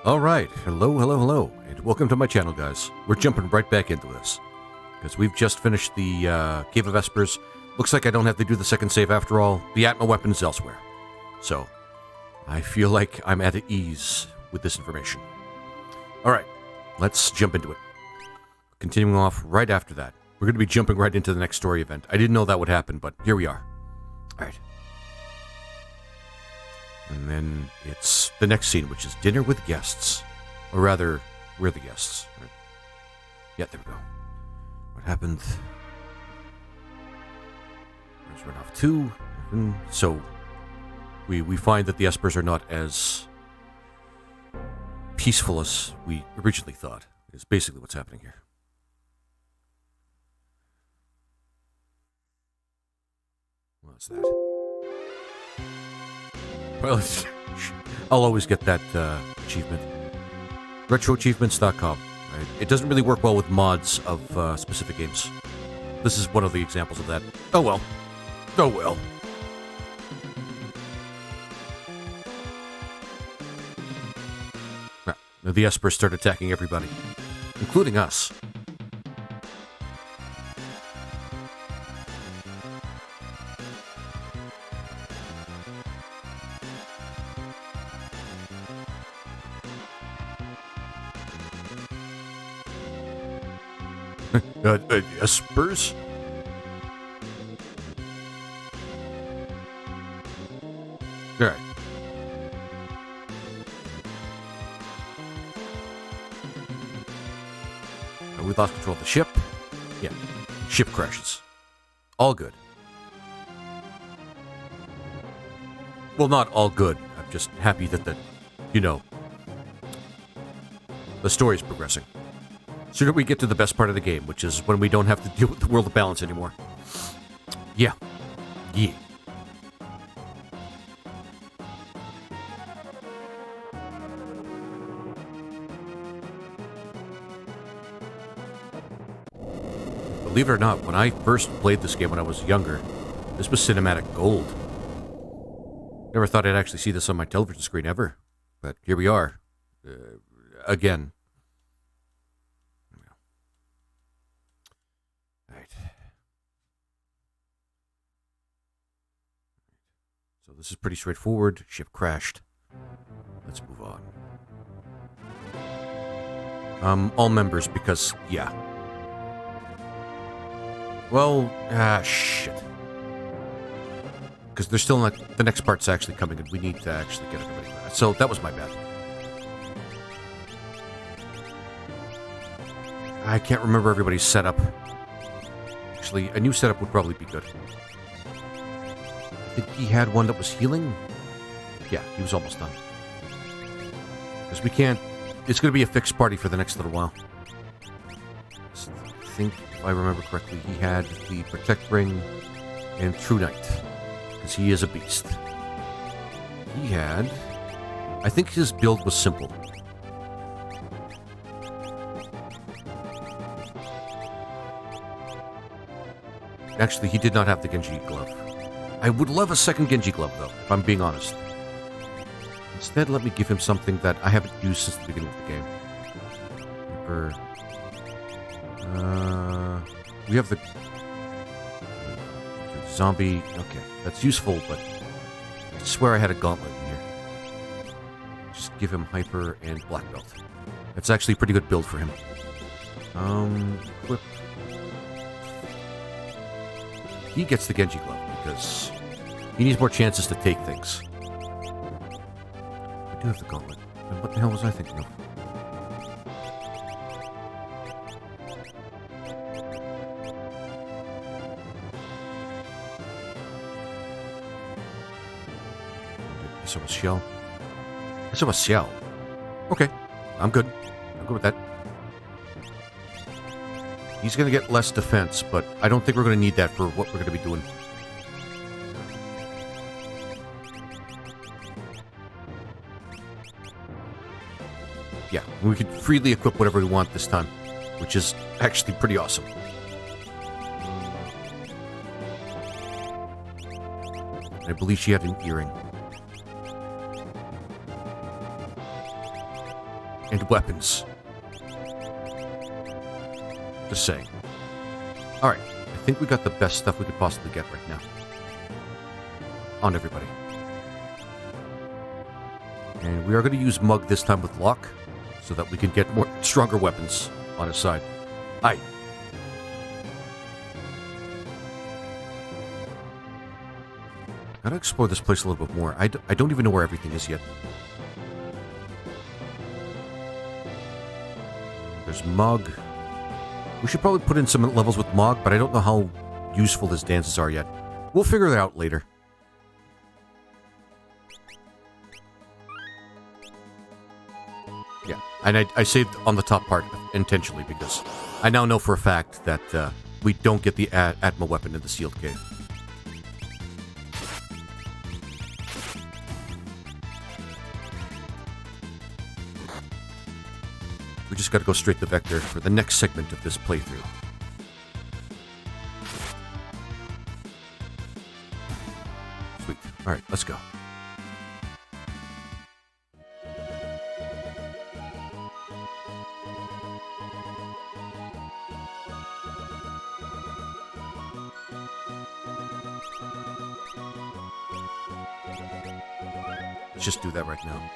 Alright, hello, and welcome to my channel, guys. We're jumping right back into this, because we've just finished the Cave of Vespers. Looks like I don't have to do the second save after all. The Atma weapon is elsewhere. So, I feel like I'm at ease with this information. Alright, let's jump into it. Continuing off right after that. We're going to be jumping right into the next story event. I didn't know that would happen, but here we are. Alright. And then it's the next scene, which is dinner with guests. Or rather, we're the guests. Right? Yeah, there we go. What happened? There's run off 2. So, we find that the Espers are not as peaceful as we originally thought. Is basically what's happening here. What's that? Well, I'll always get that achievement. RetroAchievements.com. Right? It doesn't really work well with mods of specific games. This is one of the examples of that. Oh well. Oh well. Now, the Espers start attacking everybody, including us. Espers? Alright. We lost control of the ship. Yeah. Ship crashes. All good. Well, not all good. I'm just happy that the story's progressing. Sooner we get to the best part of the game, which is when we don't have to deal with the world of balance anymore. Yeah. Yeah. Believe it or not, when I first played this game when I was younger, this was cinematic gold. Never thought I'd actually see this on my television screen ever. But here we are. Again. So this is pretty straightforward. Ship crashed. Let's move on. All members because, yeah. Well, shit. Because there's still not, the next part's actually coming and we need to actually get everybody. So that was my bad. I can't remember everybody's setup. Actually, a new setup would probably be good. I think he had one that was healing. Yeah, he was almost done. Because we can't... It's going to be a fixed party for the next little while. I think, if I remember correctly, he had the Protect Ring and True Knight. Because he is a beast. He had... I think his build was simple. Actually, he did not have the Genji glove. I would love a second Genji glove, though, if I'm being honest. Instead, let me give him something that I haven't used since the beginning of the game. We have the zombie. Okay, that's useful, but I swear I had a gauntlet in here. Just give him hyper and black belt. That's actually a pretty good build for him. Equip. He gets the Genji glove because he needs more chances to take things. I do have the gauntlet. And what the hell was I thinking of? SOS shell. SOS shell. Okay, I'm good. I'm good with that. He's going to get less defense, but I don't think we're going to need that for what we're going to be doing. Yeah, we can freely equip whatever we want this time, which is actually pretty awesome. I believe she had an earring. and weapons. Just saying. Alright, I think we got the best stuff we could possibly get right now. On everybody. And we are going to use Mug this time with Lock, so that we can get more stronger weapons on his side. Aye. Gotta explore this place a little bit more. I don't even know where everything is yet. There's Mug. We should probably put in some levels with Mog, but I don't know how useful his dances are yet. We'll figure it out later. Yeah, and I saved on the top part intentionally because I now know for a fact that we don't get the Atma weapon in the sealed cave. We just gotta go straight to Vector for the next segment of this playthrough. Sweet. Alright, let's go. Let's just do that right now.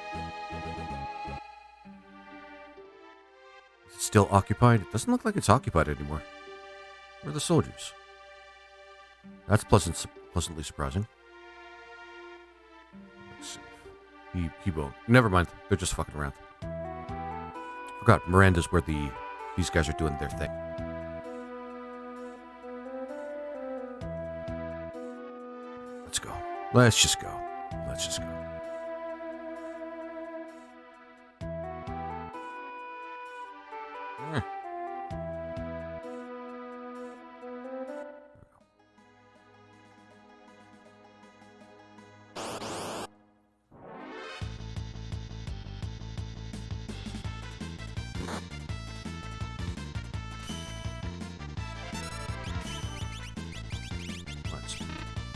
Is it still occupied? It doesn't look like it's occupied anymore. Where are the soldiers? That's pleasantly surprising. Let's see. He won't. Never mind. They're just fucking around. Forgot, Miranda's where these guys are doing their thing. Let's go. Let's just go. Let's just go.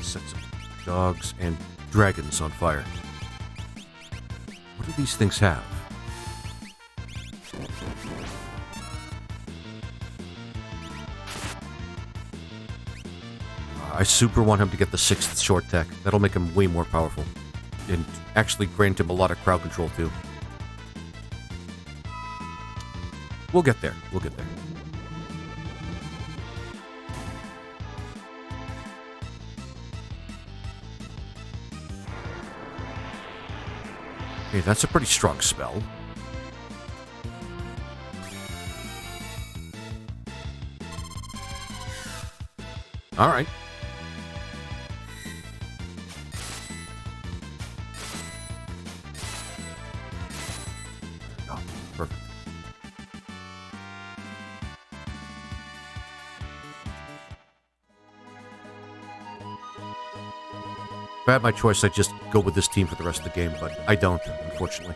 Set some dogs and dragons on fire. What do these things have? I super want him to get the 6th short tech. That'll make him way more powerful. And actually grant him a lot of crowd control too. We'll get there. We'll get there. Okay, that's a pretty strong spell. Alright. Oh, perfect. If I had my choice, I'd just go with this team for the rest of the game, but I don't, unfortunately.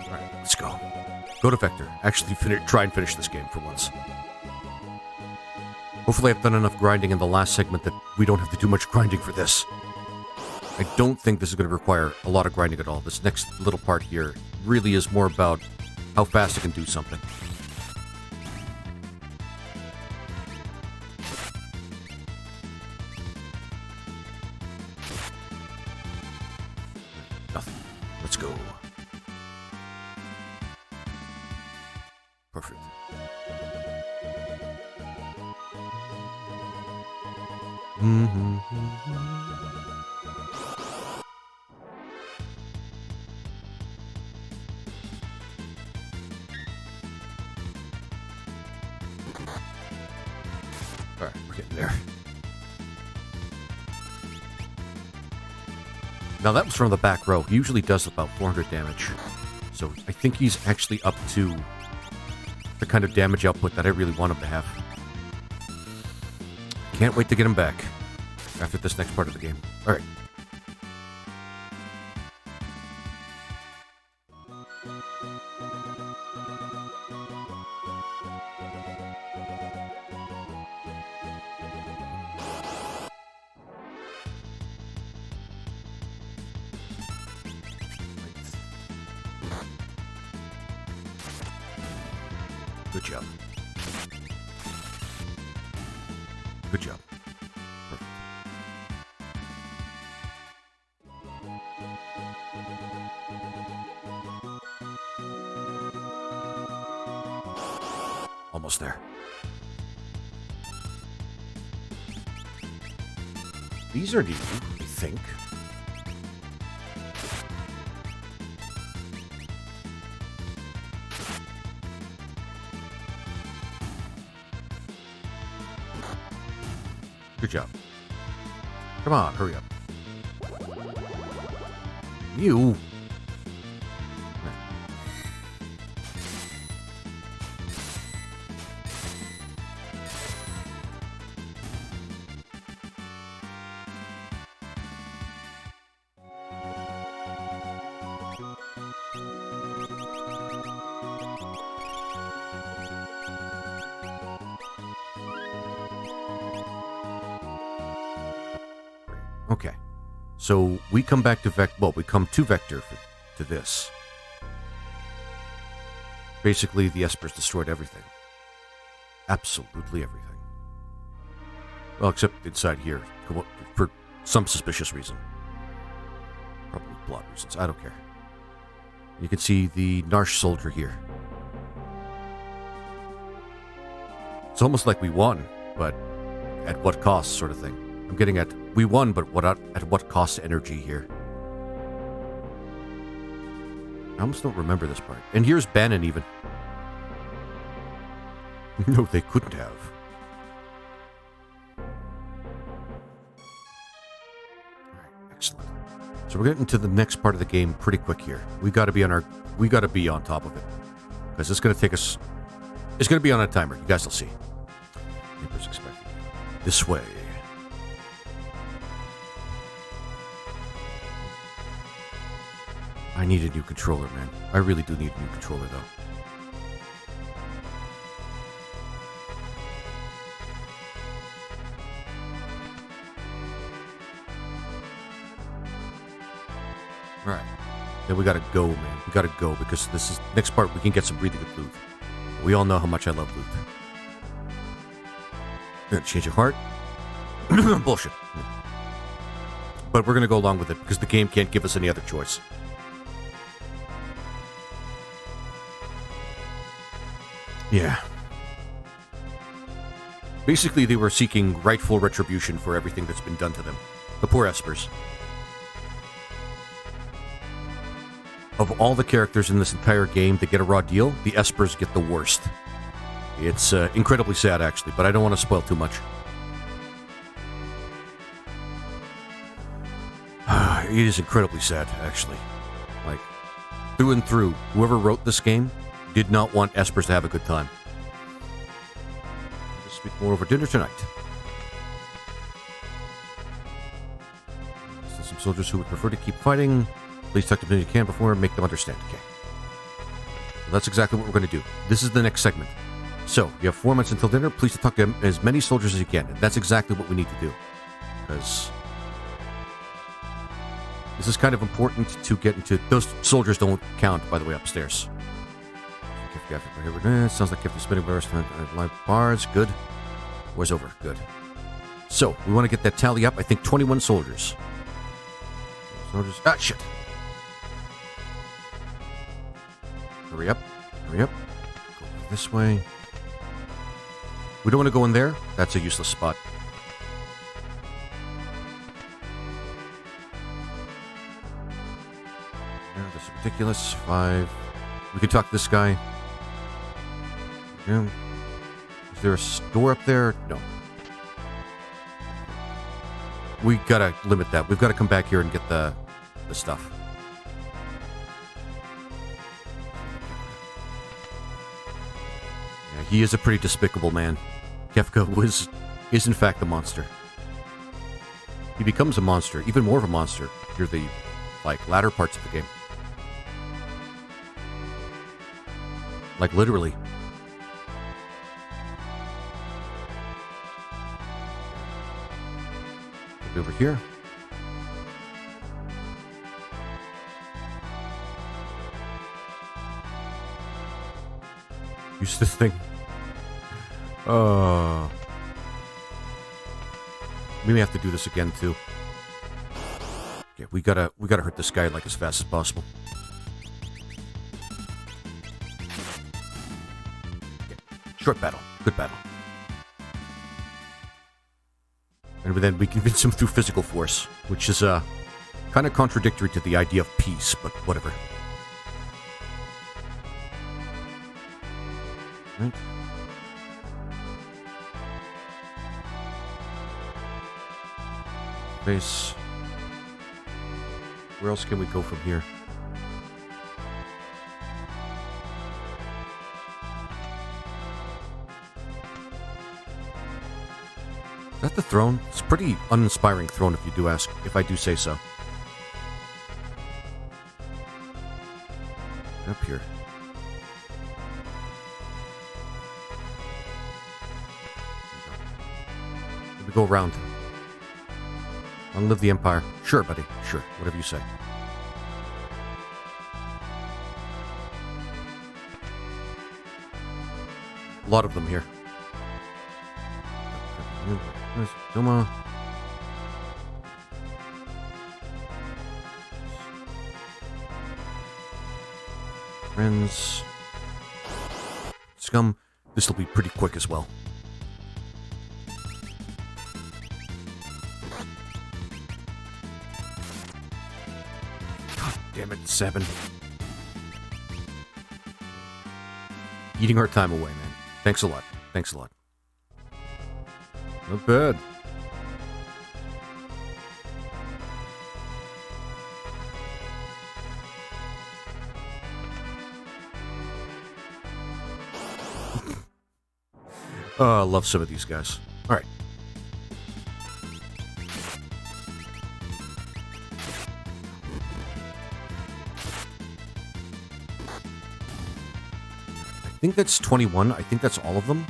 Alright, let's go. Go to Vector. Actually try and finish this game for once. Hopefully I've done enough grinding in the last segment that we don't have to do much grinding for this. I don't think this is going to require a lot of grinding at all. This next little part here really is more about how fast I can do something. Nothing. Let's go. Perfect. Alright, we're getting there. Now that was from the back row. He usually does about 400 damage. So I think he's actually up to the kind of damage output that I really want him to have. Can't wait to get him back after this next part of the game. Alright. Good job. Good job. Perfect. Almost there. These are new, I think. Good job. Come on, hurry up. You. Okay, so we come back to we come to Vector to this. Basically, the Espers destroyed everything. Absolutely everything. Well, except inside here, for some suspicious reason. Probably plot reasons, I don't care. You can see the Narsh soldier here. It's almost like we won, but at what cost, sort of thing. I'm getting at, we won, but at what cost energy here? I almost don't remember this part. And here's Bannon even. No, they couldn't have. Alright, excellent. So we're getting to the next part of the game pretty quick here. We gotta be on top of it. Because it's gonna take us, it's gonna be on a timer. You guys will see. Neighbors expecting. This way. I need a new controller, man. I really do need a new controller, though. Alright. Then we gotta go, man. We gotta go, because this is next part we can get some really good loot. We all know how much I love loot. Gonna change of heart? Bullshit. But we're gonna go along with it, because the game can't give us any other choice. Yeah. Basically, they were seeking rightful retribution for everything that's been done to them. The poor Espers. Of all the characters in this entire game that get a raw deal, the Espers get the worst. It's incredibly sad, actually, but I don't want to spoil too much. It is incredibly sad, actually. Like, through and through, whoever wrote this game did not want Espers to have a good time. We'll speak more over dinner tonight. So some soldiers who would prefer to keep fighting, please talk to them as you can before and make them understand. Okay. Well, that's exactly what we're going to do. This is the next segment. So, you have 4 months until dinner. Please talk to as many soldiers as you can. And that's exactly what we need to do. Because this is kind of important to get into. Those soldiers don't count, by the way, upstairs. Sounds like Kifty spinning bars, live bars. Good. War's over. Good. So, we want to get that tally up. I think 21 soldiers. Soldiers. Ah, shit. Hurry up. Hurry up. Go this way. We don't want to go in there. That's a useless spot. Yeah, this is ridiculous. 5. We can talk to this guy. Yeah. Is there a store up there? No. We gotta limit that. We've got to come back here and get the stuff. Yeah, he is a pretty despicable man. Kefka is in fact a monster. He becomes a monster, even more of a monster, near the latter parts of the game. Like literally. Over here. Use this thing. Maybe I have to do this again too. Yeah, we gotta hurt this guy like as fast as possible. Okay. Short battle. Good battle. And then we convince him through physical force, which is kind of contradictory to the idea of peace, but whatever. Right. Face. Where else can we go from here? Is that the throne? It's a pretty uninspiring throne if you do ask, if I do say so. Up here. We go around. Long live the Empire. Sure, buddy. Sure. Whatever you say. A lot of them here. Come on. Friends. Scum. This will be pretty quick as well. God damn it, 7. Eating our time away, man. Thanks a lot. Thanks a lot. Not bad. Oh, I love some of these guys. All right. I think that's 21. I think that's all of them.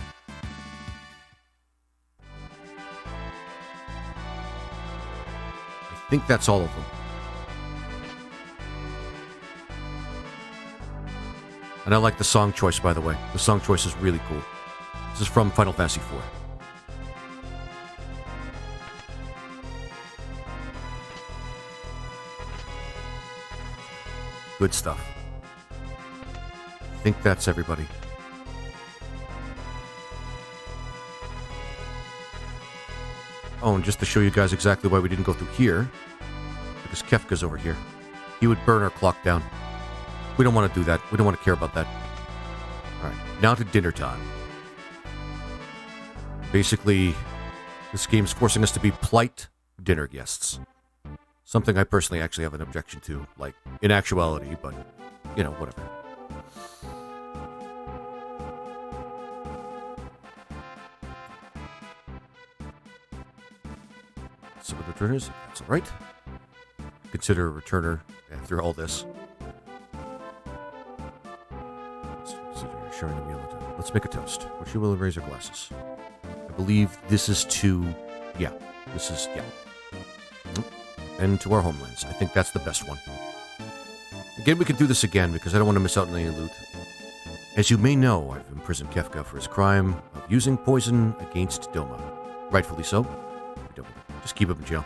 I think that's all of them. And I like the song choice, by the way. The song choice is really cool. This is from Final Fantasy IV. Good stuff. I think that's everybody. Oh, and just to show you guys exactly why we didn't go through here, because Kefka's over here. He would burn our clock down. We don't want to do that. We don't want to care about that. Alright, now to dinner time. Basically, this game's forcing us to be polite dinner guests. Something I personally actually have an objection to, like, in actuality, but, you know, whatever. Some of the returners, that's alright. Consider a returner after all this. Let's consider sharing the meal. Let's make a toast. Which you will raise our glasses. I believe this is to... yeah. This is... yeah. And to our homelands. I think that's the best one. Again, we can do this again because I don't want to miss out on any loot. As you may know, I've imprisoned Kefka for his crime of using poison against Doma. Rightfully so. Just keep him in jail.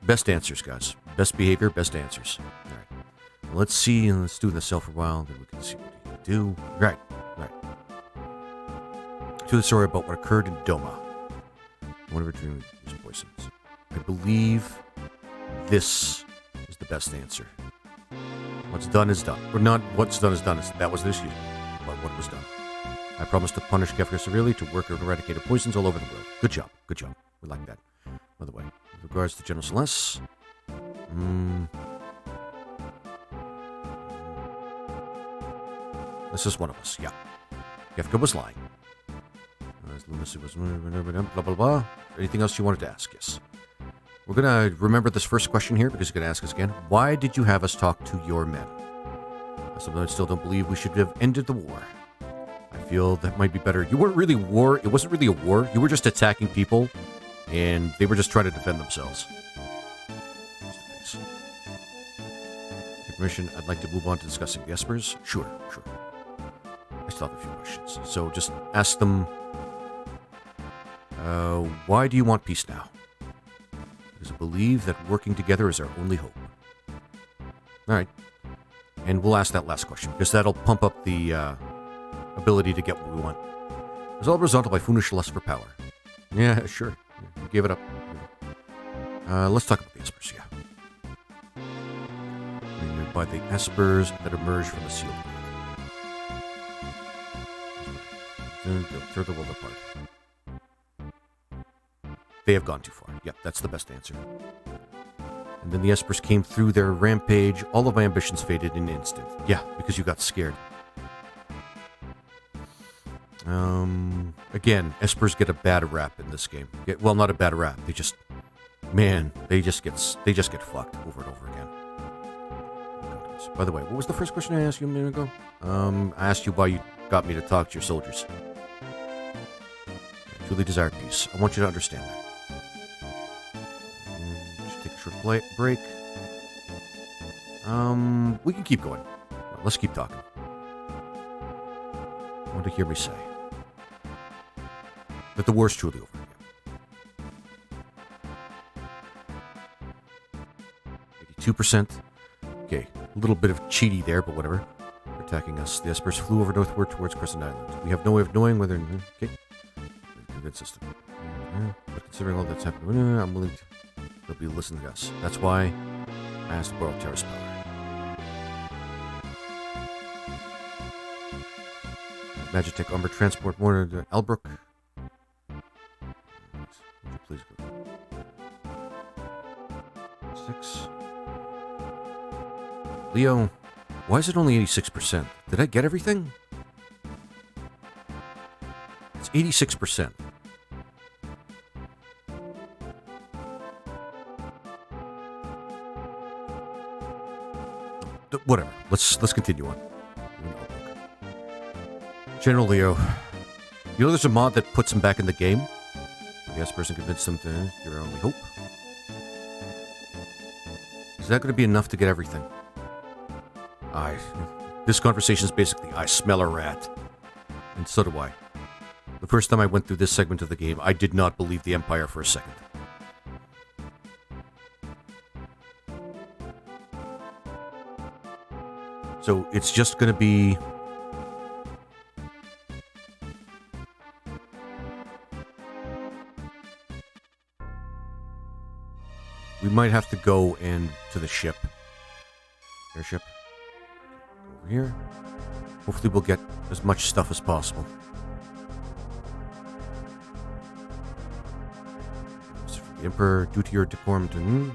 Best answers, guys. Best behavior, best answers. Alright. Well, let's see, and let's do the cell for a while, then we can see what he can do. Right. To the story about what occurred in Doma. One of our dreams was poisons. I believe this is the best answer. What's done is done. Or not what's done is done. That was the issue. But what was done. I promise to punish Kefka severely to work on eradicated poisons all over the world. Good job. Good job. We like that. By the way, with regards to General Celeste, this is one of us. Yeah. Kefka was lying. Blah, blah, blah. Anything else you wanted to ask? Yes. We're going to remember this first question here because you're going to ask us again. Why did you have us talk to your men? I still don't believe we should have ended the war. I feel that might be better. You weren't really war. It wasn't really a war. You were just attacking people, and they were just trying to defend themselves. With permission, I'd like to move on to discussing the Espers. Sure. I still have a few questions. So just ask them, why do you want peace now? Because I believe that working together is our only hope. All right. And we'll ask that last question, because that'll pump up the ability to get what we want. It was all resulted by foolish lust for power. Yeah, sure. You gave it up. Let's talk about the espers, yeah. By the espers that emerge from the sealed world. Tear the world apart. They have gone too far. Yep, that's the best answer. And then the espers came through their rampage. All of my ambitions faded in an instant. Yeah, because you got scared. Again, espers get a bad rap in this game. Well, not a bad rap. They just, man, they just get fucked over and over again. By the way, what was the first question I asked you a minute ago? I asked you why you got me to talk to your soldiers. I truly desire peace. I want you to understand that. Just take a short break. We can keep going. Well, let's keep talking. I want to hear me say that the war's truly over again. 82%. Okay, a little bit of cheaty there, but whatever. They're attacking us. The espers flew over northward towards Crescent Island. We have no way of knowing whether... Okay. Good system. But considering all that's happened, I'm willing to... They'll be listening to us. That's why I asked to borrow Terra's power. Magitech armor transport more to Albrook. Would you please go? 6. Leo, why is it only 86%? Did I get everything? It's 86%. Whatever. Let's continue on. General Leo, you know there's a mod that puts him back in the game? The espers and convinced him to your only hope. Is that going to be enough to get everything? This conversation is basically, I smell a rat. And so do I. The first time I went through this segment of the game, I did not believe the Empire for a second. So it's just going to be... We might have to go to the ship. Airship. Over here. Hopefully we'll get as much stuff as possible. The Emperor, due to your decorum to...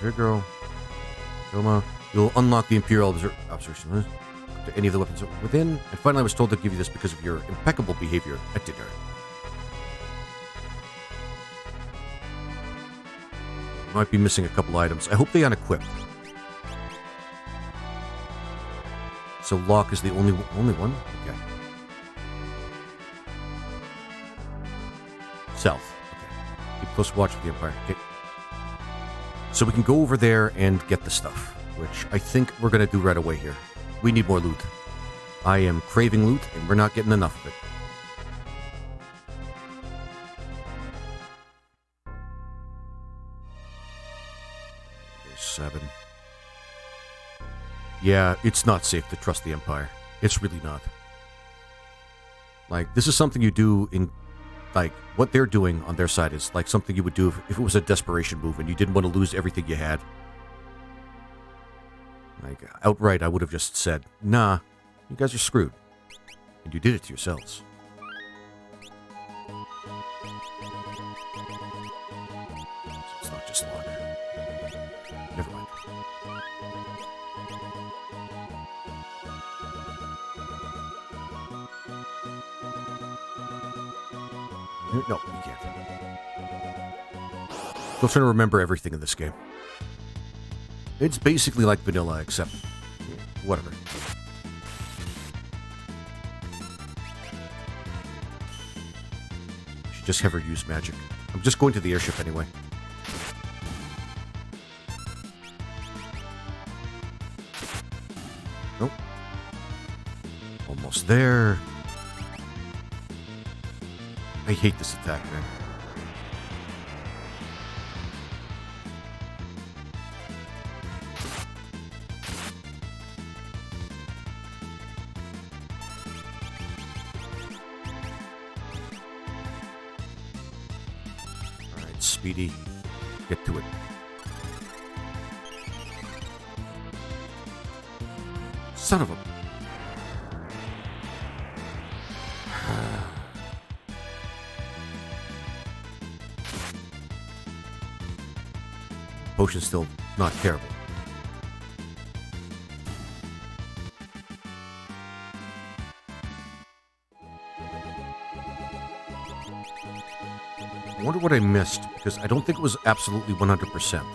Virgo. Roma. You'll unlock the Imperial Observation to any of the weapons within. And finally I was told to give you this because of your impeccable behavior at dinner. Might be missing a couple items. I hope they unequip. So lock is the only one? Okay. South. Okay. Keep close watch of the Empire. Okay. So we can go over there and get the stuff, which I think we're going to do right away here. We need more loot. I am craving loot, and we're not getting enough of it. There's 7. Yeah, it's not safe to trust the Empire. It's really not. Like, this is something you do in... Like, what they're doing on their side is like something you would do if it was a desperation move and you didn't want to lose everything you had. Like, outright, I would have just said, nah, you guys are screwed. And you did it to yourselves. It's not just luck. Never mind. No, you can't. Still trying to remember everything in this game. It's basically like vanilla, except... whatever. Should just have her use magic. I'm just going to the airship anyway. Almost there. I hate this attack, man. Alright, Speedy. Get to it. Son of a... Potion's still not terrible. I wonder what I missed, because I don't think it was absolutely 100%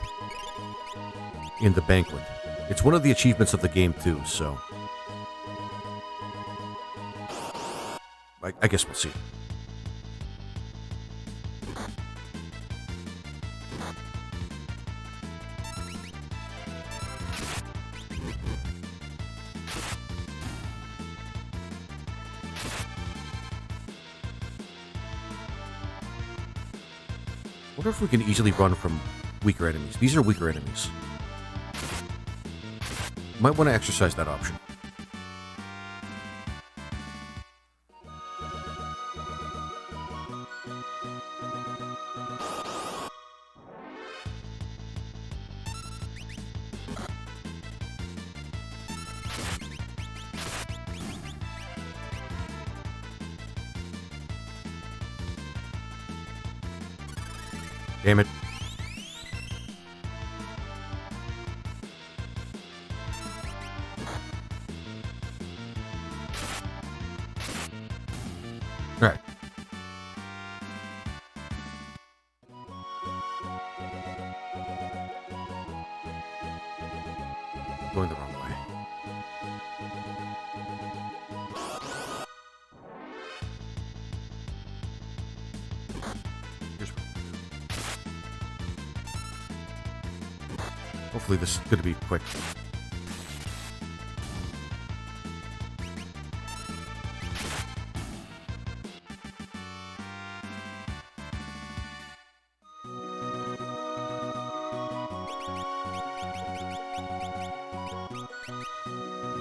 in the banquet. It's one of the achievements of the game, too, so... I guess we'll see. I wonder if we can easily run from weaker enemies. These are weaker enemies. Might want to exercise that option. Damn it. All right. Going the wrong way. Hopefully this is going to be quick.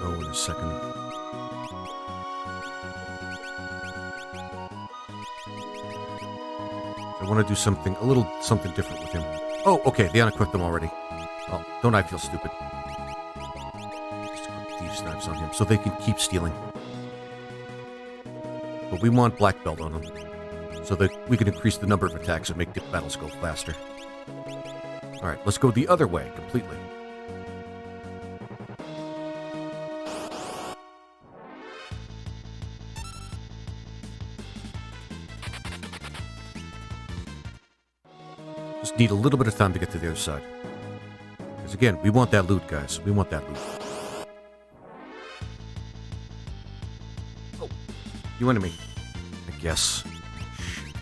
Oh, in a second. I want to do something, a little something different with him. Oh, okay, they unequipped them already. Oh, don't I feel stupid? Just put thieves' knives on him so they can keep stealing. But we want black belt on them so that we can increase the number of attacks and make the battles go faster. Alright, let's go the other way completely. Just need a little bit of time to get to the other side. Because again, we want that loot, guys. We want that loot. Oh, you enemy. I guess. Shit.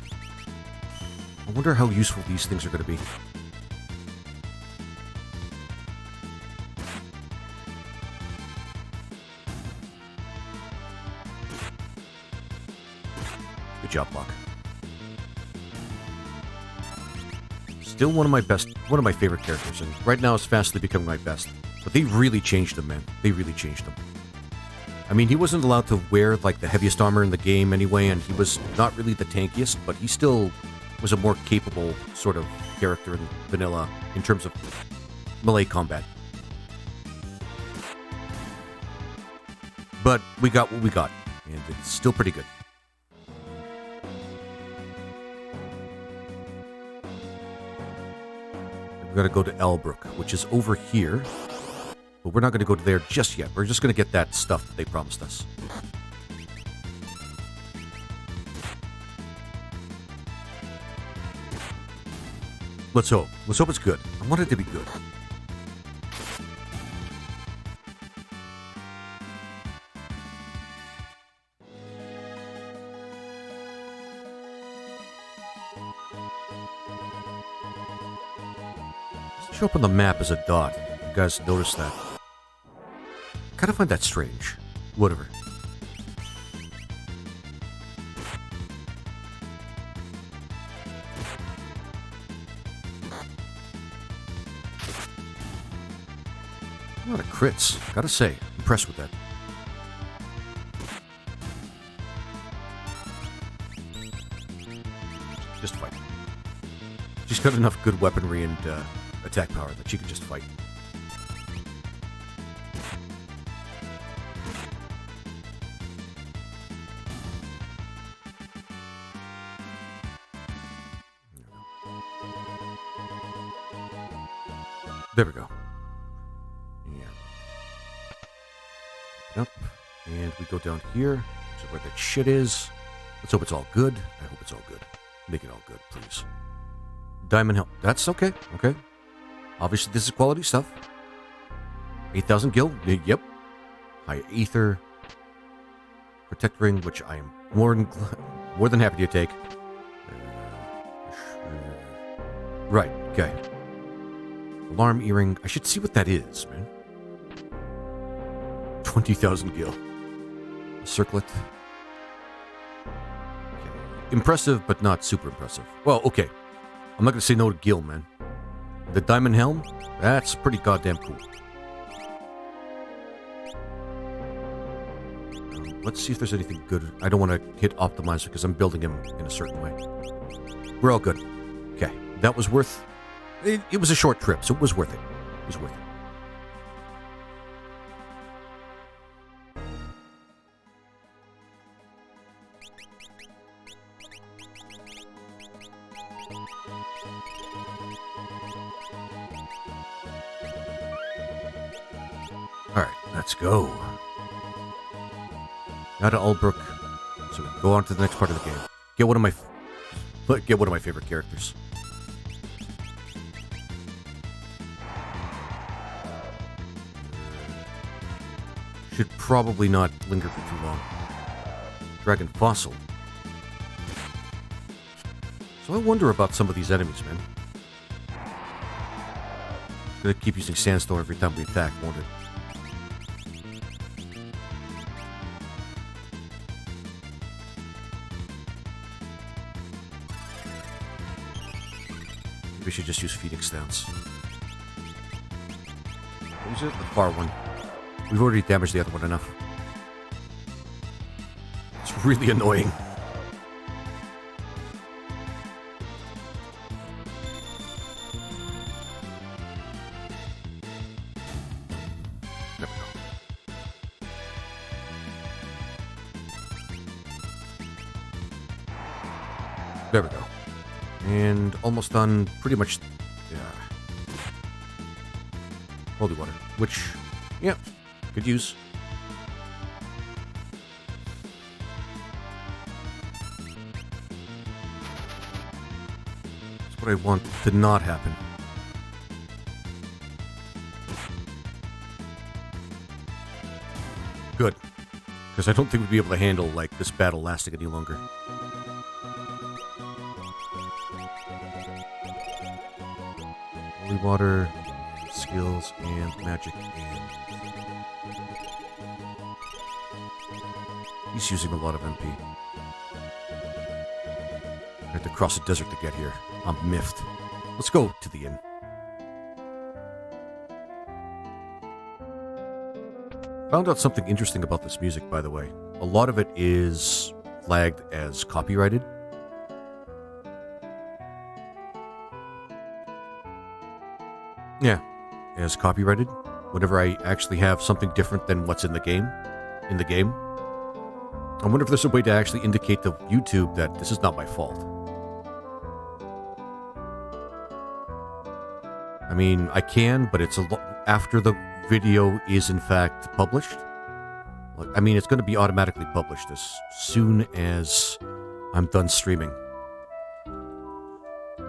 I wonder how useful these things are going to be. Good job, Locke. Still one of my favorite characters, and right now it's fastly becoming my best. But they really changed him, man. They really changed him. I mean, he wasn't allowed to wear, like, the heaviest armor in the game anyway, and he was not really the tankiest, but he still was a more capable sort of character in vanilla in terms of melee combat. But we got what we got, and it's still pretty good. We're going to go to Elbrook, which is over here. But we're not going to go to there just yet. We're just going to get that stuff that they promised us. Let's hope. Let's hope it's good. I want it to be good. Show up on the map as a dot. You guys notice that? I kind of find that strange. Whatever. A lot of crits. Gotta say, impressed with that. Just fight. She's got enough good weaponry and attack power that she can just fight. There we go. Yeah. Up. And we go down here. So where that shit is. Let's hope it's all good. I hope it's all good. Make it all good, please. Diamond help. That's okay. Okay. Obviously, this is quality stuff. 8,000 gil. Yep. High ether. Protect ring, which I am more than happy to take. Right. Okay. Alarm earring. I should see what that is, man. 20,000 gil. A circlet. Okay. Impressive, but not super impressive. Well, okay. I'm not going to say no to gil, man. The diamond helm? That's pretty goddamn cool. Let's see if there's anything good. I don't want to hit optimizer because I'm building him in a certain way. We're all good. Okay. That was worth... It was a short trip, so it was worth it. It was worth it. Alright, let's go. Now to Albrook. So we can go on to the next part of the game. Get one of my favorite characters. Should probably not linger for too long. Dragon Fossil. So I wonder about some of these enemies, man. Gonna keep using Sandstorm every time we attack, won't it? Maybe we should just use Phoenix Dance. What is it? The far one. We've already damaged the other one enough. It's really annoying. There we go. There we go. And almost done pretty much... Yeah. Holy water. Which... Yep. Could use. That's what I want to not happen. Good. Because I don't think we'd be able to handle, like, this battle lasting any longer. Holy water, skills, and magic, and... He's using a lot of MP. I had to cross a desert to get here. I'm miffed. Let's go to the inn. Found out something interesting about this music, by the way. A lot of it is flagged as copyrighted. Yeah, as copyrighted. Whenever I actually have something different than what's in the game. I wonder if there's a way to actually indicate to YouTube that this is not my fault. I mean, I can, but it's after the video is in fact published. I mean, it's going to be automatically published as soon as I'm done streaming.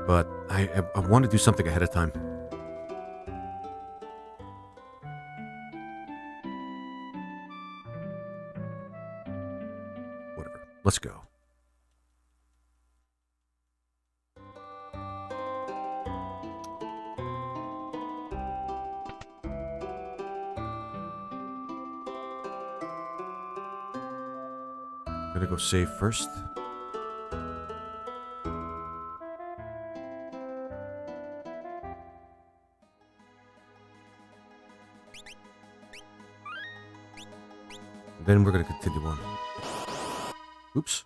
But I want to do something ahead of time. Let's go. Gonna go save first. Then we're going to continue on. Oops.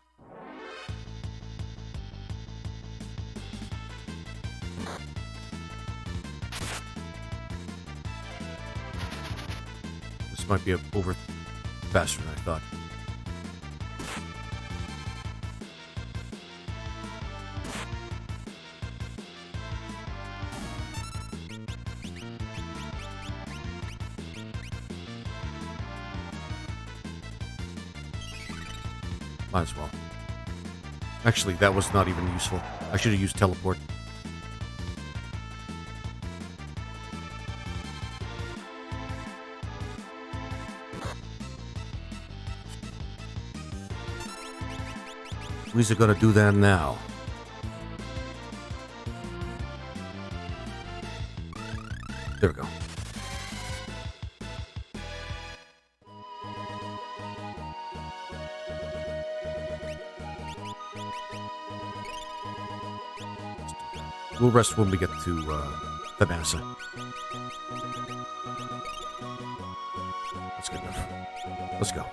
This might be over faster than I thought. Might as well. Actually, that was not even useful. I should have used teleport. We're gonna do that now. There we go. We'll rest when we get to the NASA. That's good enough. Let's go.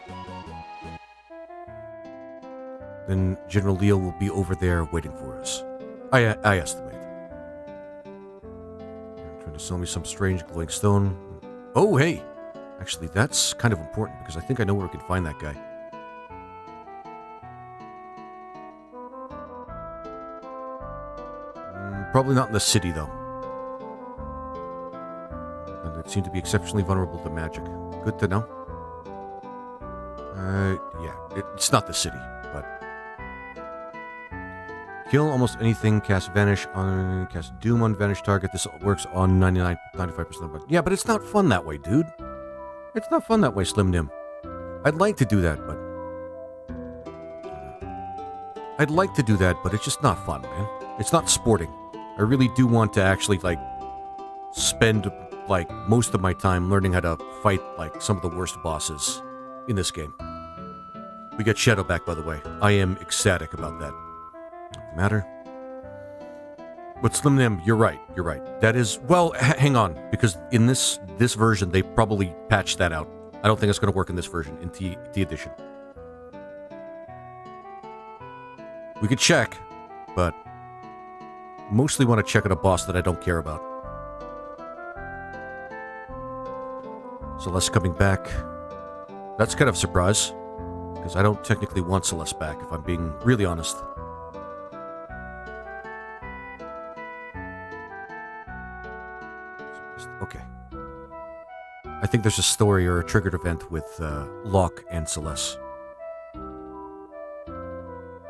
Then General Leo will be over there waiting for us. I estimate. Trying to sell me some strange glowing stone. Oh, hey! Actually, that's kind of important because I think I know where we can find that guy. Probably not in the city, though. And it seemed to be exceptionally vulnerable to magic. Good to know. Yeah, it's not the city, but... Kill almost anything, cast Doom on Vanish target. This works on 95% of it. Yeah, but it's not fun that way, dude. It's not fun that way, Slim Nim. I'd like to do that, but it's just not fun, man. It's not sporting. I really do want to actually, like, spend, like, most of my time learning how to fight, like, some of the worst bosses in this game. We got Shadow back, by the way. I am ecstatic about that. Doesn't matter. But Slim Nim, you're right. That is, well, hang on, because in this version, they probably patched that out. I don't think it's going to work in this version, in T Edition. We could check, but... mostly want to check out a boss that I don't care about. Celeste coming back. That's kind of a surprise, because I don't technically want Celeste back, if I'm being really honest. Okay. I think there's a story or a triggered event with Locke and Celeste.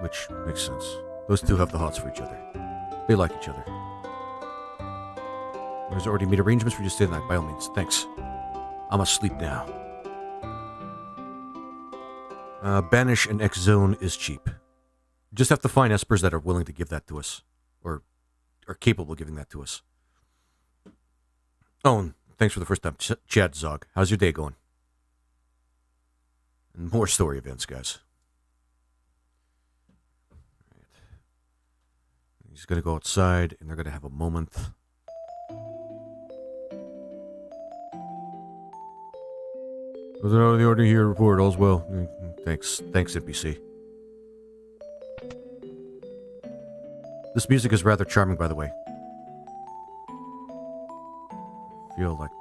Which makes sense. Those two have the hots for each other. They like each other. There's already made arrangements for you to stay the night, by all means. Thanks. I'm asleep now. Banish and X-Zone is cheap. Just have to find espers that are willing to give that to us. Or are capable of giving that to us. Oh, and thanks for the first time, Chad Zog. How's your day going? And more story events, guys. He's going to go outside, and they're going to have a moment. Was it out of the order here? Report. All's well. Thanks, NPC. This music is rather charming, by the way. Feel like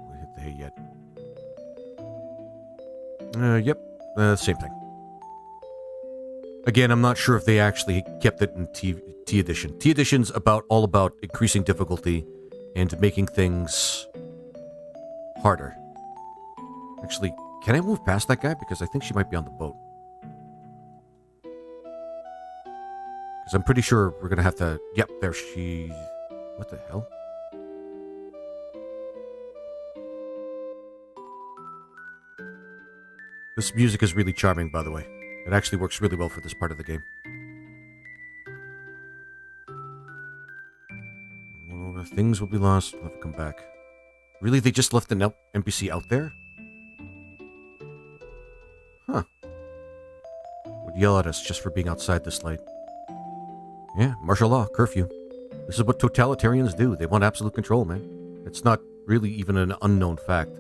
we hit the hay yet. Yep. Same thing. Again, I'm not sure if they actually kept it in T Edition. T Edition's all about increasing difficulty and making things harder. Actually, can I move past that guy? Because I think she might be on the boat. Because I'm pretty sure we're going to have to... Yep, there she... What the hell? This music is really charming, by the way. It actually works really well for this part of the game. Well, things will be lost. We'll have to come back. Really? They just left an NPC out there? Huh. Would yell at us just for being outside this late. Yeah, martial law, curfew. This is what totalitarians do. They want absolute control, man. It's not really even an unknown fact.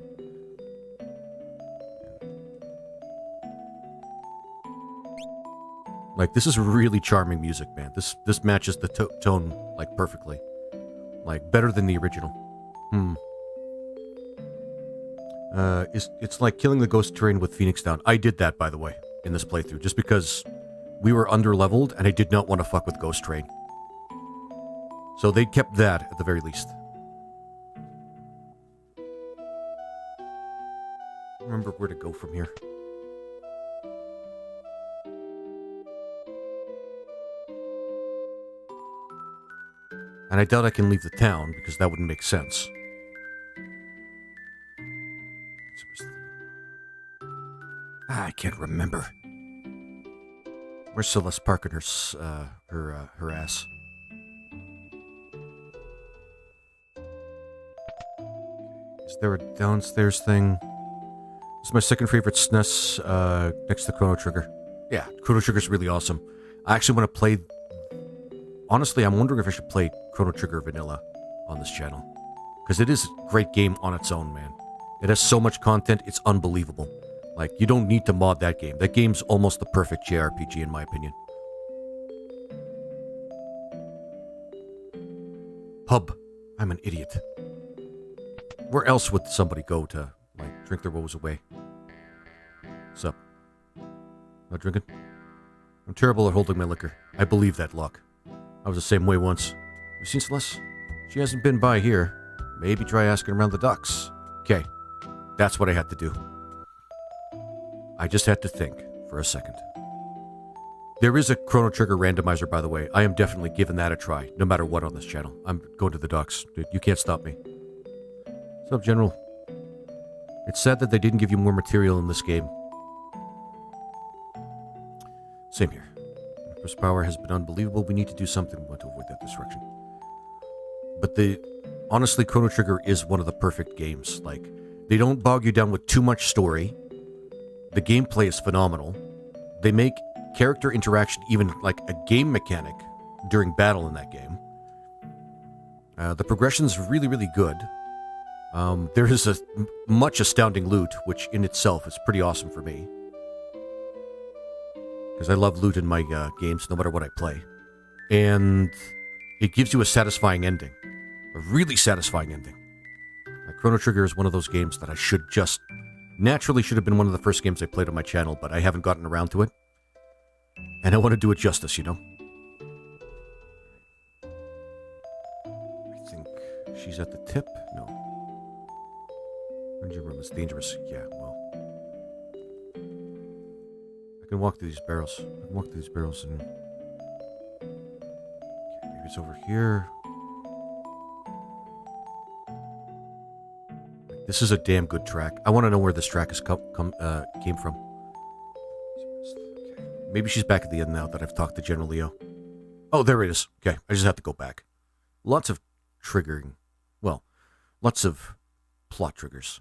Like, this is really charming music, man. This matches the tone, like, perfectly. Like, better than the original. It's like killing the ghost train with Phoenix Down. I did that, by the way, in this playthrough, just because we were under-leveled, and I did not want to fuck with Ghost Train. So they kept that, at the very least. I don't remember where to go from here. And I doubt I can leave the town, because that wouldn't make sense. I can't remember. Where's Celeste parking her ass? Is there a downstairs thing? It's my second favorite SNES, next to Chrono Trigger. Yeah, Chrono Trigger's really awesome. I actually want to play... Honestly, I'm wondering if I should play Chrono Trigger Vanilla on this channel. Because it is a great game on its own, man. It has so much content, it's unbelievable. Like, you don't need to mod that game. That game's almost the perfect JRPG, in my opinion. Pub. I'm an idiot. Where else would somebody go to, like, drink their woes away? What's up? Not drinking? I'm terrible at holding my liquor. I believe that, Locke. I was the same way once. You seen Celeste? She hasn't been by here. Maybe try asking around the docks. Okay. That's what I had to do. I just had to think for a second. There is a Chrono Trigger randomizer, by the way. I am definitely giving that a try, no matter what on this channel. I'm going to the docks. Dude, you can't stop me. What's up, General? It's sad that they didn't give you more material in this game. Same here. Empress power has been unbelievable. We need to do something to avoid that destruction. But honestly, Chrono Trigger is one of the perfect games. Like, they don't bog you down with too much story. The gameplay is phenomenal. They make character interaction even like a game mechanic during battle in that game. The progression's really, really good. There is a much astounding loot, which in itself is pretty awesome for me. Because I love loot in my games, no matter what I play. And it gives you a satisfying ending. A really satisfying ending. Like, Chrono Trigger is one of those games that I naturally should have been one of the first games I played on my channel, but I haven't gotten around to it. And I want to do it justice, you know? I think she's at the tip? No. Engine room is dangerous. Yeah, well. I can walk through these barrels. And... Okay, maybe it's over here. This is a damn good track. I want to know where this track came from. Okay. Maybe she's back at the end now that I've talked to General Leo. Oh, there it is. Okay, I just have to go back. Lots of triggering. Well, lots of plot triggers.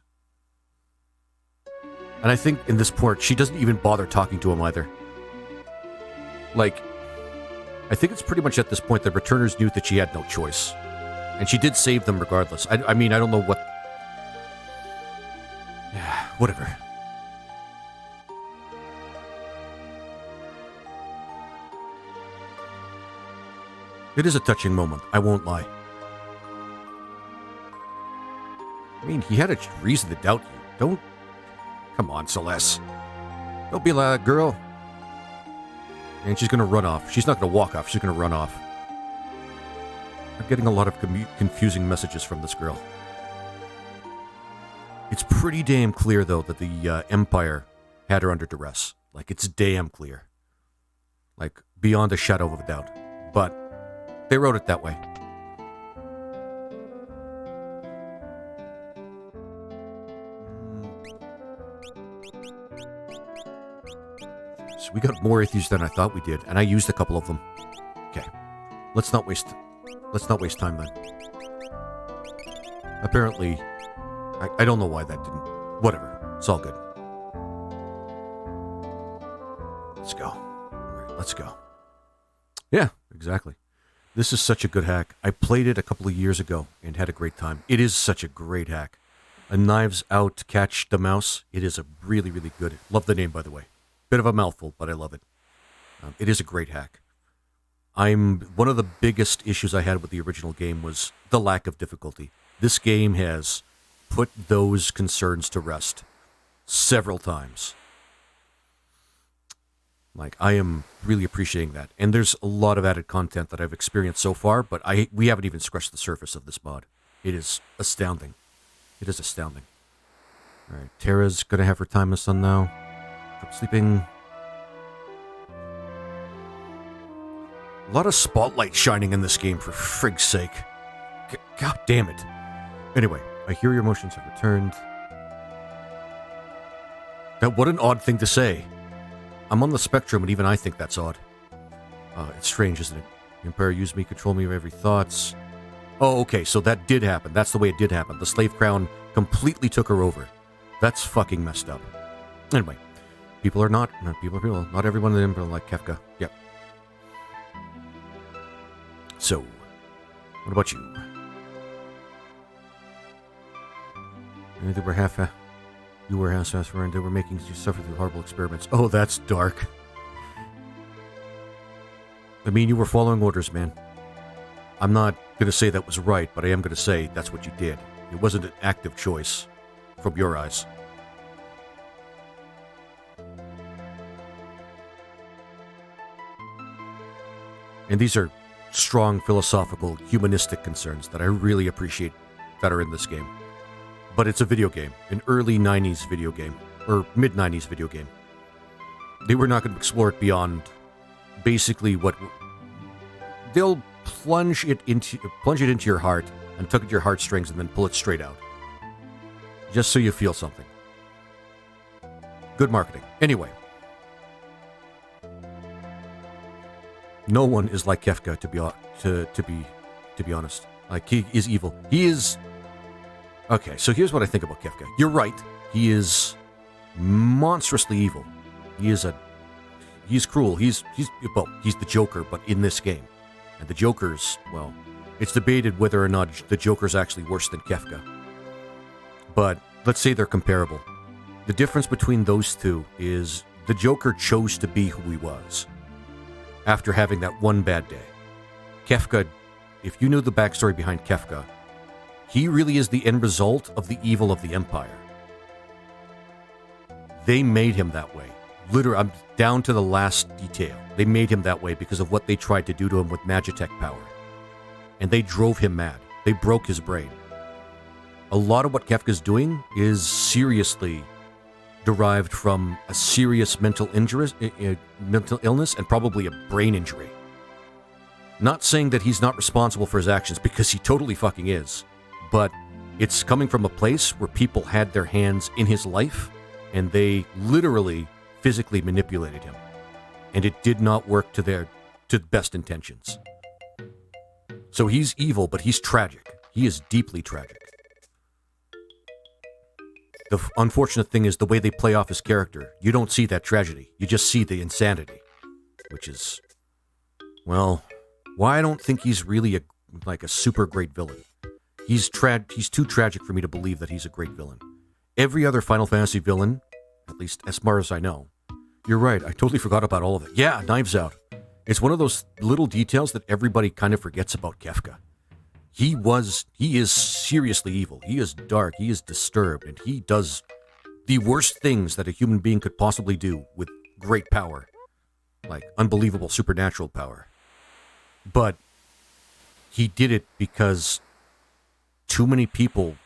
And I think in this part, she doesn't even bother talking to him either. Like, I think it's pretty much at this point that returners knew that she had no choice. And she did save them regardless. I mean, I don't know what... Yeah, whatever. It is a touching moment, I won't lie. I mean, he had a reason to doubt you. Don't... Come on, Celeste. Don't be like that girl. And she's gonna run off. She's not gonna walk off, she's gonna run off. I'm getting a lot of confusing messages from this girl. It's pretty damn clear, though, that the Empire had her under duress. Like, it's damn clear. Like, beyond a shadow of a doubt. But they wrote it that way. So we got more atheists than I thought we did, and I used a couple of them. Okay. Let's not waste time, then. Apparently... I don't know why that didn't... Whatever. It's all good. Let's go. All right, let's go. Yeah, exactly. This is such a good hack. I played it a couple of years ago and had a great time. It is such a great hack. A Knives Out Catch the Mouse. It is a really, really good... Love the name, by the way. Bit of a mouthful, but I love it. It is a great hack. One of the biggest issues I had with the original game was the lack of difficulty. This game has put those concerns to rest several times. Like, I am really appreciating that. And there's a lot of added content that I've experienced so far, but we haven't even scratched the surface of this mod. It is astounding. It is astounding. All right, Tara's going to have her time in the sun now. Sleeping. A lot of spotlight shining in this game, for frig's sake. God damn it. Anyway, I hear your emotions have returned. What an odd thing to say. I'm on the spectrum, and even I think that's odd. It's strange, isn't it? The Empire used me, control me of every thoughts. Oh, okay, so that did happen. That's the way it did happen. The slave crown completely took her over. That's fucking messed up. Anyway, people are not people. Not everyone in them are like Kefka. Yep. So, what about you? They were you were half-assed, and they were making you suffer through horrible experiments. Oh, that's dark. I mean, you were following orders, man. I'm not going to say that was right, but I am going to say that's what you did. It wasn't an active choice from your eyes. And these are strong philosophical, humanistic concerns that I really appreciate that are in this game. But it's a video game, an early 90s video game, or mid-90s video game. They were not going to explore it beyond basically what... They'll plunge it into your heart and tug at your heartstrings and then pull it straight out. Just so you feel something. Good marketing. Anyway. No one is like Kefka, to be honest. Like, he is evil. He is... Okay, so here's what I think about Kefka. You're right. He is monstrously evil. He's cruel. He's the Joker, but in this game. And the Joker's, well, it's debated whether or not the Joker's actually worse than Kefka. But let's say they're comparable. The difference between those two is the Joker chose to be who he was after having that one bad day. Kefka, if you knew the backstory behind Kefka, he really is the end result of the evil of the Empire. They made him that way. Literally, I'm down to the last detail. They made him that way because of what they tried to do to him with Magitech power. And they drove him mad. They broke his brain. A lot of what Kefka's doing is seriously derived from a serious mental illness and probably a brain injury. Not saying that he's not responsible for his actions, because he totally fucking is. But it's coming from a place where people had their hands in his life, and they literally, physically manipulated him. And it did not work to the best intentions. So he's evil, but he's tragic. He is deeply tragic. The unfortunate thing is the way they play off his character. You don't see that tragedy. You just see the insanity. Which is, well, why I don't think he's really a super great villain. He's too tragic for me to believe that he's a great villain. Every other Final Fantasy villain, at least as far as I know, you're right, I totally forgot about all of it. Yeah, Knives Out. It's one of those little details that everybody kind of forgets about Kefka. He is seriously evil. He is dark. He is disturbed. And he does the worst things that a human being could possibly do with great power. Like unbelievable supernatural power. But he did it because too many people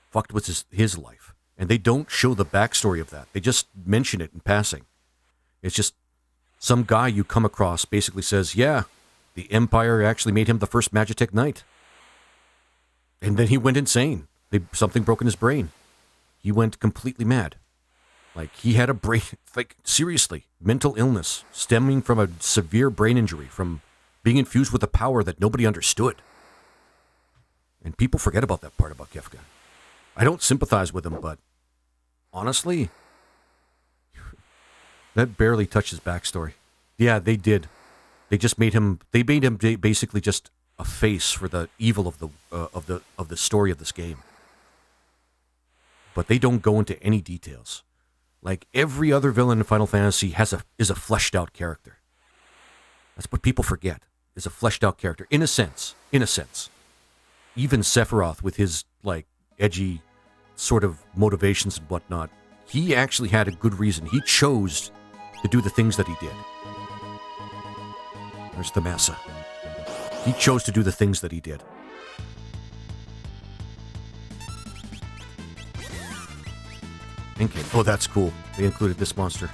fucked with his life. And they don't show the backstory of that. They just mention it in passing. It's just some guy you come across basically says, yeah, the Empire actually made him the first Magitech Knight. And then he went insane. Something broke in his brain. He went completely mad. Like, he had a brain, like, seriously, mental illness stemming from a severe brain injury, from being infused with a power that nobody understood. And people forget about that part about Kefka. I don't sympathize with him, but honestly, that barely touched his backstory. Yeah, they did. They made him basically just a face for the evil of the story of this game. But they don't go into any details. Like every other villain in Final Fantasy is a fleshed out character. That's what people forget, is a fleshed out character. In a sense. Even Sephiroth, with his, like, edgy sort of motivations and whatnot, he actually had a good reason. He chose to do the things that he did. There's the massa. He chose to do the things that he did. Okay. Oh, that's cool. They included this monster.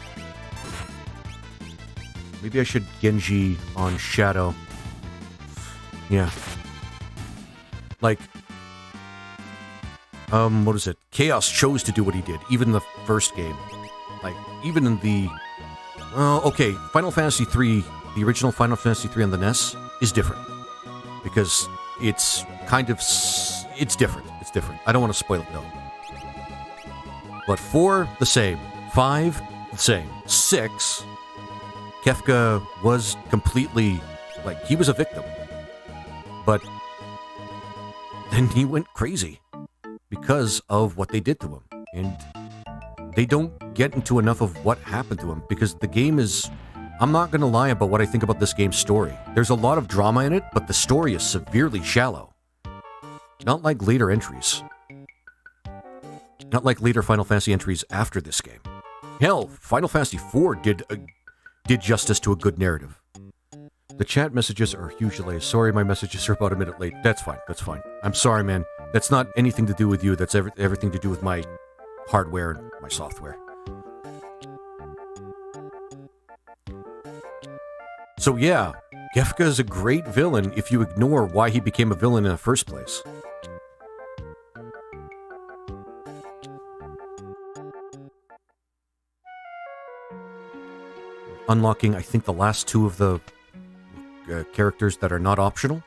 Maybe I should Genji on Shadow. Yeah. Like, what is it? Chaos chose to do what he did, even in the first game. Like, even in the... okay, Final Fantasy III, the original Final Fantasy III on the NES, is different. Because it's kind of... It's different. It's different. I don't want to spoil it, though. But 4, the same. 5, the same. 6, Kefka was completely... Like, he was a victim. But then he went crazy because of what they did to him. And they don't get into enough of what happened to him because the game is... I'm not going to lie about what I think about this game's story. There's a lot of drama in it, but the story is severely shallow. Not like later entries. Not like later Final Fantasy entries after this game. Hell, Final Fantasy IV did justice to a good narrative. The chat messages are huge delays. Sorry, my messages are about a minute late. That's fine. That's fine. I'm sorry, man. That's not anything to do with you. That's everything to do with my hardware and my software. So yeah, Kefka is a great villain if you ignore why he became a villain in the first place. Unlocking, I think, the last 2 of the characters that are not optional.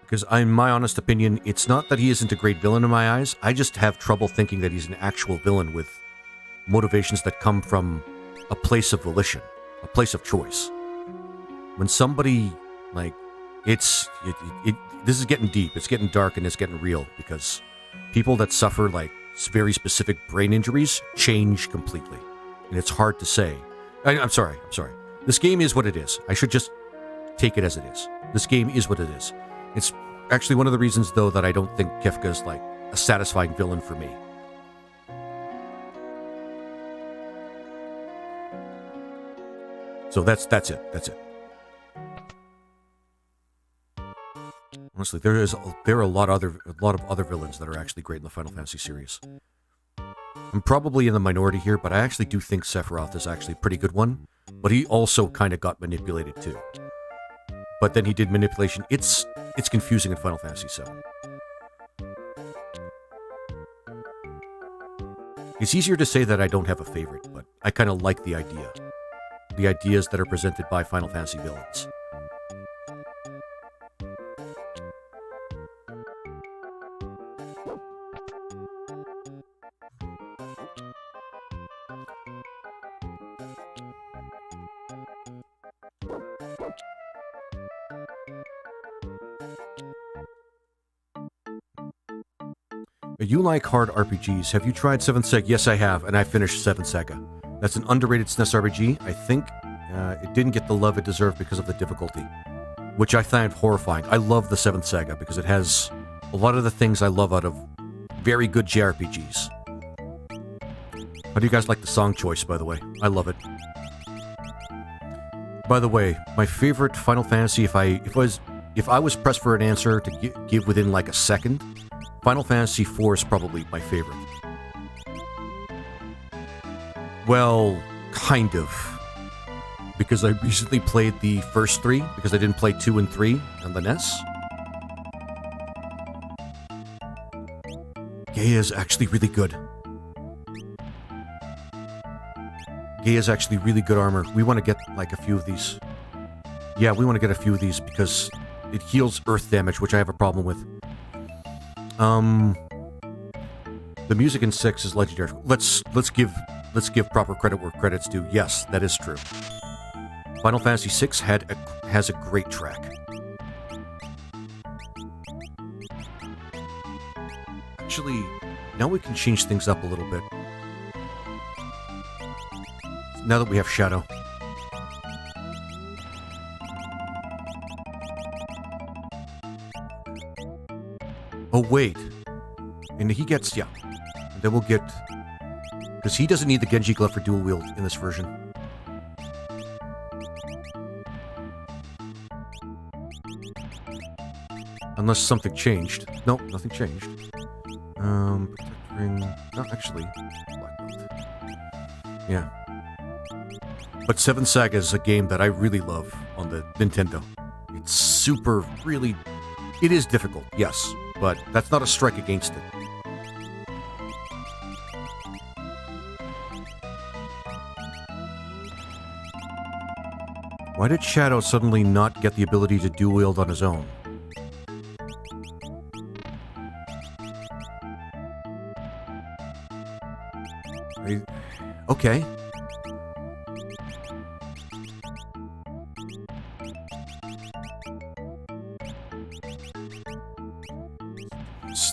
Because in my honest opinion, it's not that he isn't a great villain in my eyes. I just have trouble thinking that he's an actual villain with motivations that come from a place of volition, a place of choice. When somebody, like, this is getting deep, it's getting dark, and it's getting real, because people that suffer, like, very specific brain injuries change completely. And it's hard to say. I'm sorry. This game is what it is. I should just take it as it is. This game is what it is. It's actually one of the reasons, though, that I don't think Kefka is, like, a satisfying villain for me. So that's it. That's it. Honestly, there are a lot of other villains that are actually great in the Final Fantasy series. I'm probably in the minority here, but I actually do think Sephiroth is actually a pretty good one. But he also kind of got manipulated too. But then he did manipulation. It's confusing in Final Fantasy VII. It's easier to say that I don't have a favorite, but I kind of like the idea. The ideas that are presented by Final Fantasy villains. You like hard RPGs. Have you tried 7th Sega? Yes, I have, and I finished 7th Sega. That's an underrated SNES RPG. I think it didn't get the love it deserved because of the difficulty, which I find horrifying. I love the 7th Sega because it has a lot of the things I love out of very good JRPGs. How do you guys like the song choice, by the way? I love it. By the way, my favorite Final Fantasy, if I was pressed for an answer to give within like a second, Final Fantasy IV is probably my favorite. Well, kind of. Because I recently played the first 3, because I didn't play 2 and 3 on the NES. Gaia is actually really good. Gaia is actually really good armor. We want to get like a few of these. Yeah, we want to get a few of these because it heals earth damage, which I have a problem with. The music in 6 is legendary. Let's give proper credit where credit's due. Yes, that is true. Final Fantasy VI has a great track. Actually, now we can change things up a little bit. now that we have Shadow. Oh, wait. And he gets, yeah. And then we'll get... Because he doesn't need the Genji Glove for dual wield in this version. Unless something changed. Nope, nothing changed. Protect ring... No, actually... Black belt. Yeah. But Seven Saga is a game that I really love on the Nintendo. It's super, really... It is difficult, yes. But that's not a strike against it. Why did Shadow suddenly not get the ability to dual wield on his own? Okay.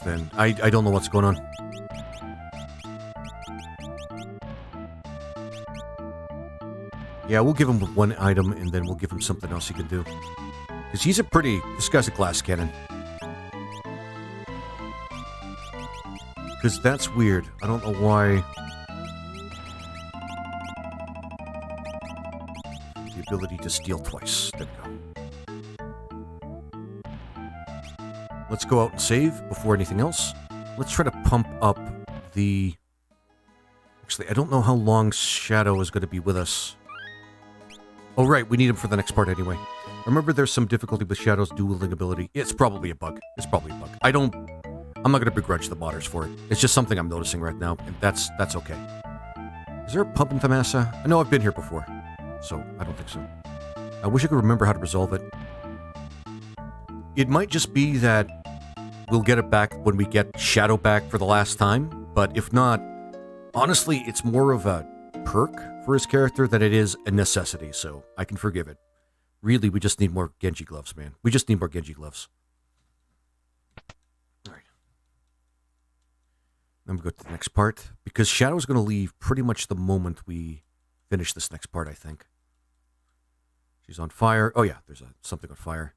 Then I don't know what's going on. Yeah, we'll give him one item and then we'll give him something else he can do. Because he's a pretty... This guy's a glass cannon. Because that's weird. I don't know why... The ability to steal twice. There we go. Let's go out and save before anything else. Let's try to pump up the... Actually, I don't know how long Shadow is going to be with us. Oh, right, we need him for the next part anyway. Remember, there's some difficulty with Shadow's dual-wielding ability. It's probably a bug. It's probably a bug. I'm not going to begrudge the modders for it. It's just something I'm noticing right now, and that's okay. Is there a pump in Thamasa? I know I've been here before, so I don't think so. I wish I could remember how to resolve it. It might just be that we'll get it back when we get Shadow back for the last time, but if not, honestly, it's more of a perk for his character than it is a necessity, so I can forgive it. Really, we just need more Genji gloves, man. We just need more Genji gloves. Alright. Then we go to the next part, because Shadow's going to leave pretty much the moment we finish this next part, I think. She's on fire. Oh yeah, there's something on fire.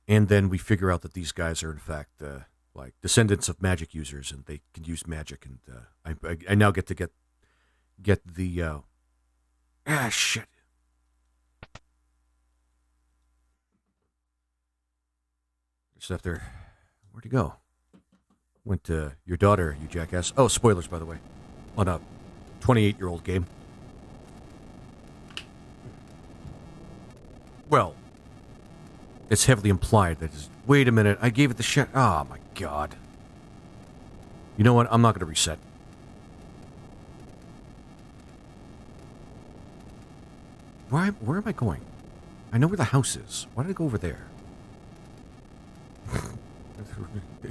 And then we figure out that these guys are, in fact, like descendants of magic users, and they can use magic. And I now get to get the shit. Just after, where'd he go? Went to your daughter, you jackass. Oh, spoilers, by the way, on a 28-year-old game. Well. It's heavily implied that it's... Wait a minute, I gave it the shit... Oh, my God. You know what? I'm not going to reset. Where am I going? I know where the house is. Why did I go over there?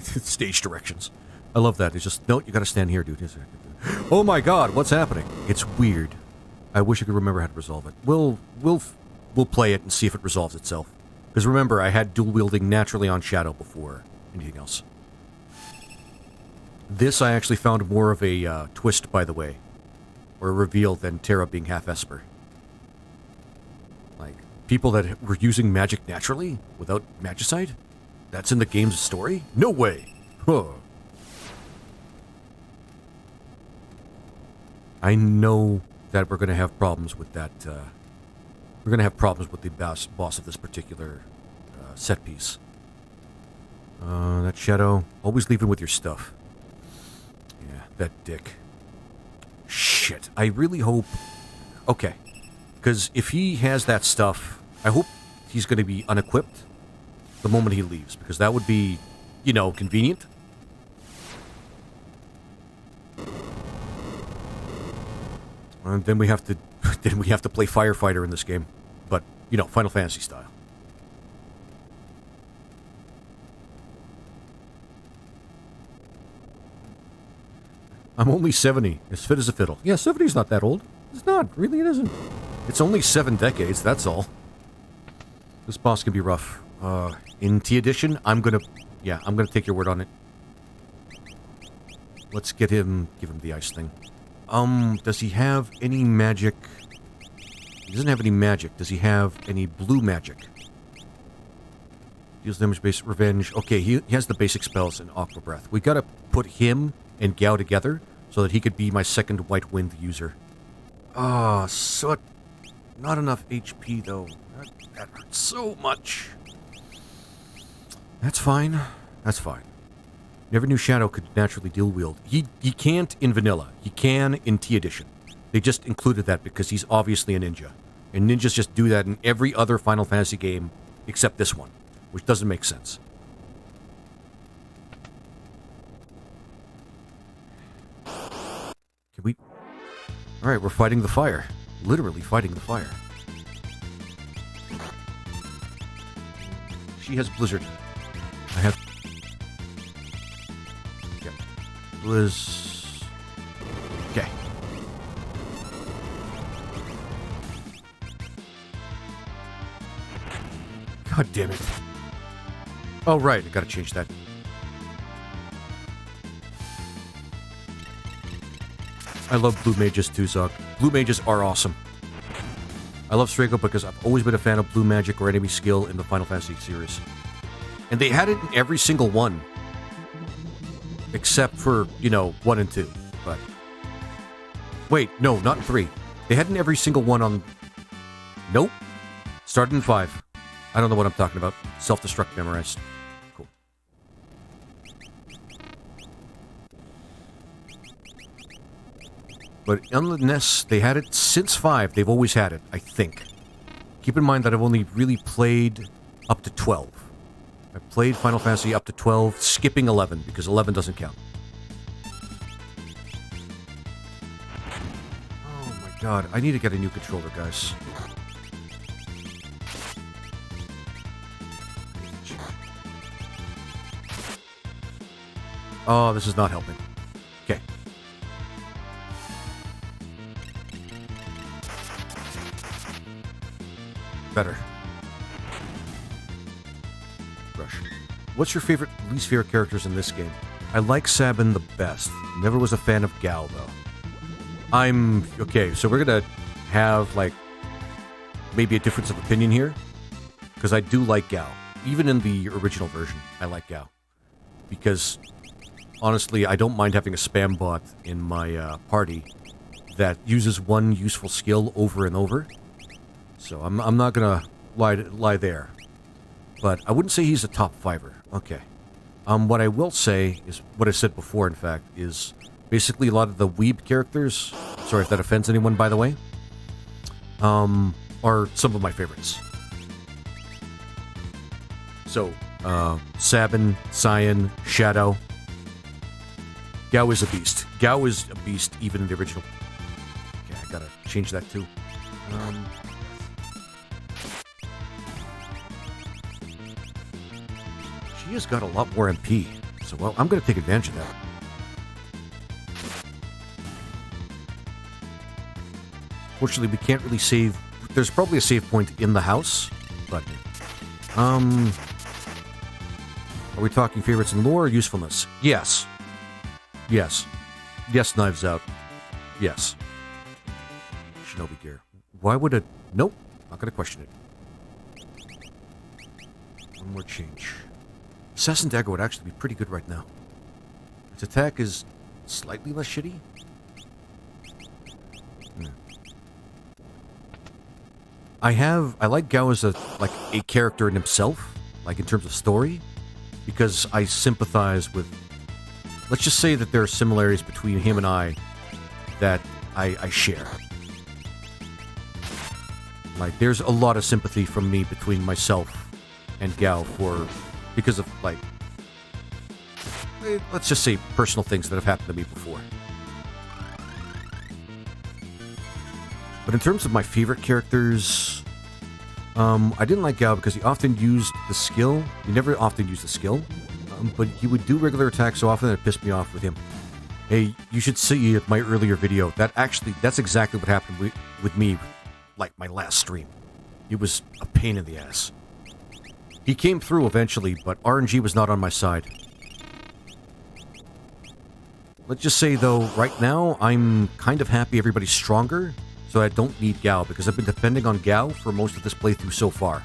Stage directions. I love that. It's just... No, you got to stand here, dude. Oh, my God, what's happening? It's weird. I wish I could remember how to resolve it. We'll play it and see if it resolves itself. Because remember, I had dual-wielding naturally on Shadow before anything else. This I actually found more of a twist, by the way. Or a reveal than Terra being half Esper. Like, people that were using magic naturally, without magicite? That's in the game's story? No way! Huh. I know that we're going to have problems with that, we're going to have problems with the boss of this particular set piece. That Shadow, always leaving with your stuff. Yeah, that dick. Shit, I really hope... Okay, because if he has that stuff, I hope he's going to be unequipped the moment he leaves, because that would be, you know, convenient. And then we have to... Then we have to play Firefighter in this game. But, you know, Final Fantasy style. I'm only 70. As fit as a fiddle. Yeah, 70's not that old. It's not. Really, it isn't. It's only 7 decades, that's all. This boss can be rough. In T Edition, I'm gonna take your word on it. Let's give him the ice thing. Does he have any magic? He doesn't have any magic. Does he have any blue magic? Deals damage based revenge. Okay, he has the basic spells and Aqua Breath. We gotta put him and Gao together so that he could be my second White Wind user. Ah, so not enough HP though. That hurts so much. That's fine. That's fine. Never knew Shadow could naturally dual wield. He can't in vanilla. He can in T edition. They just included that because he's obviously a ninja. And ninjas just do that in every other Final Fantasy game except this one, which doesn't make sense. Can we... Alright, we're fighting the fire. Literally fighting the fire. She has Blizzard. I have... Okay. Blizz... Okay. God damn it. Oh, right, I gotta change that. I love blue mages too, Zog. Blue mages are awesome. I love Strago because I've always been a fan of blue magic or enemy skill in the Final Fantasy series. And they had it in every single one. Except for, 1 and 2. But... Wait, no, not in 3. They had it in every single one on... Nope. Started in 5. I don't know what I'm talking about. Self-destruct memorized. Cool. But unless they had it since 5, they've always had it, I think. Keep in mind that I've only really played up to 12. I played Final Fantasy up to 12, skipping 11, because 11 doesn't count. Oh my god, I need to get a new controller, guys. Oh, this is not helping. Okay. Better. Rush. What's your least favorite characters in this game? I like Sabin the best. Never was a fan of Gao, though. Okay, so we're gonna have, maybe a difference of opinion here. Because I do like Gao. Even in the original version, I like Gao. Because... honestly, I don't mind having a spam bot in my party that uses one useful skill over and over. So I'm not gonna lie there. But I wouldn't say he's a top fiver. Okay. What I will say is what I said before. In fact, is basically a lot of the weeb characters. Sorry if that offends anyone, by the way. Are some of my favorites. So Sabin, Cyan, Shadow. Gao is a beast. Gao is a beast even in the original. Okay, I gotta change that too. She has got a lot more MP, so well, I'm gonna take advantage of that. Fortunately, we can't really save. There's probably a save point in the house, but are we talking favorites in lore or usefulness? Yes. Yes. Yes, Knives Out. Yes. Shinobi gear. Why would it... Nope. Not gonna question it. One more change. Assassin Dagger would actually be pretty good right now. Its attack is slightly less shitty. I like Gao as a character in himself, in terms of story, because I sympathize with... Let's just say that there are similarities between him and I that I share. There's a lot of sympathy from me between myself and Gao because of, let's just say personal things that have happened to me before. But in terms of my favorite characters, I didn't like Gao because he often used the skill. He never often used the skill. But he would do regular attacks so often that it pissed me off with him. Hey, you should see my earlier video. That's exactly what happened with me, my last stream. It was a pain in the ass. He came through eventually, but RNG was not on my side. Let's just say, though, right now, I'm kind of happy everybody's stronger, so I don't need Gao, because I've been depending on Gao for most of this playthrough so far.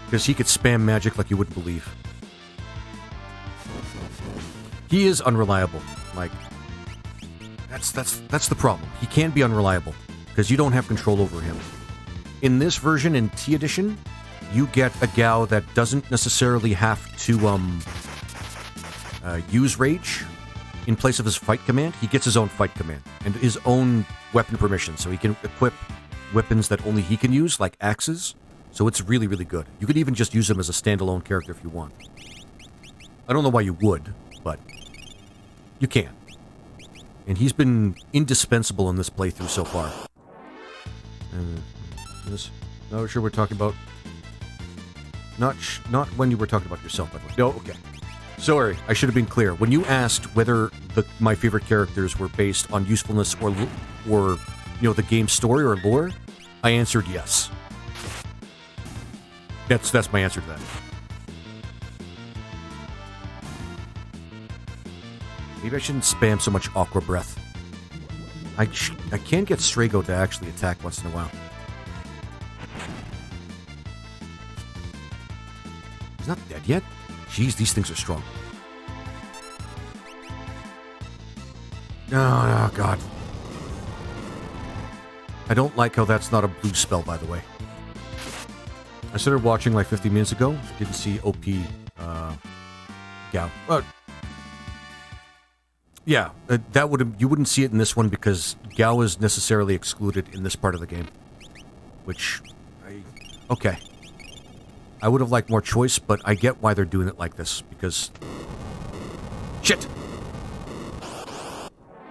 Because he could spam magic like you wouldn't believe. He is unreliable. Like, that's the problem. He can be unreliable, because you don't have control over him. In this version, in T Edition, you get a Gao that doesn't necessarily have to use Rage in place of his fight command. He gets his own fight command and his own weapon permission, so he can equip weapons that only he can use, like axes. So it's really, really good. You could even just use him as a standalone character if you want. I don't know why you would, but you can. And he's been indispensable in this playthrough so far. Not sure we're talking about... Not when you were talking about yourself, by the way. No, okay. Sorry, I should have been clear. When you asked whether my favorite characters were based on usefulness or you know, the game's story or lore, I answered yes. That's my answer to that. Maybe I shouldn't spam so much Aqua Breath. I can get Strago to actually attack once in a while. He's not dead yet? Jeez, these things are strong. Oh, God. I don't like how that's not a blue spell, by the way. I started watching like 50 minutes ago. Didn't see OP Gao. Yeah, you wouldn't see it in this one because Gao is necessarily excluded in this part of the game. Which, okay. I would have liked more choice, but I get why they're doing it like this, because... Shit!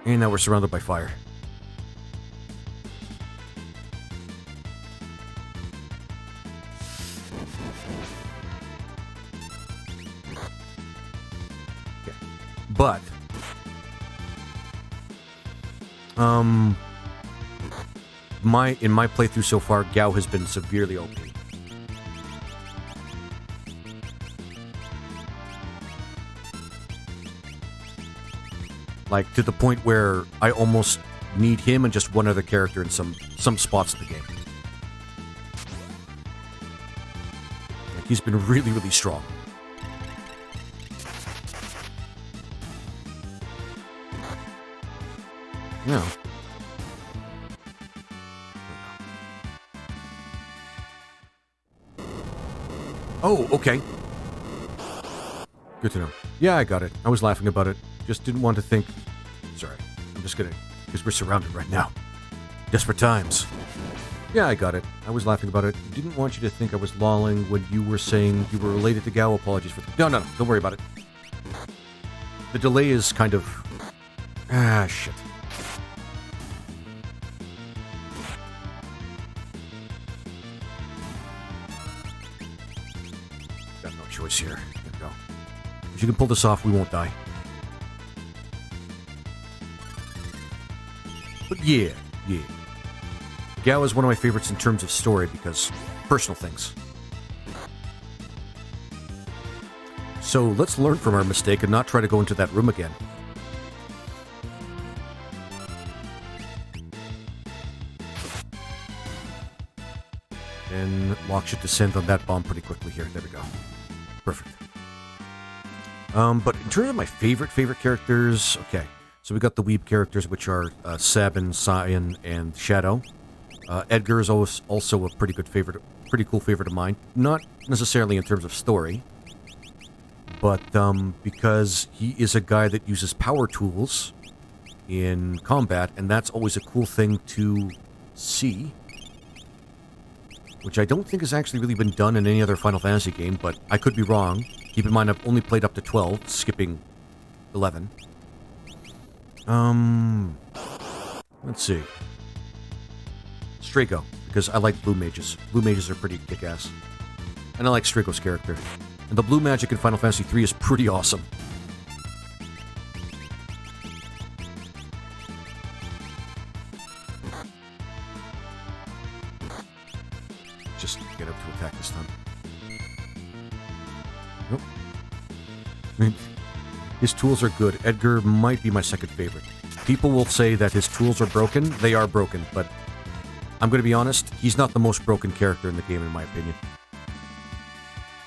And now we're surrounded by fire. Okay. But... in my playthrough so far, Gao has been severely OP. Like, to the point where I almost need him and just one other character in some spots of the game. Like, he's been really, really strong. No. Oh, okay. Good to know. Yeah, I got it. I was laughing about it. Just didn't want to think... Sorry. I'm just gonna... Because we're surrounded right now. Desperate times. Yeah, I got it. I was laughing about it. Didn't want you to think I was lolling when you were saying you were related to Gao. Apologies for... No. Don't worry about it. The delay is kind of... Ah, shit. Got no choice here. There we go. If you can pull this off, we won't die. But yeah. Gao is one of my favorites in terms of story because personal things. So let's learn from our mistake and not try to go into that room again. And Locke should descend on that bomb pretty quickly here. There we go. Perfect. But in terms of my favorite characters, okay. So we got the Weeb characters, which are Sabin, Cyan, and Shadow. Edgar is also a pretty cool favorite of mine. Not necessarily in terms of story, but because he is a guy that uses power tools in combat, and that's always a cool thing to see. Which I don't think has actually really been done in any other Final Fantasy game, but I could be wrong. Keep in mind I've only played up to 12, skipping 11. Let's see. Strago, because I like blue mages. Blue mages are pretty kick-ass. And I like Strago's character. And the blue magic in Final Fantasy 3 is pretty awesome. get him to attack this time. Nope. I mean, his tools are good. Edgar might be my second favorite. People will say that his tools are broken. They are broken, but I'm going to be honest, he's not the most broken character in the game, in my opinion.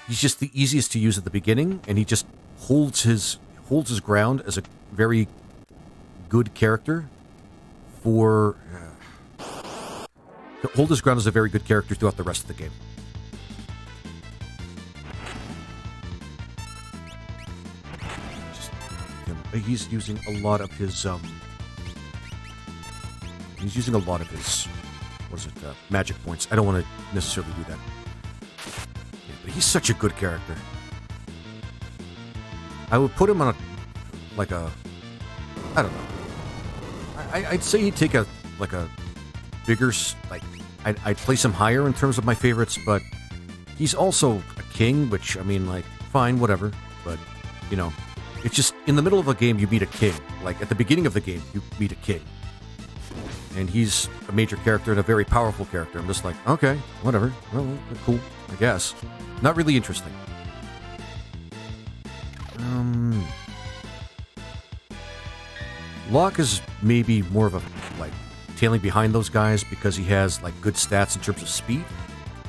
He's just the easiest to use at the beginning, and he just holds his ground as a very good character for... hold his ground as a very good character throughout the rest of the game. He's using a lot of his, he's using a lot of his, magic points. I don't want to necessarily do that. Yeah, but he's such a good character. I would put him on I don't know. I'd say he'd take a bigger, I'd place him higher in terms of my favorites, but he's also a king, which, I mean, fine, whatever, but, you know, it's just, in the middle of a game, you meet a king. At the beginning of the game, you meet a king. And he's a major character and a very powerful character. I'm just like, okay, whatever. Well, cool, I guess. Not really interesting. Locke is maybe more of a, tailing behind those guys because he has, good stats in terms of speed,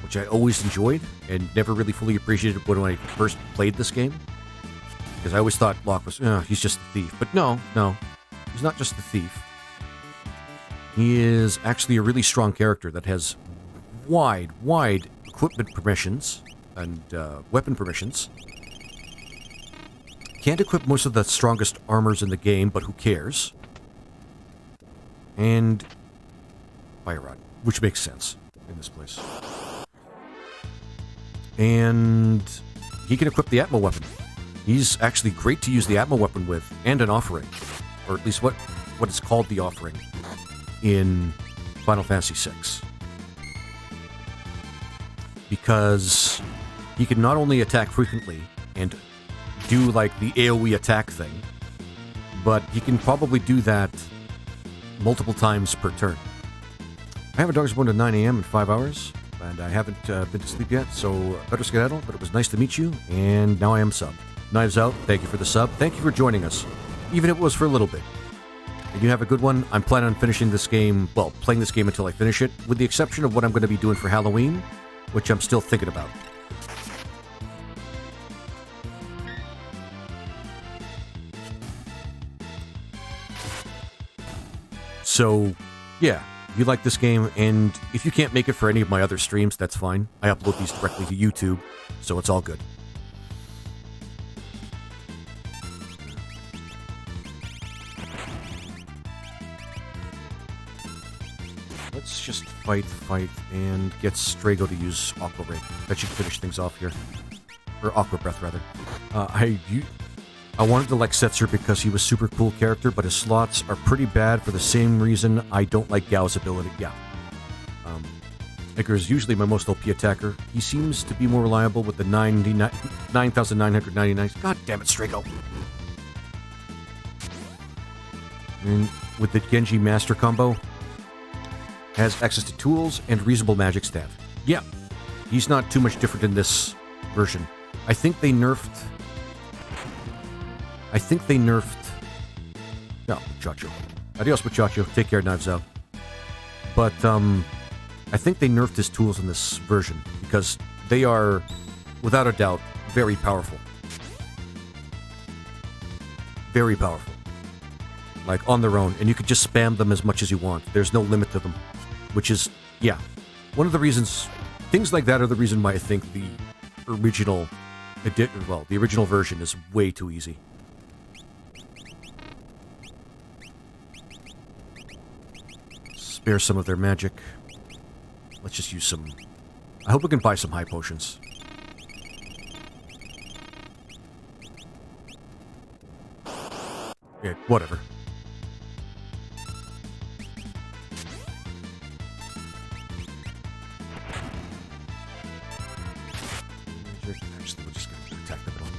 which I always enjoyed and never really fully appreciated when I first played this game. Because I always thought Locke was, he's just a thief. But no, he's not just a thief. He is actually a really strong character that has wide equipment permissions and weapon permissions. Can't equip most of the strongest armors in the game, but who cares? And Fire Rod, which makes sense in this place. And he can equip the Atmo weapon. He's actually great to use the Atmo weapon with, and an offering. Or at least what is called the offering in Final Fantasy VI. Because he can not only attack frequently and do, the AoE attack thing, but he can probably do that multiple times per turn. I have a dog's born at 9 a.m. in 5 hours, and I haven't been to sleep yet, so better skedaddle, but it was nice to meet you, and now I am sub. Knives Out, thank you for the sub. Thank you for joining us, even if it was for a little bit. And you have a good one. I'm planning on finishing this game, playing this game until I finish it, with the exception of what I'm going to be doing for Halloween, which I'm still thinking about. So, yeah, you like this game, and if you can't make it for any of my other streams, that's fine. I upload these directly to YouTube, so it's all good. Let's just fight, and get Strago to use Aqua Ray. That should finish things off here. Or Aqua Breath, rather. I wanted to like Setzer because he was a super cool character, but his slots are pretty bad for the same reason I don't like Gao's ability. Yeah. Edgar is usually my most OP attacker. He seems to be more reliable with the 9,999. God damn it, Strago. And with the Genji Master combo, has access to tools and reasonable magic stat. Yeah, he's not too much different in this version. I think they nerfed... No, Muchacho. Adios, Muchacho. Take care, Knives Out. But, I think they nerfed his tools in this version, because they are, without a doubt, very powerful. Very powerful. On their own, and you could just spam them as much as you want. There's no limit to them. Which is, yeah, one of the reasons... Things like that are the reason why I think the original... the original version is way too easy. Spare some of their magic. Let's just use some... I hope we can buy some high potions. Yeah, whatever. Actually, we're just going to attack them at all.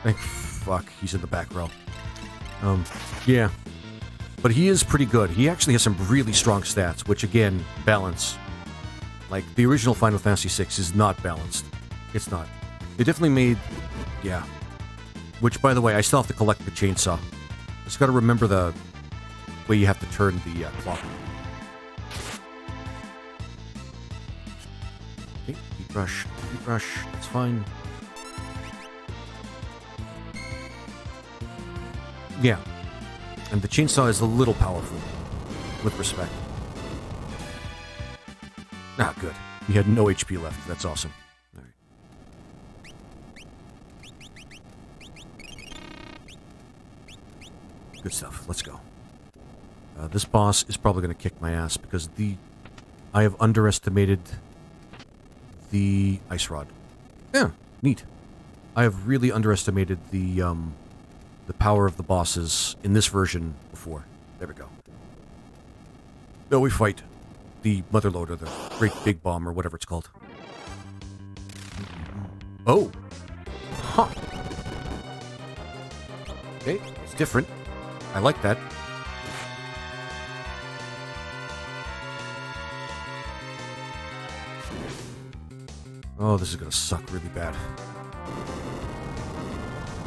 Thank fuck, he's in the back row. Yeah. But he is pretty good. He actually has some really strong stats, which again, balance. Like, the original Final Fantasy VI is not balanced. It's not. They definitely made... Yeah. Which, by the way, I still have to collect the chainsaw. Just gotta remember the way you have to turn the clock. Okay, heat rush, that's fine. Yeah. And the chainsaw is a little powerful, with respect. Ah, good. He had no HP left. That's awesome. All right. Good stuff. Let's go. This boss is probably going to kick my ass because I have underestimated the ice rod. Yeah, neat. I have really underestimated the power of the bosses in this version before. There we go. No, we fight the Mother Lode, or the Great Big Bomb, or whatever it's called. Oh! Huh! Okay, it's different. I like that. Oh, this is gonna suck really bad.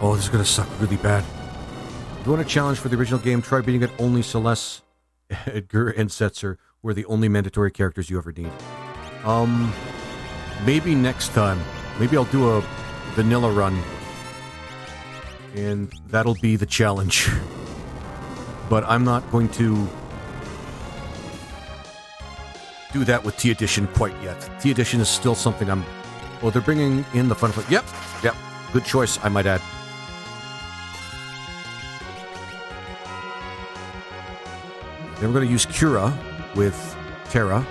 Oh, this is gonna suck really bad. If you want a challenge for the original game, try beating it only Celeste, Edgar, and Setzer were the only mandatory characters you ever need. Maybe next time. Maybe I'll do a vanilla run. And that'll be the challenge. But I'm not going to do that with T-Edition quite yet. T-Edition is still something I'm... Oh, they're bringing in the fun... Yep. Good choice, I might add. Then we're going to use Cura with Terra.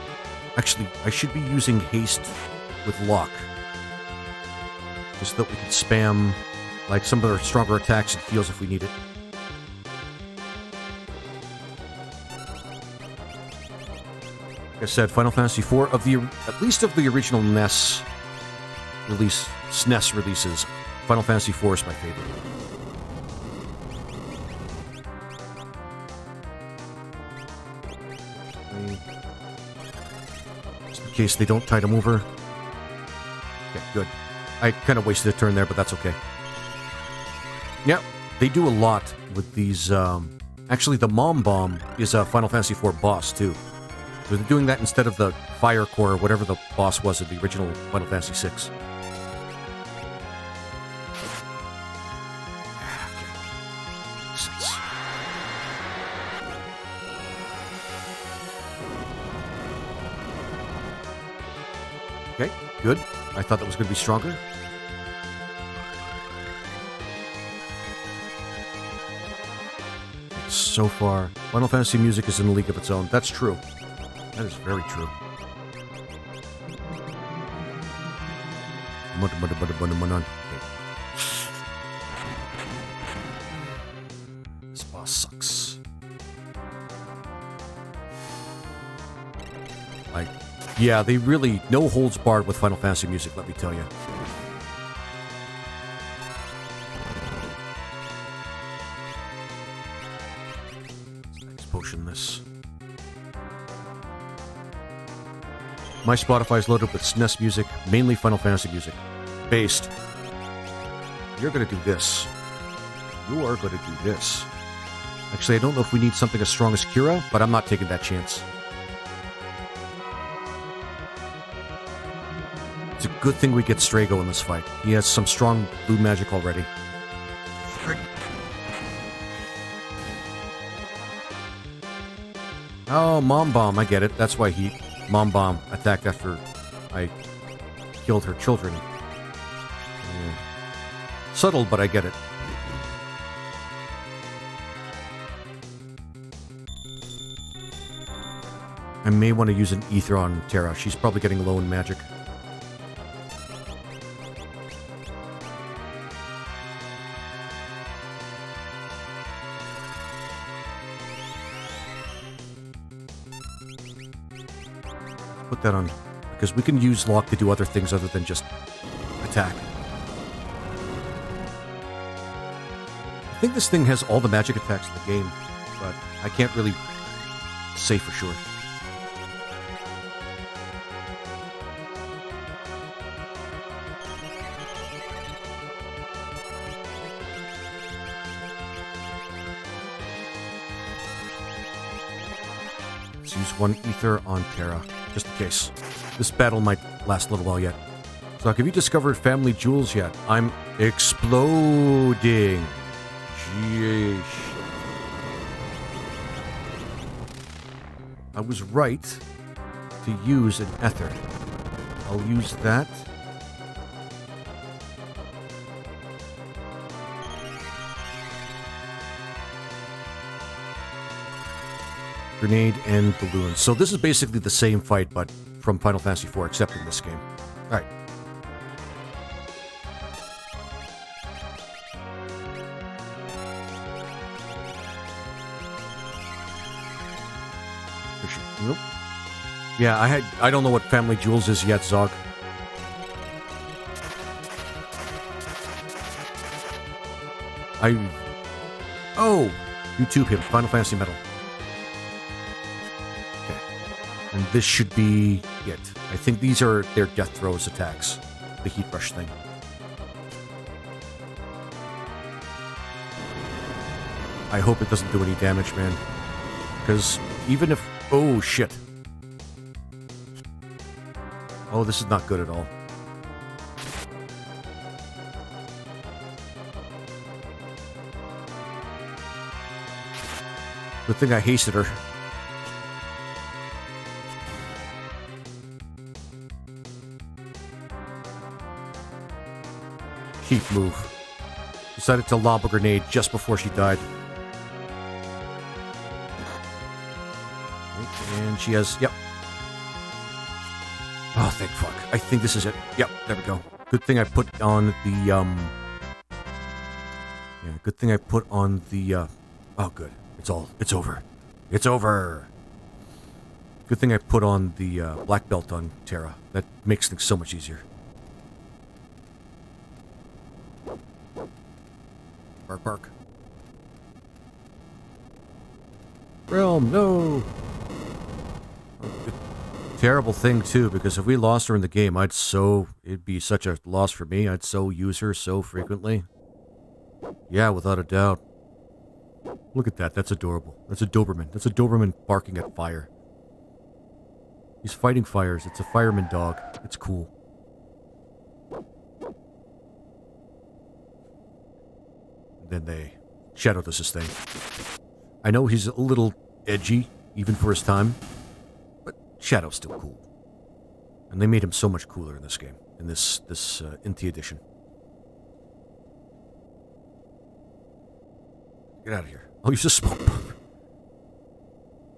Actually, I should be using Haste with Locke. Just so that we can spam like some of their stronger attacks and heals if we need it. Like I said, Final Fantasy IV, at least of the original NES release, SNES releases, Final Fantasy IV is my favorite. Just in case they don't tide him over. Okay, good. I kind of wasted a turn there, but that's okay. Yeah, they do a lot with these. Actually, the Mom Bomb is a Final Fantasy IV boss, too. So they're doing that instead of the Fire Core, or whatever the boss was in the original Final Fantasy VI. Okay, good. I thought that was going to be stronger. So far, Final Fantasy music is in a league of its own. That's true. That is very true. Okay. This boss sucks. Like, yeah, they really no holds barred with Final Fantasy music, let me tell you. Let's potion this. My Spotify is loaded with SNES music, mainly Final Fantasy music. Based. You're gonna do this. You are gonna do this. Actually, I don't know if we need something as strong as Cura, but I'm not taking that chance. It's a good thing we get Strago in this fight. He has some strong blue magic already. Oh, Mom Bomb, I get it. That's why Mom Bomb attacked after I killed her children. Yeah. Subtle, but I get it. I may want to use an Ether on Terra. She's probably getting low in magic. Put that on, because we can use Locke to do other things other than just attack. I think this thing has all the magic attacks in the game. but I can't really say for sure. Let's use one ether on Terra, just in case. This battle might last a little while yet. So, have you discovered family jewels yet? I'm exploding. Jeez. I was right to use an ether. I'll use that. Grenade and balloon. So this is basically the same fight, but from Final Fantasy IV, except in this game. All right. Nope. Yeah, I don't know what Family Jewels is yet, Zog. Oh! YouTube him. Final Fantasy Medal. Okay. And this should be it. I think these are their death throws attacks. The heat brush thing. I hope it doesn't do any damage, man. Because even if... Oh, shit. Oh, this is not good at all. Good thing I hasted her. Keep move. Decided to lob a grenade just before she died. And she has... Yep. Oh, thank fuck. I think this is it. Yep, there we go. Good thing I put on the, Yeah, good thing I put on the, Oh, good. It's over. It's over! Good thing I put on the, black belt on Terra. That makes things so much easier. Bark, bark. Realm, no! Terrible thing, too, because if we lost her in the game, it'd be such a loss for me. I'd so use her so frequently. Yeah, without a doubt. Look at that. That's adorable. That's a Doberman. That's a Doberman barking at fire. He's fighting fires. It's a fireman dog. It's cool. Then Shadow does his thing. I know he's a little edgy, even for his time. Shadow's still cool. And they made him so much cooler in this game. In this Inti edition. Get out of here. I'll use a smoke bomb.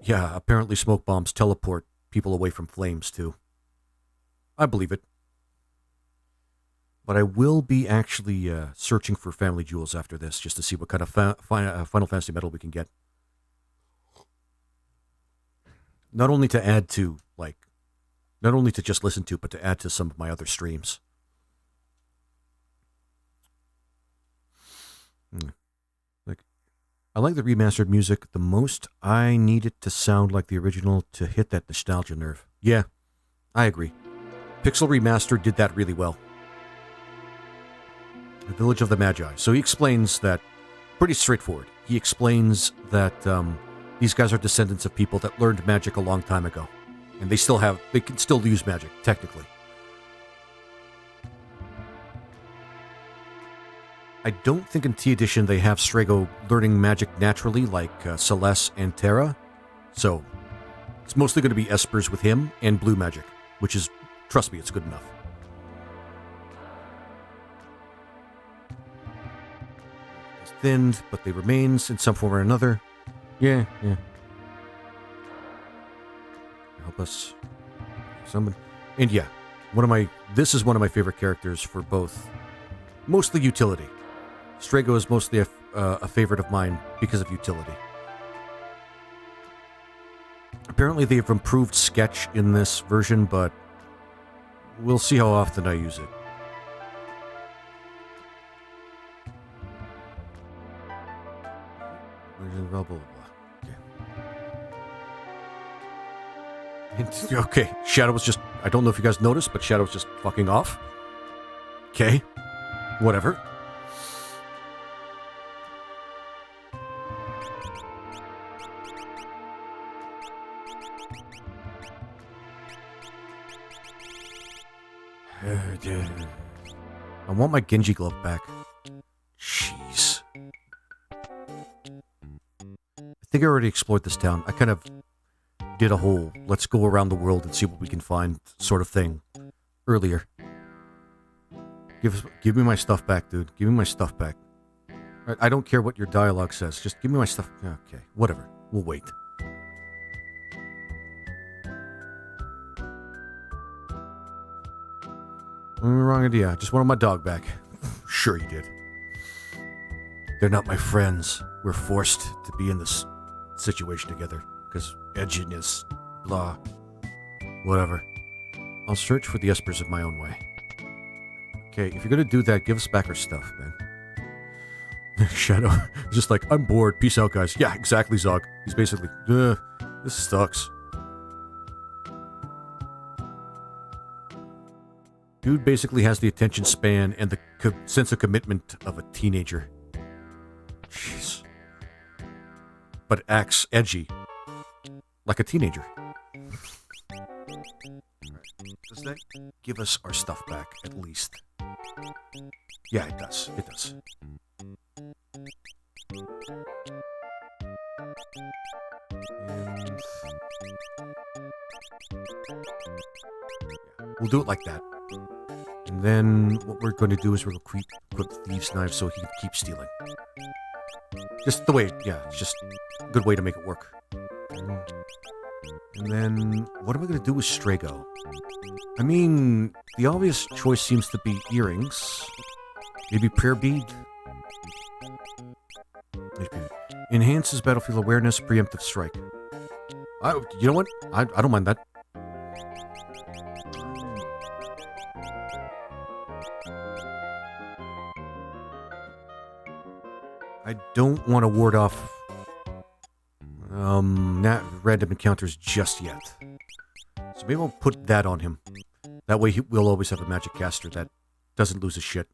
Yeah, apparently smoke bombs teleport people away from flames, too. I believe it. But I will be actually searching for family jewels after this, just to see what kind of Final Fantasy medal we can get. Not only to add to, not only to just listen to, but to add to some of my other streams. I like the remastered music the most. I need it to sound like the original to hit that nostalgia nerve. Yeah, I agree. Pixel Remastered did that really well. The Village of the Magi. So he explains that, pretty straightforward. He explains that these guys are descendants of people that learned magic a long time ago. And they can still use magic, technically. I don't think in T Edition they have Strago learning magic naturally like Celeste and Terra. So, it's mostly going to be Espers with him and blue magic, which is, trust me, it's good enough. It's thinned, but they remain in some form or another. Yeah. Help us. Someone. And yeah, this is one of my favorite characters for both, mostly utility. Strago is mostly a favorite of mine because of utility. Apparently they've improved Sketch in this version, but we'll see how often I use it. Blah, blah, blah. Okay, Shadow was just... I don't know if you guys noticed, but Shadow was just fucking off. Okay. Whatever. I want my Genji glove back. Jeez. I think I already explored this town. I kind of did a whole let's go around the world and see what we can find sort of thing earlier. Give me my stuff back, dude. Give me my stuff back. I don't care what your dialogue says. Just give me my stuff. Okay, whatever. We'll wait. Wrong idea. I just wanted my dog back. Sure you did. They're not my friends. We're forced to be in this situation together. Because edginess. Blah. Whatever. I'll search for the espers of my own way. Okay, if you're gonna do that, give us back our stuff, man. Shadow. Just like, I'm bored. Peace out, guys. Yeah, exactly, Zog. He's basically, this sucks. Dude basically has the attention span and the sense of commitment of a teenager. Jeez. But acts edgy. Like a teenager. Does that give us our stuff back, at least? Yeah, it does. It does. And... we'll do it like that. And then what we're going to do is we're going to equip Thieves' Knife so he can keep stealing. Just the way, yeah, it's just a good way to make it work. And then, what am I going to do with Strago? I mean, the obvious choice seems to be earrings. Maybe prayer bead? Enhances battlefield awareness, preemptive strike. You know what? I don't mind that. I don't want to ward off not random encounters just yet. So maybe I'll put that on him. That way we'll always have a magic caster that doesn't lose his shit.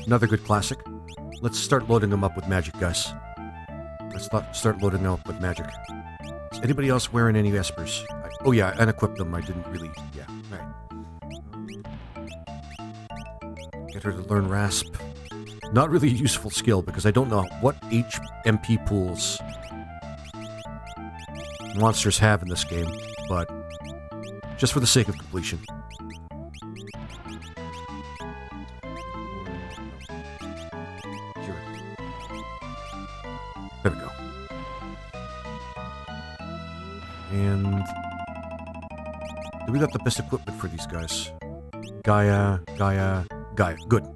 Another good classic. Let's start loading them up with magic, guys. Let's start loading them up with magic. Is anybody else wearing any espers? Oh yeah, and equip them. I didn't really... yeah, alright. Get her to learn Rasp. Not really a useful skill, because I don't know what HP pools monsters have in this game, but just for the sake of completion. There we go. And do we got the best equipment for these guys? Gaia. Good.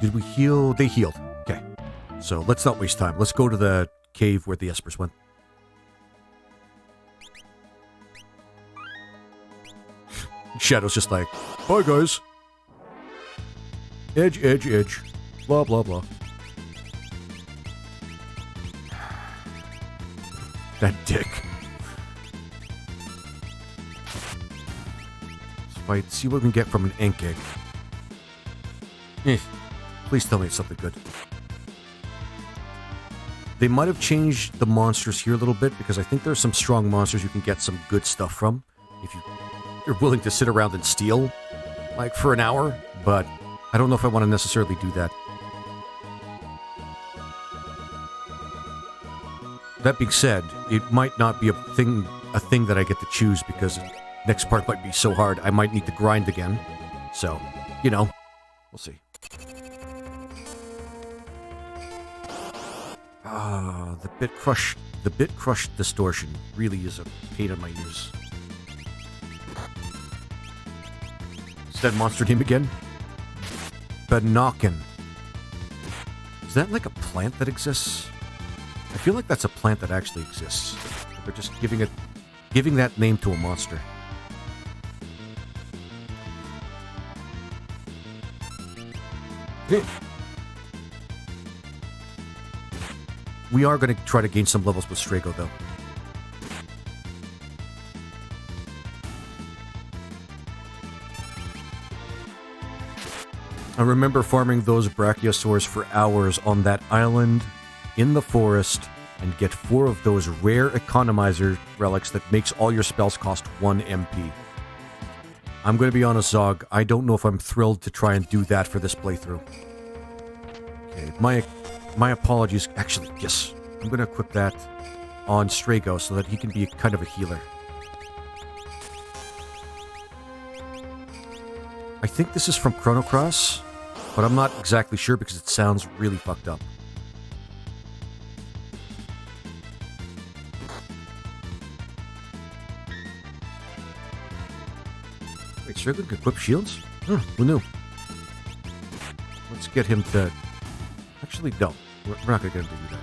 Did we heal? They healed. Okay. So let's not waste time. Let's go to the cave where the espers went. Shadow's just like, bye guys. Edge. Blah, blah, blah. That dick. Let's fight. See what we can get from an ink egg. Please tell me it's something good. They might have changed the monsters here a little bit, because I think there's some strong monsters you can get some good stuff from if you're willing to sit around and steal, like, for an hour, but I don't know if I want to necessarily do that. That being said, it might not be a thing that I get to choose, because next part might be so hard I might need to grind again. So, you know, we'll see. The bit crush distortion really is a pain in my ears. Is that monster name again? Benokin. Is that like a plant that exists? I feel like that's a plant that actually exists. They're just giving that name to a monster. We are going to try to gain some levels with Strago, though. I remember farming those Brachiosaurs for hours on that island in the forest and get 4 of those rare economizer relics that makes all your spells cost 1 MP. I'm going to be honest, Zog, I don't know if I'm thrilled to try and do that for this playthrough. Okay, my apologies. Actually, yes, I'm going to equip that on Strago so that he can be kind of a healer. I think this is from Chrono Cross, but I'm not exactly sure because it sounds really fucked up. Wait, Strago can equip shields? Who knew? Let's get him to... Actually, no. We're not going to get him to do that.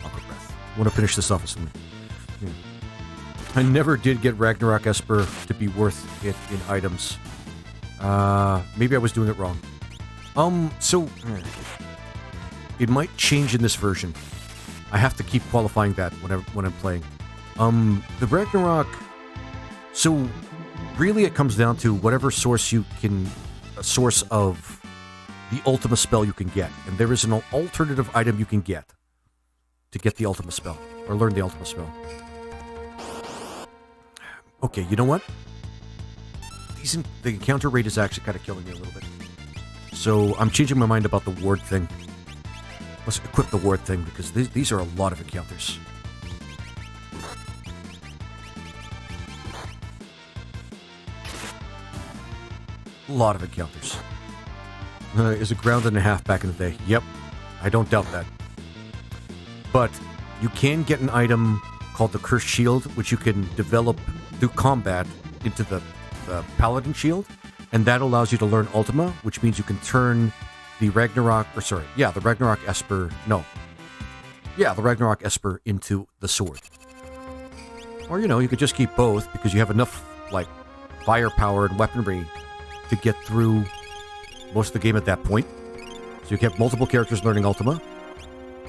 Aqua Breath. I want to finish this off with something. I never did get Ragnarok Esper to be worth it in items. Maybe I was doing it wrong. So... It might change in this version. I have to keep qualifying that when I'm playing. The Ragnarok... So, really it comes down to whatever source you can... A source of the Ultima spell you can get. And there is an alternative item you can get to get the Ultima spell. Or learn the Ultima spell. Okay, you know what? The encounter rate is actually kind of killing me a little bit. So I'm changing my mind about the ward thing. Let's equip the ward thing because these are a lot of encounters. A lot of encounters. Is a ground and a half back in the day. Yep, I don't doubt that. But you can get an item called the Cursed Shield, which you can develop through combat into the Paladin Shield, and that allows you to learn Ultima, which means you can turn the Ragnarok, the Ragnarok Esper, the Ragnarok Esper into the sword. Or, you could just keep both, because you have enough, firepower and weaponry to get through most of the game at that point. So you can have multiple characters learning Ultima,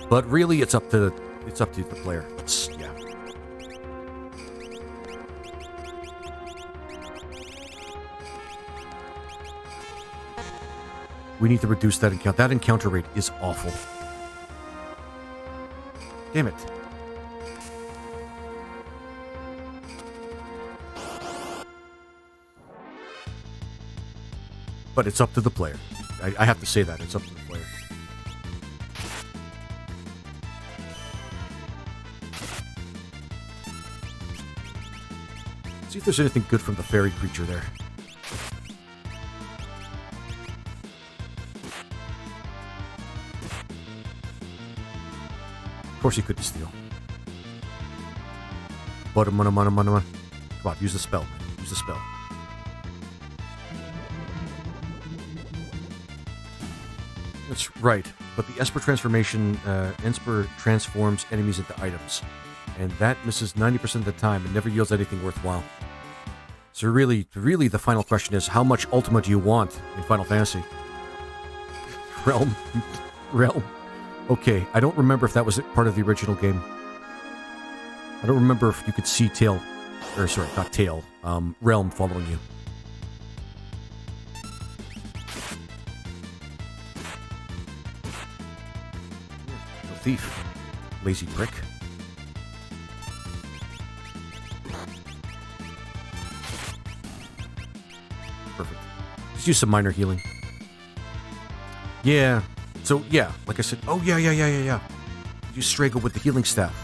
but really it's up to the player. We need to reduce that encounter. That encounter rate is awful. Damn it. But it's up to the player. I have to say that. It's up to the player. See if there's anything good from the fairy creature there. Of course he couldn't steal. Come on, use the spell, man. Use the spell. That's right, but the Esper transformation, Esper transforms enemies into items. And that misses 90% of the time and never yields anything worthwhile. So really the final question is, how much Ultima do you want in Final Fantasy? Realm. Okay, I don't remember if that was part of the original game. I don't remember if you could see Realm following you. No thief. Lazy prick. Perfect. Just use some minor healing. Yeah. So, yeah, like I said, yeah. Use Strago with the healing staff.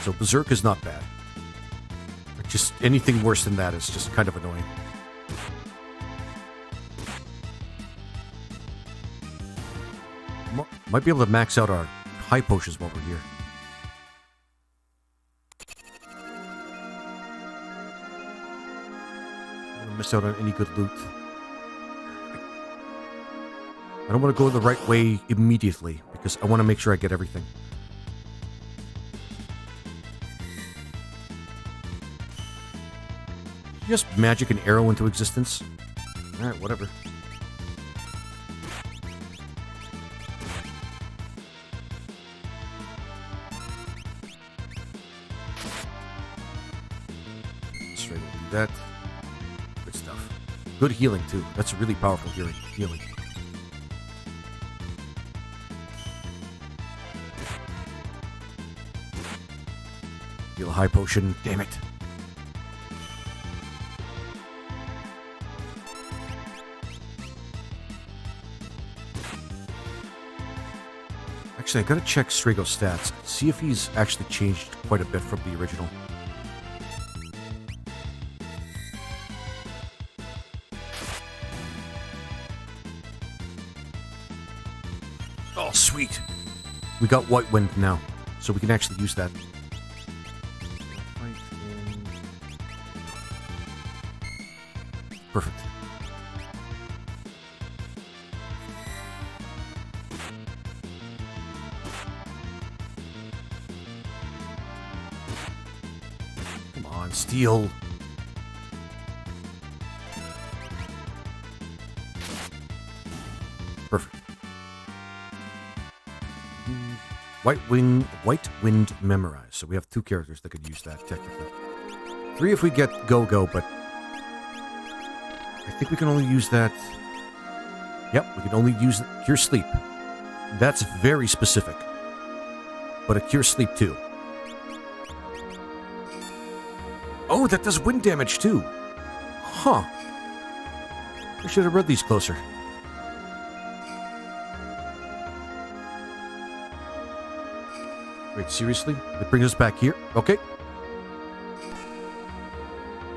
So, Berserk is not bad. Just anything worse than that is just kind of annoying. Might be able to max out our high potions while we're here. Miss out on any good loot. I don't want to go the right way immediately because I want to make sure I get everything. Just magic an arrow into existence. Alright, whatever. Straight over do that. Good stuff. Good healing, too. That's really powerful healing. Heal a high potion. Damn it. Actually, I gotta check Strago's stats. See if he's actually changed quite a bit from the original. Oh, sweet. We got White Wind now, so we can actually use that. Perfect. Come on, steel. Perfect. White Wind Memorize. So we have 2 characters that could use that, technically. 3 if we get Go-Go, but I think we can only use that. Yep, we can only use Cure Sleep. That's very specific. But a Cure Sleep too. Oh, that does wind damage too. Huh. I should have read these closer. Wait, seriously? It brings us back here? Okay.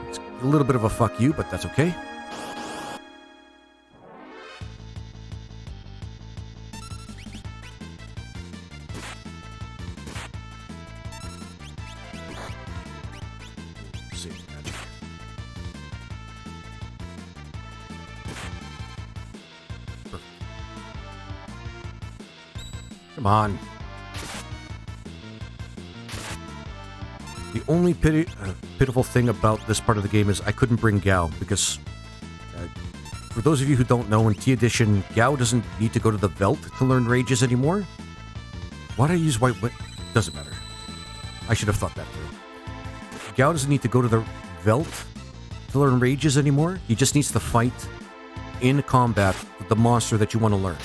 It's a little bit of a fuck you, but that's okay. Come on. The only pitiful thing about this part of the game is I couldn't bring Gao, because for those of you who don't know, in T Edition, Gao doesn't need to go to the Veld to learn rages anymore. Why'd I use White Wind? Doesn't matter. I should have thought that through. Gao doesn't need to go to the Veld to learn rages anymore. He just needs to fight in combat with the monster that you want to learn.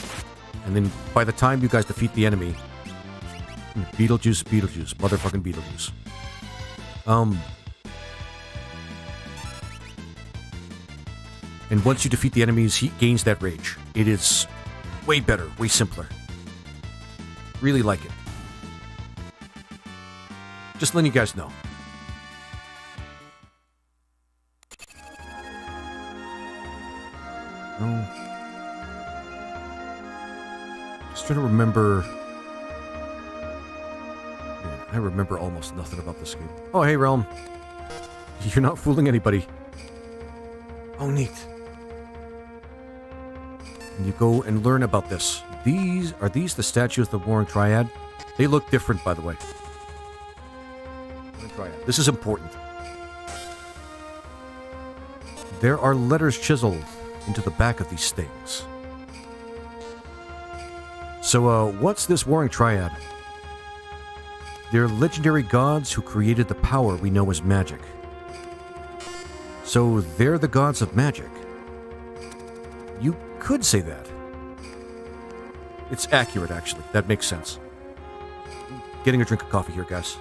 And then by the time you guys defeat the enemy, Beetlejuice, motherfucking Beetlejuice. And once you defeat the enemies, he gains that rage. It is way better, way simpler. Really like it. Just letting you guys know. No. Just trying to remember. Man, I remember almost nothing about this game. Oh, hey, Realm. You're not fooling anybody. Oh, neat. And you go and learn about this. Are these the statues of the Warring Triad? They look different, by the way. This is important. There are letters chiseled into the back of these things. So, what's this Warring Triad? They're legendary gods who created the power we know as magic. So, they're the gods of magic. You could say that. It's accurate, actually. That makes sense. Getting a drink of coffee here, guys.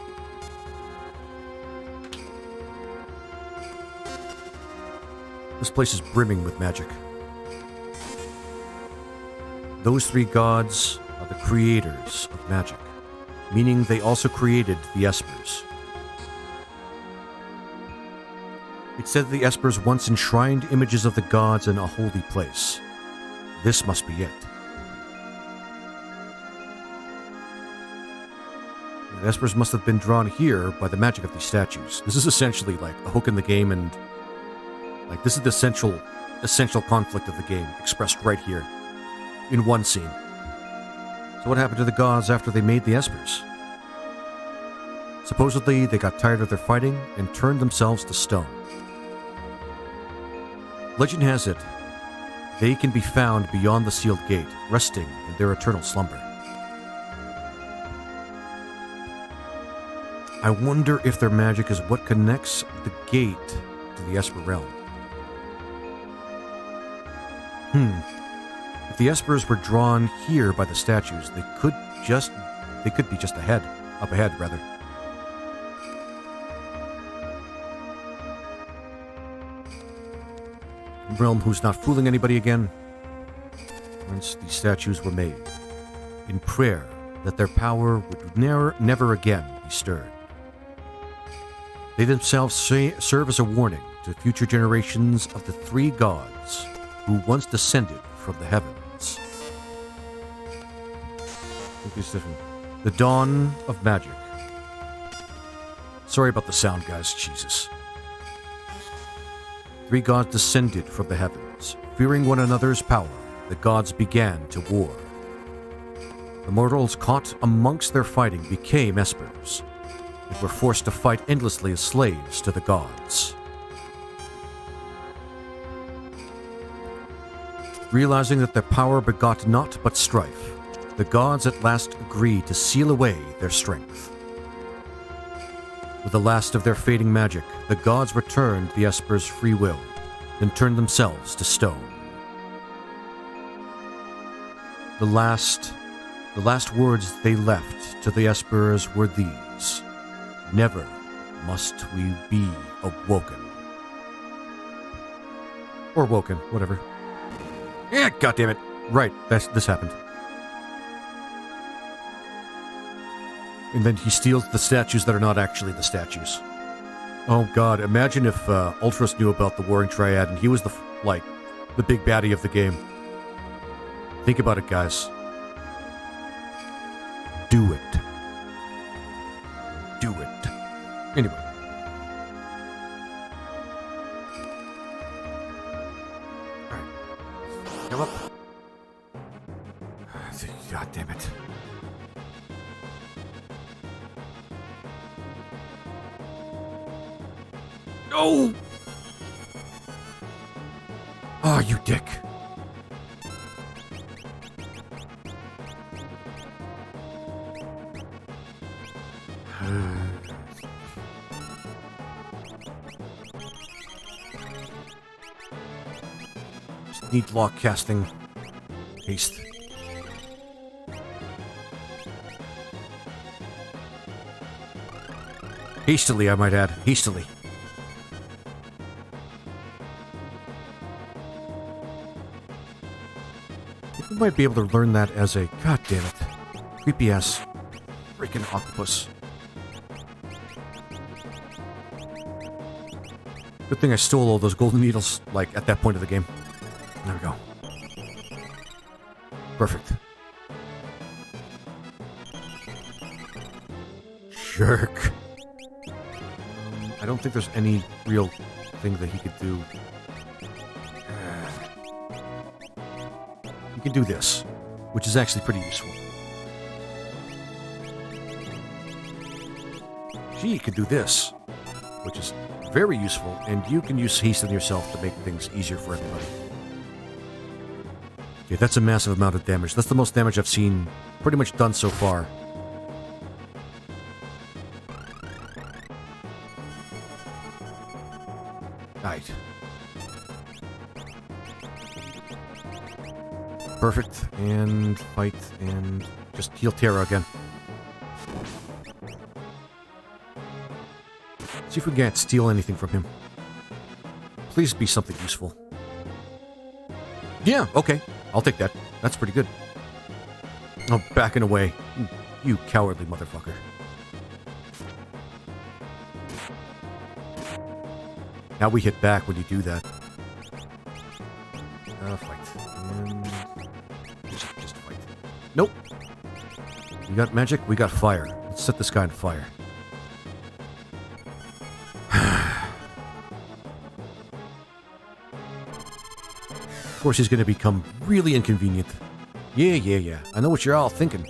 This place is brimming with magic. Those 3 gods are the creators of magic, meaning they also created the Espers. It said the Espers once enshrined images of the gods in a holy place. This must be it. The Espers must have been drawn here by the magic of these statues. This is essentially like a hook in the game, and like this is the essential conflict of the game, expressed right here, in one scene. So what happened to the gods after they made the Espers? Supposedly, they got tired of their fighting and turned themselves to stone. Legend has it, they can be found beyond the sealed gate, resting in their eternal slumber. I wonder if their magic is what connects the gate to the Esper realm. If the Espers were drawn here by the statues, they could be just up ahead, rather. Realm who's not fooling anybody again. Once these statues were made, in prayer that their power would never again be stirred. They themselves serve as a warning to future generations of the three gods who once descended from the heavens. The dawn of magic. Sorry about the sound, guys. Jesus. Three gods descended from the heavens. Fearing one another's power, the gods began to war. The mortals caught amongst their fighting became Espers, and were forced to fight endlessly as slaves to the gods. Realizing that their power begot naught but strife, the gods at last agreed to seal away their strength. With the last of their fading magic, the gods returned the Espers' free will, then turned themselves to stone. The last words they left to the Espers were these: "Never must we be awoken." Or woken, whatever. Yeah, goddammit. Right, this happened. And then he steals the statues that are not actually the statues. Oh god, imagine if Ultros knew about the Warring Triad and he was the big baddie of the game. Think about it, guys. Do it. Do it. Anyway. Alright. Come up. God damn it. No! Oh, you dick. Just need lock casting. Haste. Hastily, I might add. Hastily. You might be able to learn that as a... God damn it. Creepy ass freaking octopus. Good thing I stole all those golden needles, at that point of the game. There we go. Perfect. Jerk. I don't think there's any real thing that he could do. He can do this, which is actually pretty useful. She could do this, which is very useful, and you can use haste on yourself to make things easier for everybody. Okay, that's a massive amount of damage. That's the most damage I've seen pretty much done so far. Right. Perfect, and fight, and just heal Terra again. See if we can't steal anything from him. Please be something useful. Yeah, okay. I'll take that. That's pretty good. Oh, backing away. You cowardly motherfucker. Now we hit back when you do that. Fight. And just fight. Nope. We got magic, we got fire. Let's set this guy on fire. Of course, he's going to become really inconvenient. Yeah. I know what you're all thinking.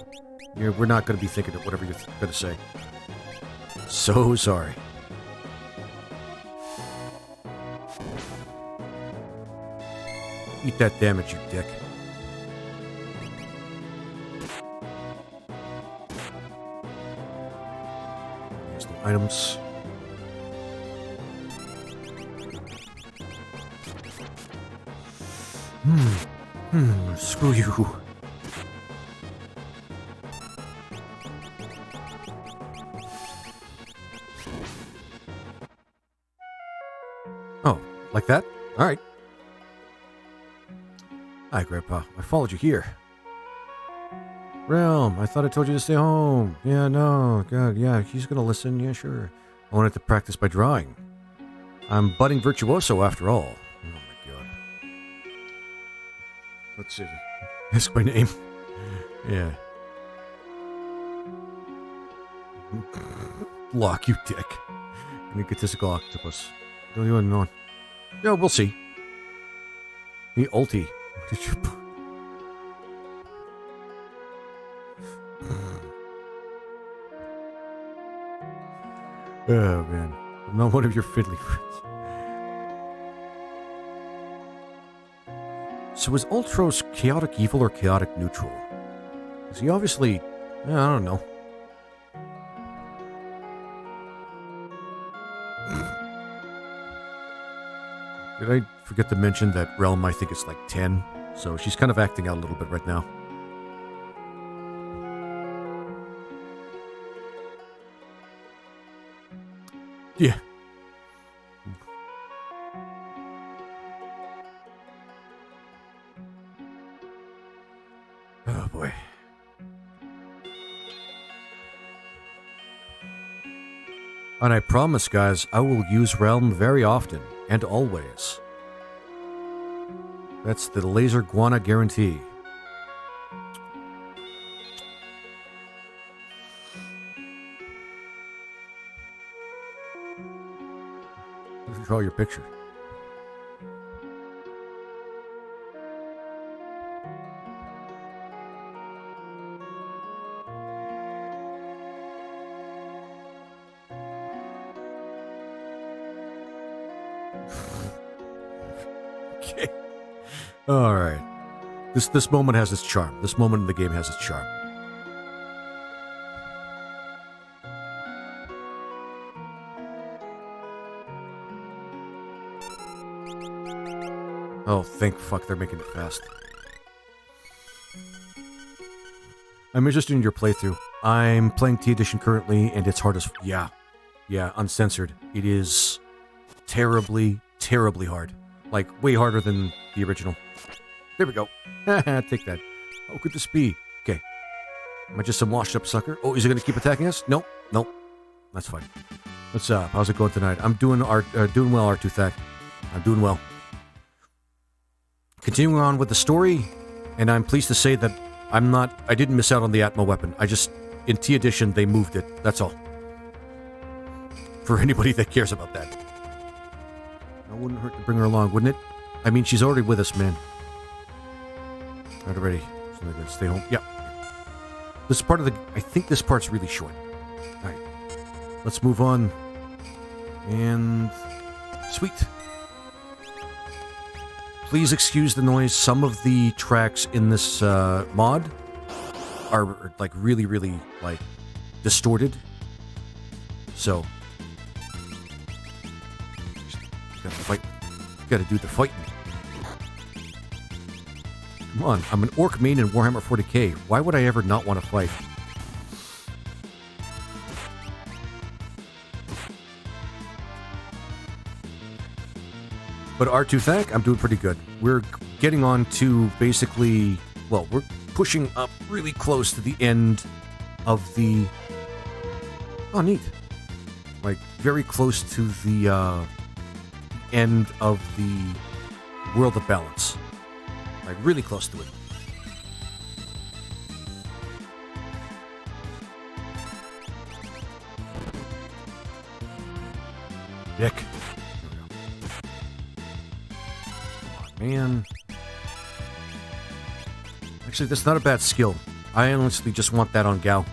We're not going to be thinking of whatever you're going to say. So sorry. Eat that damage, you dick. Here's the items. Screw you. Oh, like that? All right. Hi, Grandpa. I followed you here. Realm, I thought I told you to stay home. Yeah, no, God, yeah, he's gonna listen. Yeah, sure. I wanted to practice by drawing. I'm budding virtuoso after all. Oh my God. Let's see. Ask my name. Yeah. Lock, you dick. An egotistical octopus. Don't you know? Yeah, we'll see. The ulti. What did you put? Oh, man. I'm not one of your fiddly friends. So is Ultros chaotic evil or chaotic neutral? Because he obviously... I don't know. Did I forget to mention that Realm, I think, is like 10? So she's kind of acting out a little bit right now. Yeah. Oh, boy. And I promise, guys, I will use Realm very often and always. That's the Laser Guana guarantee. Draw your picture. Okay. All right. This moment has its charm. This moment in the game has its charm. Oh, thank fuck they're making it fast. I'm interested in your playthrough. I'm playing T Edition currently, and it's hard as... Yeah, uncensored. It is terribly, terribly hard. Like, way harder than the original. There we go. Take that. How could this be? Okay. Am I just some washed up sucker? Oh, is he going to keep attacking us? Nope. That's fine. What's up? How's it going tonight? I'm doing well, R2 Thack. I'm doing well. Continuing on with the story, and I'm pleased to say that I didn't miss out on the Atma weapon. In T Edition, they moved it. That's all. For anybody that cares about that. It wouldn't hurt to bring her along, wouldn't it? I mean, she's already with us, man. Right, already. So they're gonna stay home. Yeah. This part of I think this part's really short. Alright. Let's move on. And... Sweet. Please excuse the noise. Some of the tracks in this mod are like really, really like distorted. So gotta fight. Gotta do the fighting. Come on, I'm an orc main in Warhammer 40k. Why would I ever not want to fight? But R2 Thack, I'm doing pretty good. We're getting on to basically, well, we're pushing up really close to the end of the... Oh, neat. Like, very close to the end of the World of Balance. Like, really close to it. Dick. Man. Actually, that's not a bad skill. I honestly just want that on Gao.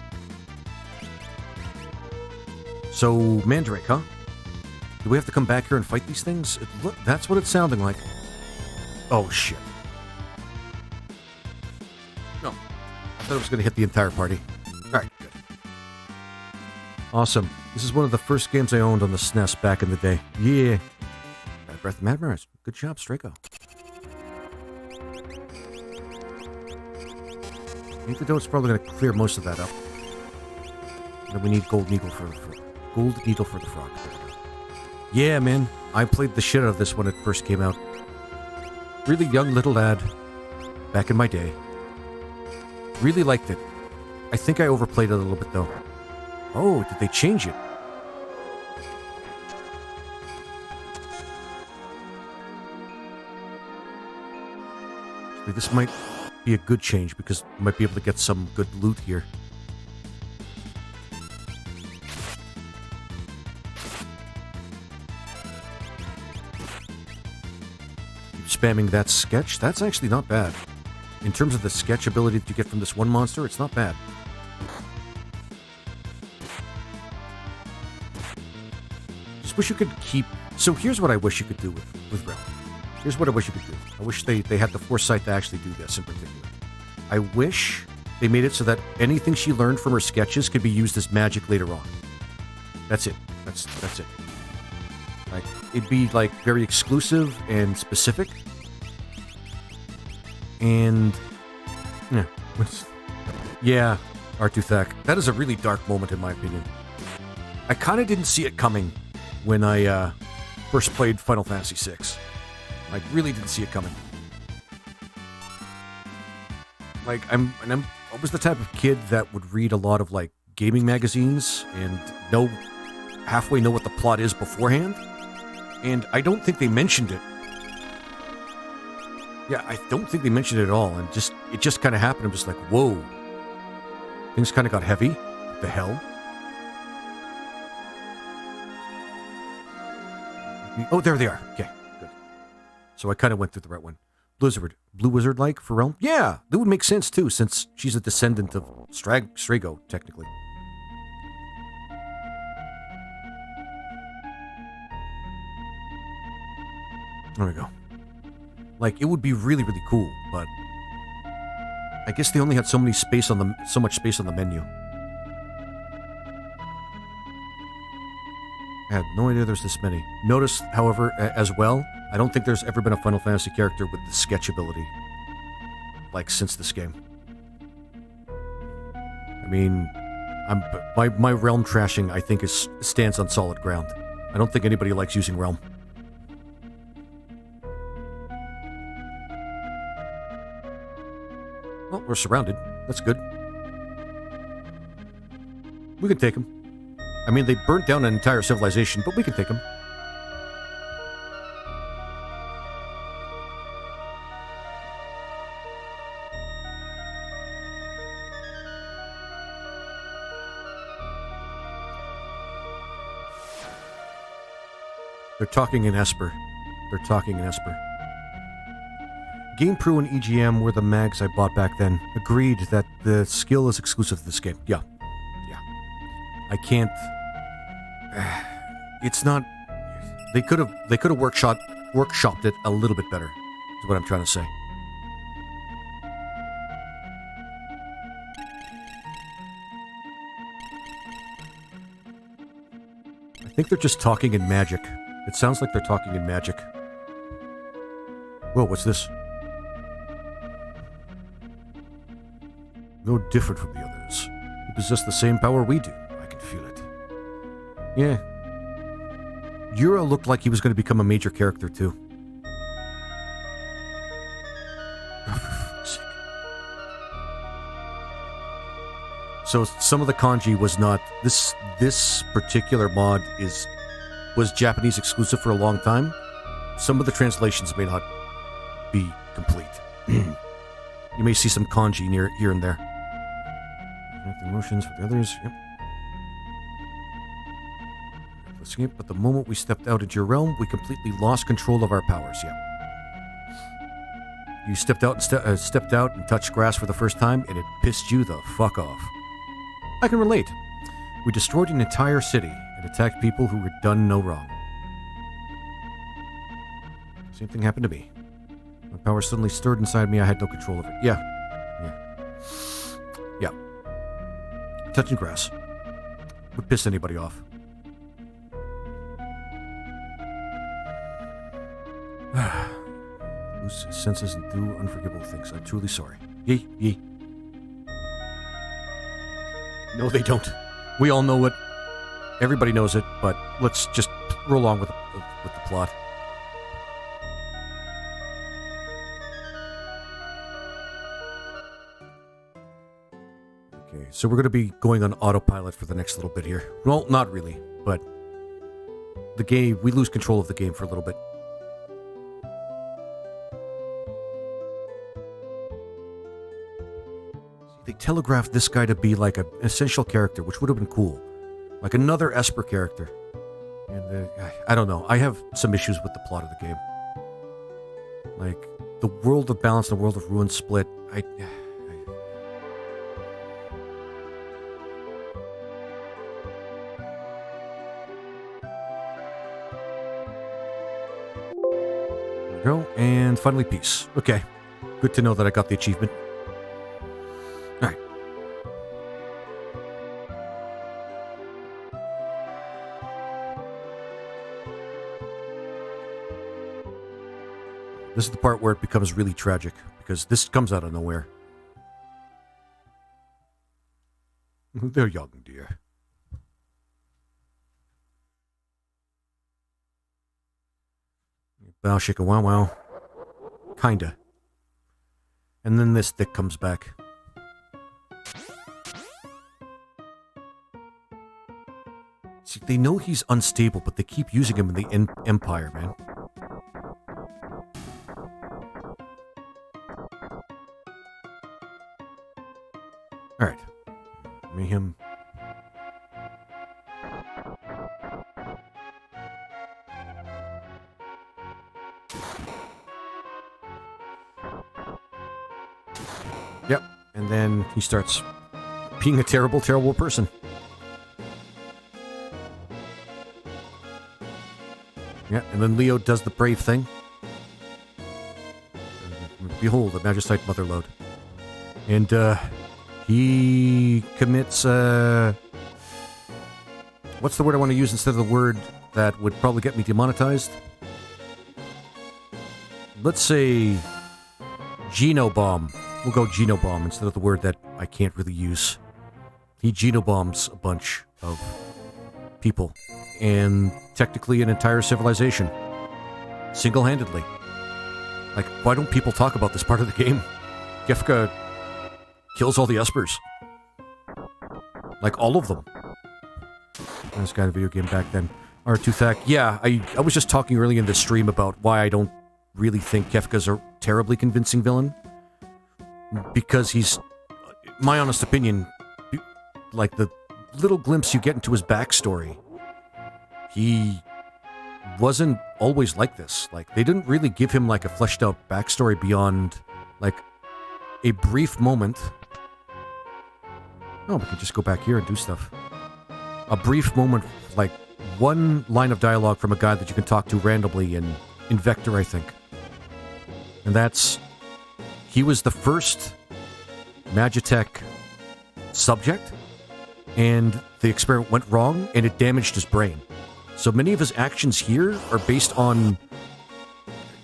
So, Mandrake, huh? Do we have to come back here and fight these things? That's what it's sounding like. Oh, shit. thought it was going to hit the entire party. Alright, good. Awesome. This is one of the first games I owned on the SNES back in the day. Yeah. Breath of Madness. Good job, Straco. Antidote's probably going to clear most of that up. And then we need Gold Needle for the Frog. Yeah, man. I played the shit out of this when it first came out. Really young little lad. Back in my day. Really liked it. I think I overplayed it a little bit, though. Oh, did they change it? This might be a good change because we might be able to get some good loot here. Keep spamming that sketch. That's actually not bad. In terms of the sketch ability that you get from this one monster, it's not bad. Just wish you could keep... So here's what I wish you could do with Realm. Here's what I wish you could do. I wish they had the foresight to actually do this in particular. I wish they made it so that anything she learned from her sketches could be used as magic later on. That's it. That's it. Like, it'd be like very exclusive and specific. And yeah, Artuthak. That is a really dark moment in my opinion. I kind of didn't see it coming when I first played Final Fantasy VI. I really didn't see it coming. Like, I was the type of kid that would read a lot of, like, gaming magazines and halfway know what the plot is beforehand. And I don't think they mentioned it. Yeah, I don't think they mentioned it at all. And it just kind of happened. I'm just like, whoa. Things kind of got heavy. What the hell? Oh, there they are. Okay. So I kind of went through the right one. Blue Wizard-like for Realm? Yeah, that would make sense too, since she's a descendant of Strago, technically. There we go. Like, it would be really, really cool, but I guess they only had so much space on the menu. I had no idea there's this many. Notice, however, as well, I don't think there's ever been a Final Fantasy character with the sketch ability, like, since this game. I mean, my Realm trashing, I think, stands on solid ground. I don't think anybody likes using Realm. Well, we're surrounded. That's good. We can take them. I mean, they burnt down an entire civilization, but we can take them. They're talking in Esper. GamePro and EGM were the mags I bought back then. Agreed that the skill is exclusive to this game. Yeah. I can't... It's not... They could have workshopped it a little bit better, is what I'm trying to say. I think they're just talking in magic. It sounds like they're talking in magic. Whoa, what's this? No different from the others. You possess the same power we do. I can feel it. Yeah. Yura looked like he was going to become a major character, too. So some of the kanji was not... This particular mod was Japanese exclusive for a long time. Some of the translations may not be complete. You may see some kanji here and there. The motions for the others. Yep. Escape, but the moment we stepped out into your realm, we completely lost control of our powers. Yeah. You stepped out and touched grass for the first time, and it pissed you the fuck off. I can relate. We destroyed an entire city and attacked people who had done no wrong. Same thing happened to me. My power suddenly stirred inside me. I had no control of it. Yeah. touching grass. Would piss anybody off. Lose senses and do unforgivable things. I'm truly sorry. Yee. No, they don't. We all know it. Everybody knows it, but let's just roll on with the plot. Okay, so we're going to be going on autopilot for the next little bit here. Well, not really, but the game, we lose control of the game for a little bit. They telegraphed this guy to be like an essential character, which would have been cool. Like another Esper character. And I don't know. I have some issues with the plot of the game. Like, the world of balance and the world of ruin split. There we go. And finally, peace. Okay. Good to know that I got the achievement. Alright. This is the part where it becomes really tragic, because this comes out of nowhere. They're young, dear. Bow, shika, wow, wow. Kinda. And then this dick comes back. See, they know he's unstable, but they keep using him in the Empire, man. Alright. Mayhem. Yep. And then he starts being a terrible, terrible person. Yeah, and then Leo does the brave thing. Behold, the Magistite Motherlode. And, he commits, what's the word I want to use instead of the word that would probably get me demonetized? Let's say genobomb. We'll go genobomb instead of the word that I can't really use. He genobombs a bunch of people. And technically an entire civilization. Single-handedly. Like, why don't people talk about this part of the game? Kefka kills all the Espers. Like, all of them. This kind of video game back then. R2Thac. Yeah, I was just talking earlier in the stream about why I don't really think Kefka's a terribly convincing villain. Because he's, my honest opinion, like the little glimpse you get into his backstory, he wasn't always like this. Like, they didn't really give him like a fleshed out backstory beyond like a brief moment. Oh, we can just go back here and do stuff. A brief moment, like one line of dialogue from a guy that you can talk to randomly in Vector, I think. And that's, he was the first Magitech subject, and the experiment went wrong, and it damaged his brain. So many of his actions here are based on,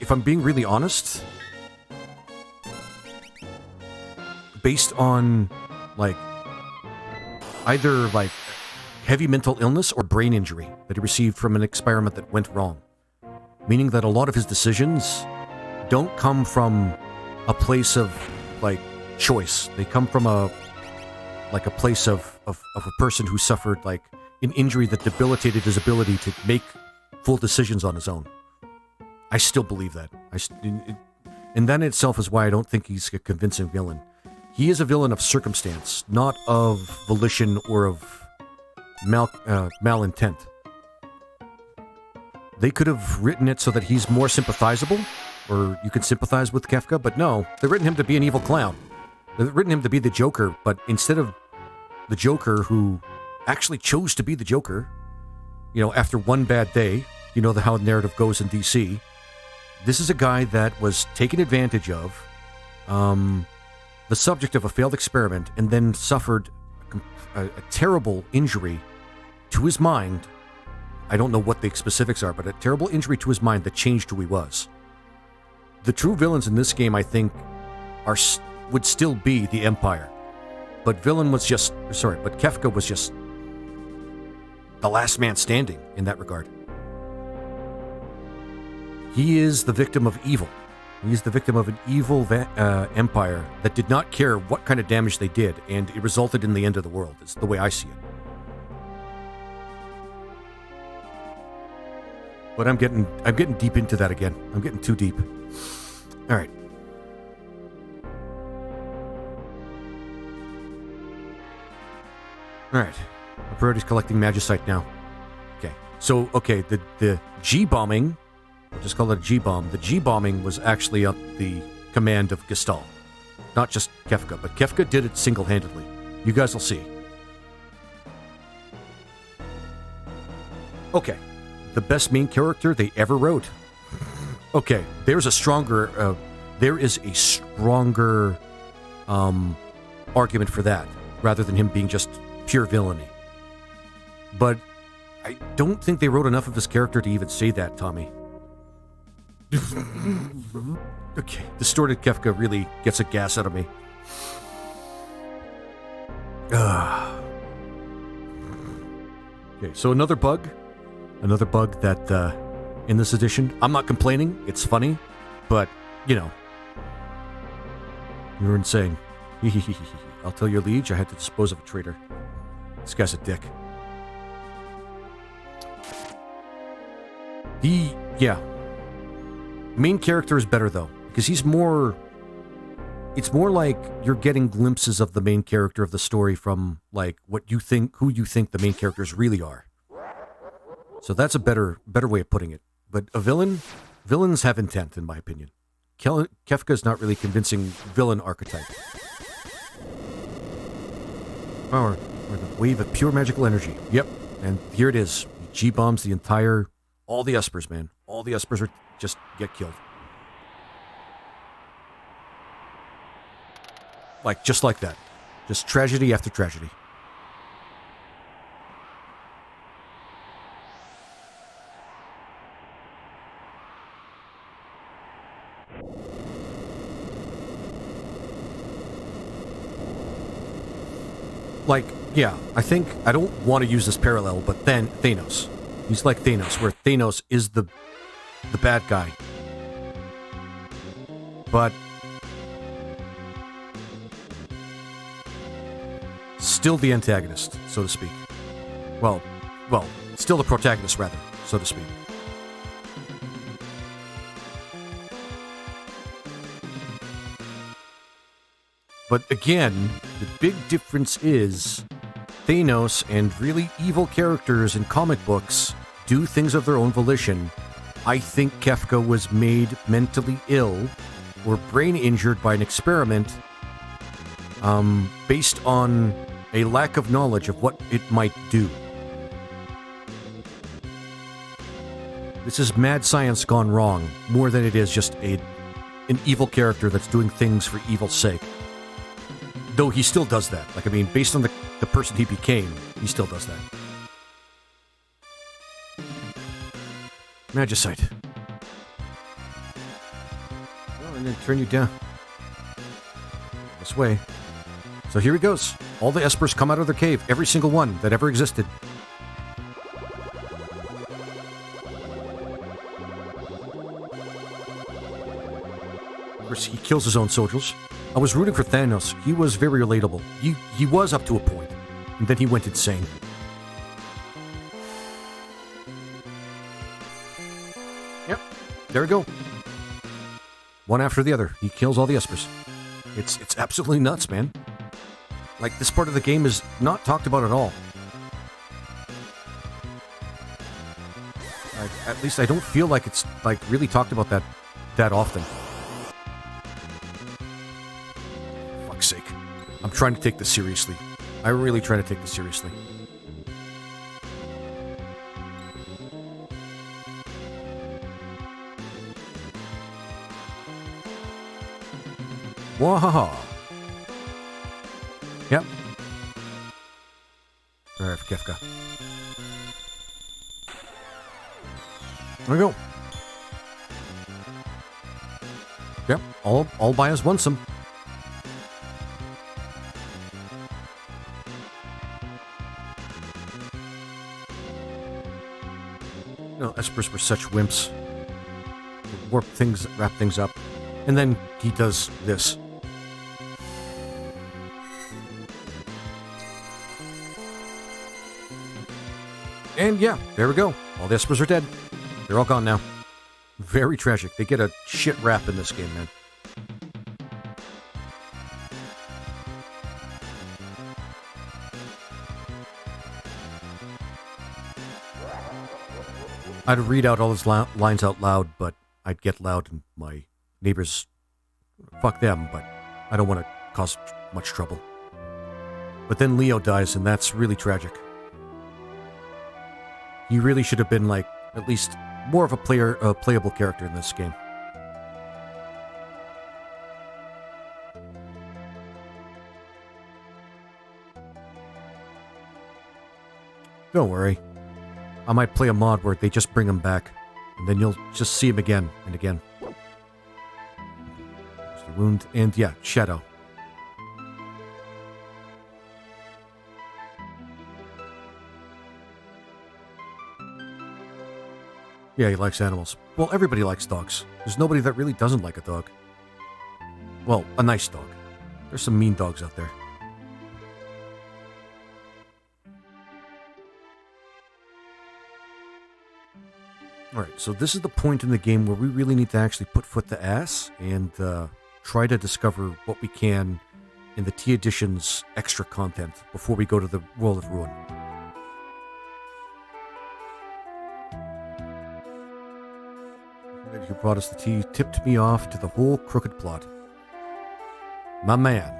if I'm being really honest, based on, like, either, like, heavy mental illness or brain injury that he received from an experiment that went wrong. Meaning that a lot of his decisions don't come from a place of, like, choice. They come from a place of a person who suffered, like, an injury that debilitated his ability to make full decisions on his own. I still believe that. And that in itself is why I don't think he's a convincing villain. He is a villain of circumstance, not of volition or of malintent. They could have written it so that he's more sympathizable, or you can sympathize with Kefka, but no, they've written him to be an evil clown. They've written him to be the Joker, but instead of the Joker who actually chose to be the Joker, you know, after one bad day, you know how the narrative goes in DC, this is a guy that was taken advantage of, the subject of a failed experiment, and then suffered a terrible injury to his mind. I don't know what the specifics are, but a terrible injury to his mind that changed who he was. The true villains in this game, I think, would still be the Empire. But Kefka was just the last man standing in that regard. He is the victim of evil. He is the victim of an evil empire that did not care what kind of damage they did, and it resulted in the end of the world. It's the way I see it. But I'm getting deep into that again. I'm getting too deep. All right. All right. My priority's collecting Magicite now. Okay. So, the G-bombing, we'll just call it a G-bomb. The G-bombing was actually at the command of Gestalt. Not just Kefka, but Kefka did it single-handedly. You guys will see. Okay. The best main character they ever wrote. Okay, there is a stronger argument for that, rather than him being just pure villainy. But I don't think they wrote enough of his character to even say that, Tommy. Okay, Distorted Kefka really gets a gas out of me. Okay, so another bug that in this edition, I'm not complaining, it's funny, but, you're insane. I'll tell your liege, I had to dispose of a traitor. This guy's a dick. Main character is better, though, because it's more like you're getting glimpses of the main character of the story from, like, who you think the main characters really are. So that's a better way of putting it. But villains have intent, in my opinion. Kefka's not really convincing villain archetype. Or the wave of pure magical energy. Yep, and here it is. He G-bombs all the Espers, man. All the Espers are just get killed. Just like that. Just tragedy after tragedy. I don't want to use this parallel, but then Thanos. He's like Thanos, where Thanos is the bad guy. But still the antagonist, so to speak. Well, still the protagonist, rather, so to speak. But again, the big difference is Thanos and really evil characters in comic books do things of their own volition. I think Kefka was made mentally ill or brain injured by an experiment based on a lack of knowledge of what it might do. This is mad science gone wrong, more than it is just an evil character that's doing things for evil's sake. Though he still does that. Based on the person he became, he still does that. Magicite. Oh, I'm going to turn you down. This way. So here he goes. All the Espers come out of their cave. Every single one that ever existed. Of course, he kills his own soldiers. I was rooting for Thanos. He was very relatable. He was up to a point, and then he went insane. Yep, there we go. One after the other, he kills all the Espers. It's absolutely nuts, man. This part of the game is not talked about at all. At least I don't feel like it's really talked about that often. Sake. I'm trying to take this seriously. I'm really trying to take this seriously. Wahaha. Yep. Alright, Kefka. There we go. Yep, all by us lonesome. No, Espers were such wimps. Warp things, wrap things up. And then he does this. And yeah, there we go. All the Espers are dead. They're all gone now. Very tragic. They get a shit rap in this game, man. I'd read out all his lines out loud, but I'd get loud and my neighbors, fuck them, but I don't want to cause much trouble. But then Leo dies, and that's really tragic. He really should have been, like, at least more of a playable character in this game. Don't worry. I might play a mod where they just bring him back, and then you'll just see him again and again. There's the wound, and yeah, Shadow. Yeah, he likes animals. Well, everybody likes dogs. There's nobody that really doesn't like a dog. Well, a nice dog. There's some mean dogs out there. Alright, so this is the point in the game where we really need to actually put foot to ass and try to discover what we can in the T Edition's extra content before we go to the World of Ruin. The lady who brought us the tea tipped me off to the whole crooked plot. My man.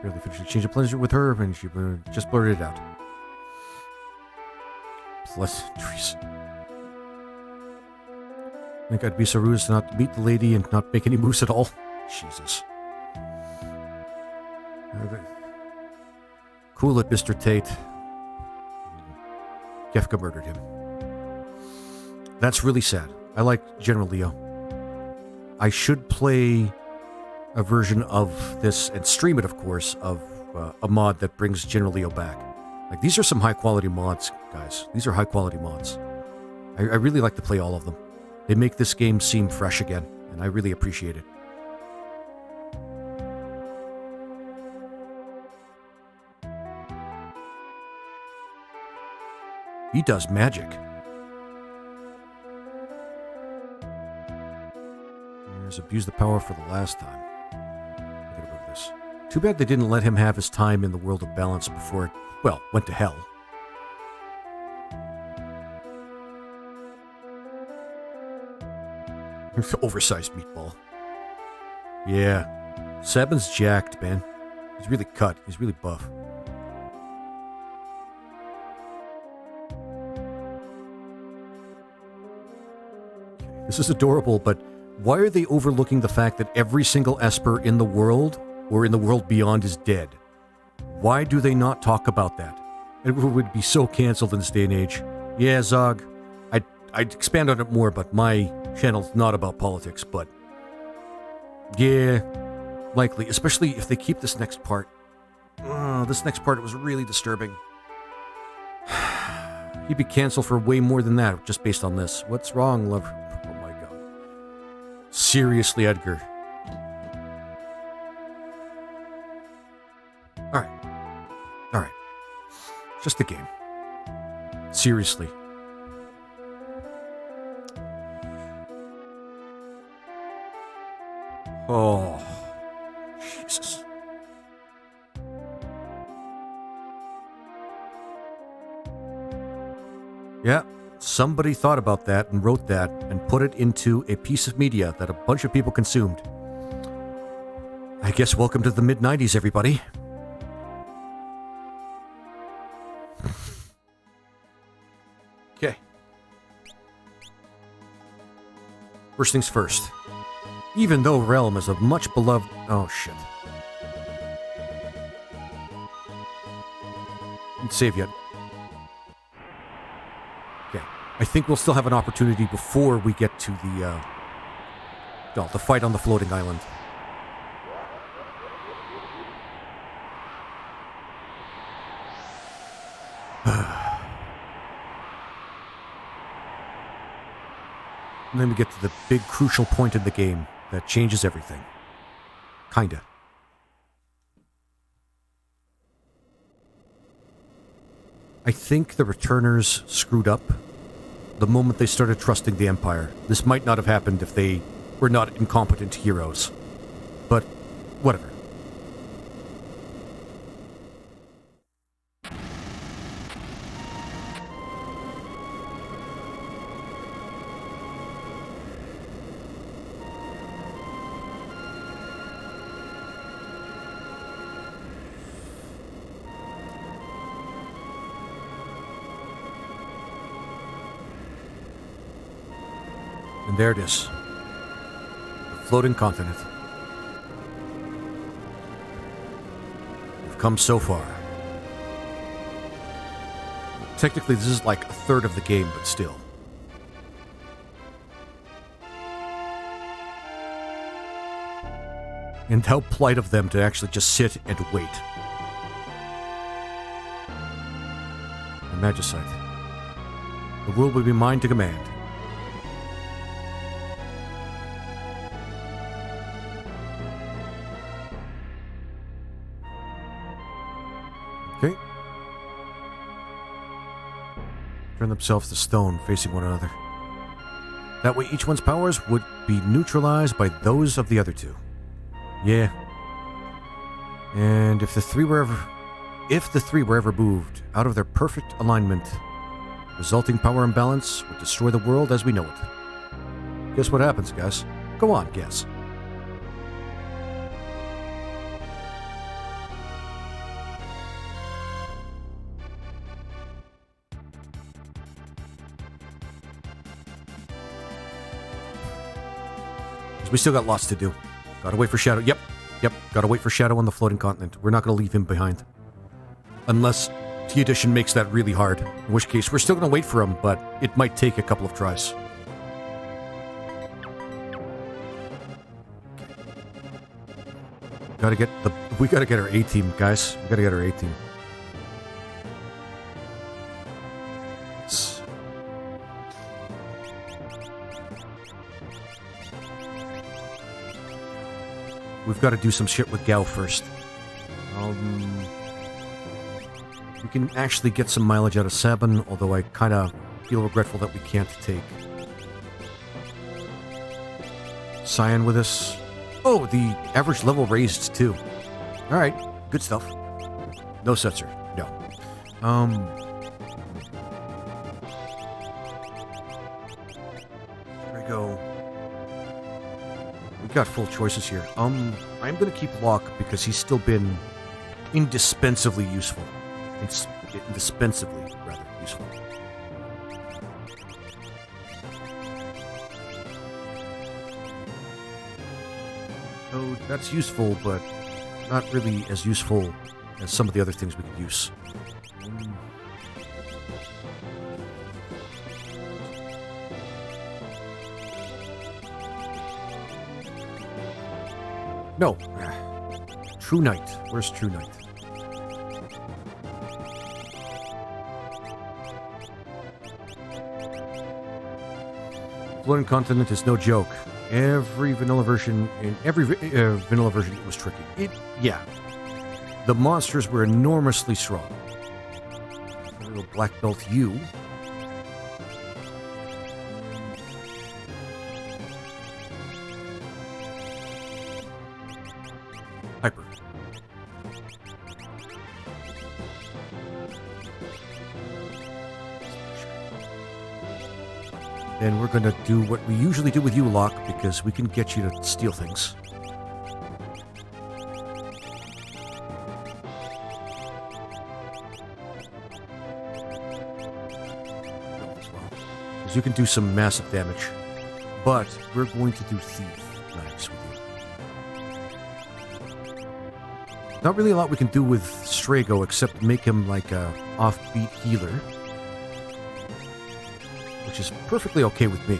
Barely finished a change of pleasure with her, and she just blurted it out. Pleasantries. Think I'd be so rude as to not meet the lady and not make any moves at all? Jesus. Cool it, Mr. Tate. Kefka murdered him. That's really sad. I like General Leo. I should play a version of this, and stream it, of course, of a mod that brings General Leo back. Like, these are some high-quality mods, guys. These are high-quality mods. I really like to play all of them. They make this game seem fresh again, and I really appreciate it. He does magic. He's abused the power for the last time. I gotta move this. Too bad they didn't let him have his time in the world of balance before it, well, went to hell. Oversized meatball. Yeah. Sabin's jacked, man. He's really cut. He's really buff. This is adorable, but why are they overlooking the fact that every single Esper in the world, or in the world beyond, is dead? Why do they not talk about that? It would be so cancelled in this day and age. Yeah, Zog. I'd expand on it more, but my channel's not about politics, but yeah, likely, especially if they keep this next part. This next part was really disturbing. He'd be canceled for way more than that, just based on this. What's wrong, love? Oh my god. Seriously, Edgar. Alright. Just a game. Seriously. Oh, Jesus. Yeah, somebody thought about that and wrote that and put it into a piece of media that a bunch of people consumed. I guess welcome to the mid-90s, everybody. Okay. First things first. Even though Realm is a much beloved... Oh, shit. Didn't save yet. Okay. I think we'll still have an opportunity before we get to the fight on the floating island. And then we get to the big crucial point in the game that changes everything. Kinda. I think the returners screwed up the moment they started trusting the Empire. This might not have happened if they were not incompetent heroes. But, whatever. And there it is. The floating continent. We've come so far. Technically, this is like a third of the game, but still. And how polite of them to actually just sit and wait. The Magicite. The world will be mine to command. Okay. Turn themselves to stone, facing one another. That way each one's powers would be neutralized by those of the other two. Yeah. And if the three were ever moved out of their perfect alignment, resulting power imbalance would destroy the world as we know it. Guess what happens, guys? Go on, guess. We still got lots to do. Gotta wait for Shadow. Yep. Gotta wait for Shadow on the floating continent. We're not gonna leave him behind. Unless T Edition makes that really hard. In which case, we're still gonna wait for him, but it might take a couple of tries. We gotta get our A-team, guys. We gotta get our A-team. We've got to do some shit with Gao first. We can actually get some mileage out of Sabin, although I kind of feel regretful that we can't take Cyan with us. Oh, the average level raised too. Alright, good stuff. No Setzer, no. There we go. We've got full choices here. I'm gonna keep Locke because he's still been indispensably useful. Indispensably, rather, useful. So that's useful, but not really as useful as some of the other things we could use. No. True Knight. Where's True Knight? Floating Continent is no joke. Every vanilla version, it was tricky. Yeah. The monsters were enormously strong. A little black belt you. Hyper. Then we're going to do what we usually do with you, Locke, because we can get you to steal things. Because you can do some massive damage. But we're going to do Thief Knives with you. Not really a lot we can do with Strago except make him like a offbeat healer, which is perfectly okay with me.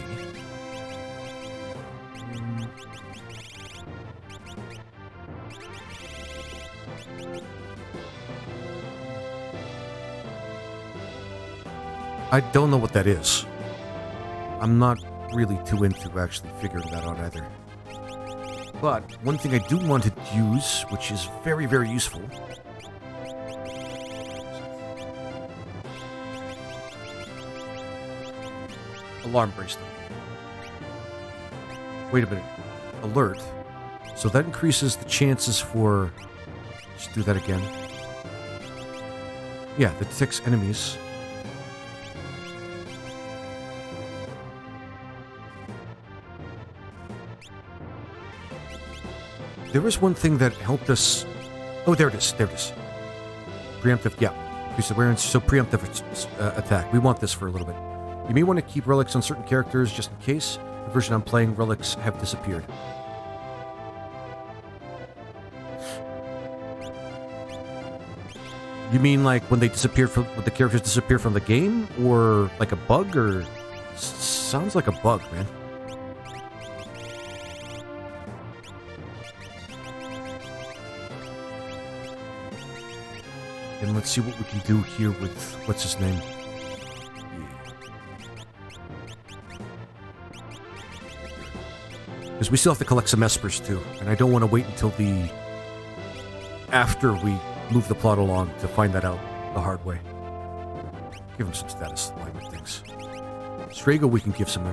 I don't know what that is. I'm not really too into actually figuring that out either. But one thing I do want to use, which is very, very useful. Alarm bracelet. Wait a minute. Alert. So that increases the chances for... Let's do that again. Yeah, that detects enemies. There was one thing that helped us... Oh, there it is. There it is. Preemptive, yeah. Increase awareness, so preemptive attack. We want this for a little bit. You may want to keep relics on certain characters just in case. The version I'm playing, relics have disappeared. You mean like when they disappeared from... when the characters disappear from the game? Or like a bug? Or... Sounds like a bug, man. And let's see what we can do here with... what's his name? Because we still have to collect some espers too. And I don't want to wait until the... after we move the plot along to find that out the hard way. Give him some status alignment things. Strago we can give some...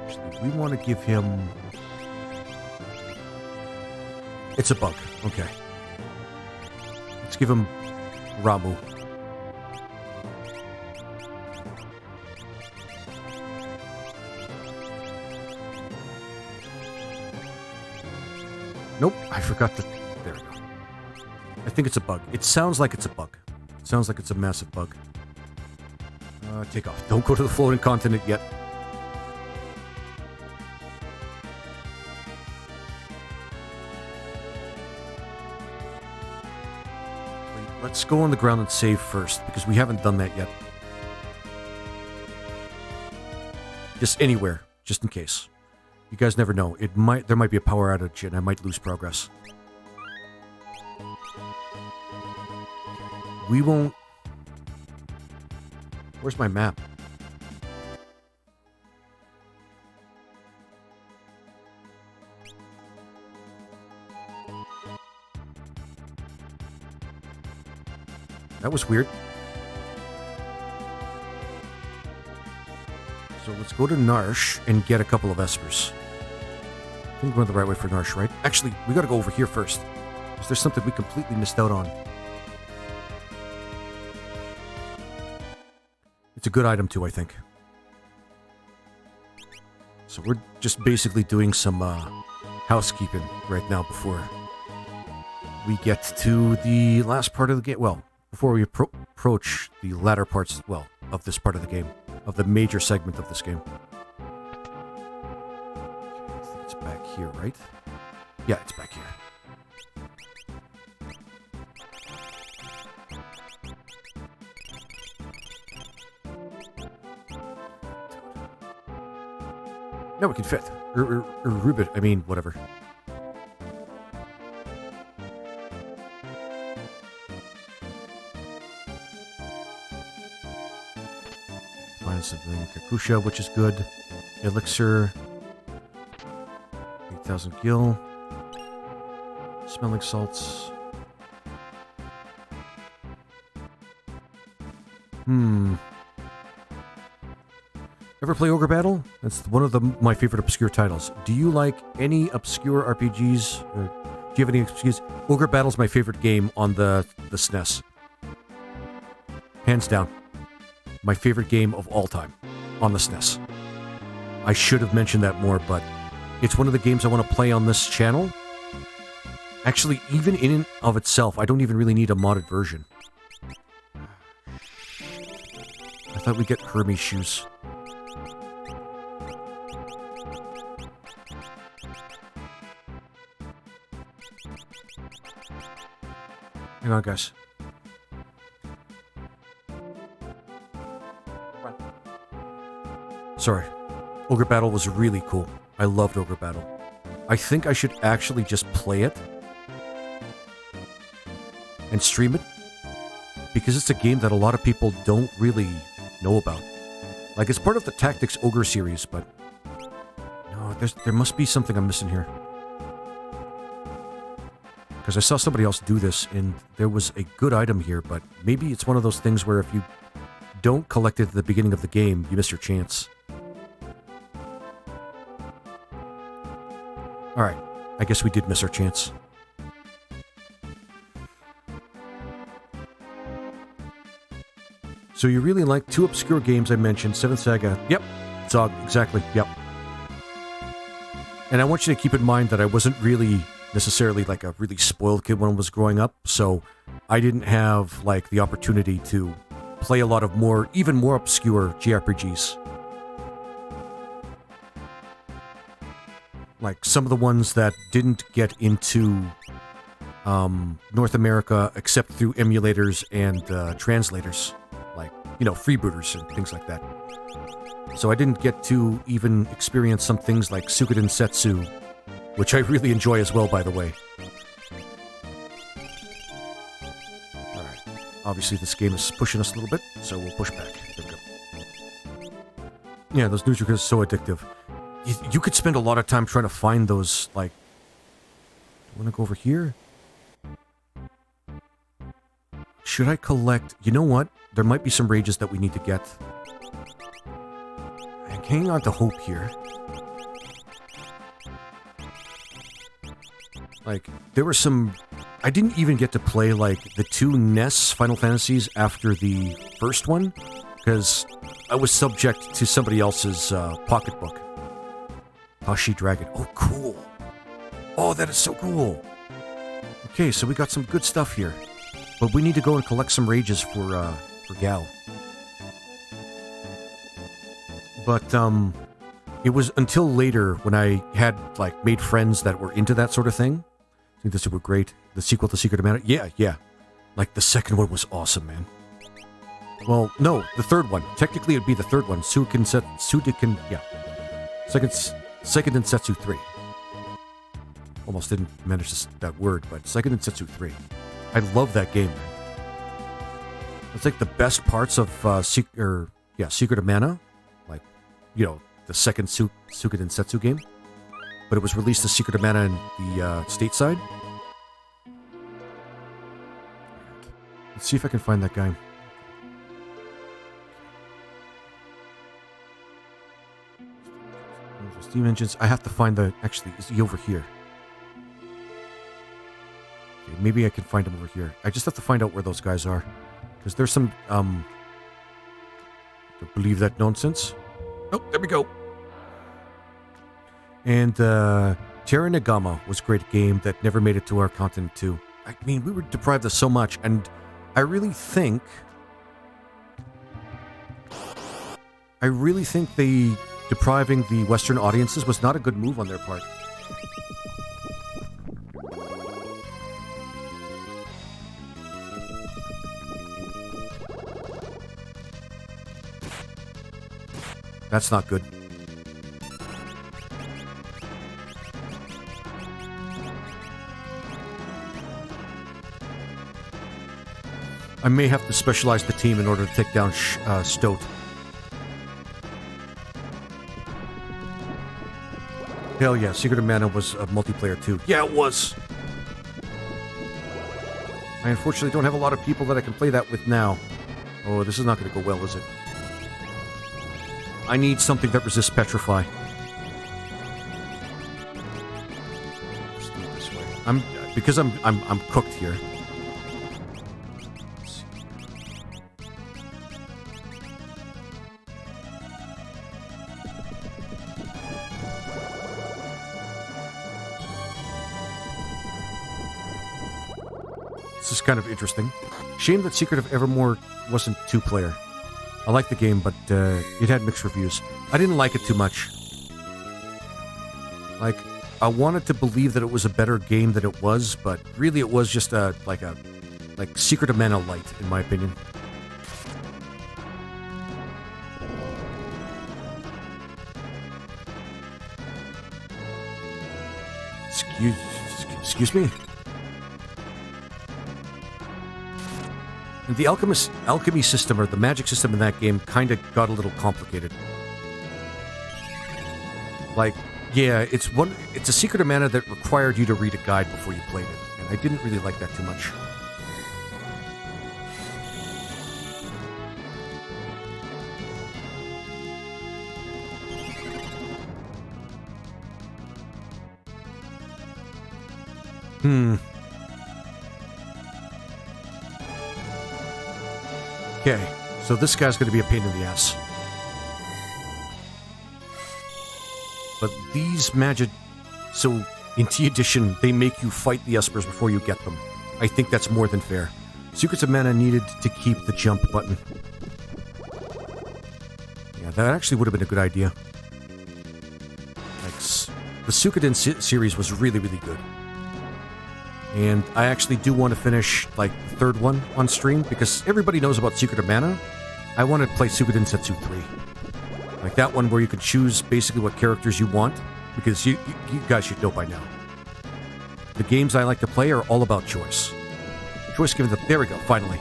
Actually, we want to give him... It's a bug. Okay. Let's give him Ramu. Nope, I forgot to... There we go. I think it's a bug. It sounds like it's a bug. It sounds like it's a massive bug. Take off. Don't go to the floating continent yet. Let's go on the ground and save first, because we haven't done that yet. Just anywhere, just in case. You guys never know. There might be a power outage and I might lose progress. We won't... Where's my map? That was weird. So let's go to Narsh and get a couple of espers. I think we're going the right way for Narsh, right? Actually, we gotta go over here first. Because there's something we completely missed out on. It's a good item too, I think. So we're just basically doing some housekeeping right now before we get to the last part of the game. Well, before we approach the latter parts, well, of this part of the game. Of the major segment of this game. Okay, I think it's back here, right? Yeah, it's back here. No, we can fit. Or Rubit, I mean, whatever. Find something. Kakusha, which is good. Elixir. 8,000 gil. Smelling salts. Ever play Ogre Battle? That's one of my favorite obscure titles. Do you like any obscure RPGs? Do you have any excuse? Ogre Battle's my favorite game on the SNES. Hands down. My favorite game of all time on the SNES. I should have mentioned that more, but it's one of the games I want to play on this channel. Actually, even in and of itself, I don't even really need a modded version. I thought we'd get Hermes shoes. Hang on, guys. Sorry. Ogre Battle was really cool. I loved Ogre Battle. I think I should actually just play it and stream it, because it's a game that a lot of people don't really know about. Like, it's part of the Tactics Ogre series, but no, there must be something I'm missing here. Because I saw somebody else do this, and there was a good item here, but maybe it's one of those things where if you don't collect it at the beginning of the game, you miss your chance. Alright, I guess we did miss our chance. So you really like two obscure games I mentioned, Seventh Saga. Yep, Zog, exactly, yep. And I want you to keep in mind that I wasn't really necessarily like a really spoiled kid when I was growing up, so I didn't have like the opportunity to play a lot of even more obscure JRPGs. Like some of the ones that didn't get into North America except through emulators and translators, like, you know, freebooters and things like that. So I didn't get to even experience some things like Suikoden Setsu, which I really enjoy as well, by the way. Alright, obviously this game is pushing us a little bit, so we'll push back. There we go. Yeah, those news are so addictive. You could spend a lot of time trying to find those, like... Do I want to go over here? Should I collect... You know what? There might be some rages that we need to get. I'm hanging on to hope here. Like, there were some... I didn't even get to play, like, the two NES Final Fantasies after the first one, because I was subject to somebody else's pocketbook. Hashi Dragon. Oh, cool. Oh, that is so cool. Okay, so we got some good stuff here. But we need to go and collect some rages for Gal. But, it was until later when I had, like, made friends that were into that sort of thing. I think this would be great. The sequel to Secret of Mana. Yeah. Like, the second one was awesome, man. Well, no, the third one. Technically, it'd be the third one. Suikoden, yeah. Second and Setsu 3. Almost didn't manage that word, but Second and Setsu 3. I love that game. It's like the best parts of Secret of Mana. Like, you know, the second Suikoden Setsu game. But it was released as Secret of Mana in the stateside. Let's see if I can find that guy. Steam engines. I have to find the... Actually, is he over here? Okay, maybe I can find him over here. I just have to find out where those guys are. Because there's some... Don't believe that nonsense. Oh, there we go. And Terra Nagama was a great game that never made it to our continent too. I mean, we were deprived of so much, and I really think they... depriving the Western audiences was not a good move on their part. That's not good. I may have to specialize the team in order to take down Stoat. Hell yeah, Secret of Mana was a multiplayer too. Yeah, it was! I unfortunately don't have a lot of people that I can play that with now. Oh, this is not going to go well, is it? I need something that resists Petrify. Let's do it this way. Because I'm cooked here. This is kind of interesting. Shame that Secret of Evermore wasn't two-player. I liked the game, but it had mixed reviews. I didn't like it too much. Like, I wanted to believe that it was a better game than it was, but really it was just like like Secret of Mana Light, in my opinion. Excuse me? And the alchemy system, or the magic system in that game, kind of got a little complicated. Like, yeah, it's a Secret of Mana that required you to read a guide before you played it, and I didn't really like that too much. Okay, so this guy's going to be a pain in the ass. But these magic... So, in T Edition, they make you fight the Espers before you get them. I think that's more than fair. Secrets of Mana needed to keep the jump button. Yeah, that actually would have been a good idea. Like, the Suikoden series was really, really good. And I actually do want to finish, like, the third one on stream, because everybody knows about Secret of Mana. I want to play Suikoden Setsu 3. Like that one where you can choose basically what characters you want, because you guys should know by now. The games I like to play are all about choice. Choice given the... There we go, finally.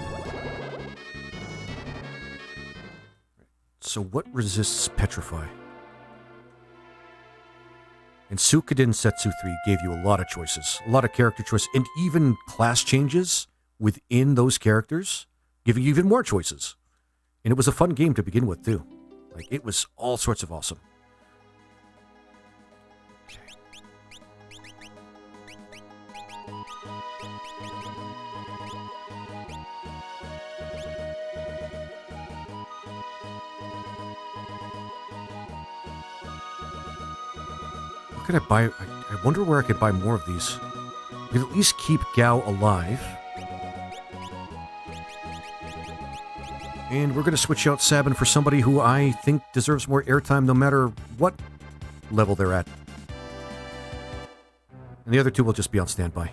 So what resists Petrify? And Suikoden Setsu 3 gave you a lot of choices, a lot of character choice, and even class changes within those characters, giving you even more choices. And it was a fun game to begin with, too. Like, it was all sorts of awesome. Okay. What could I buy? I wonder where I could buy more of these. We could at least keep Gao alive. And we're going to switch out Sabin for somebody who I think deserves more airtime no matter what level they're at. And the other two will just be on standby.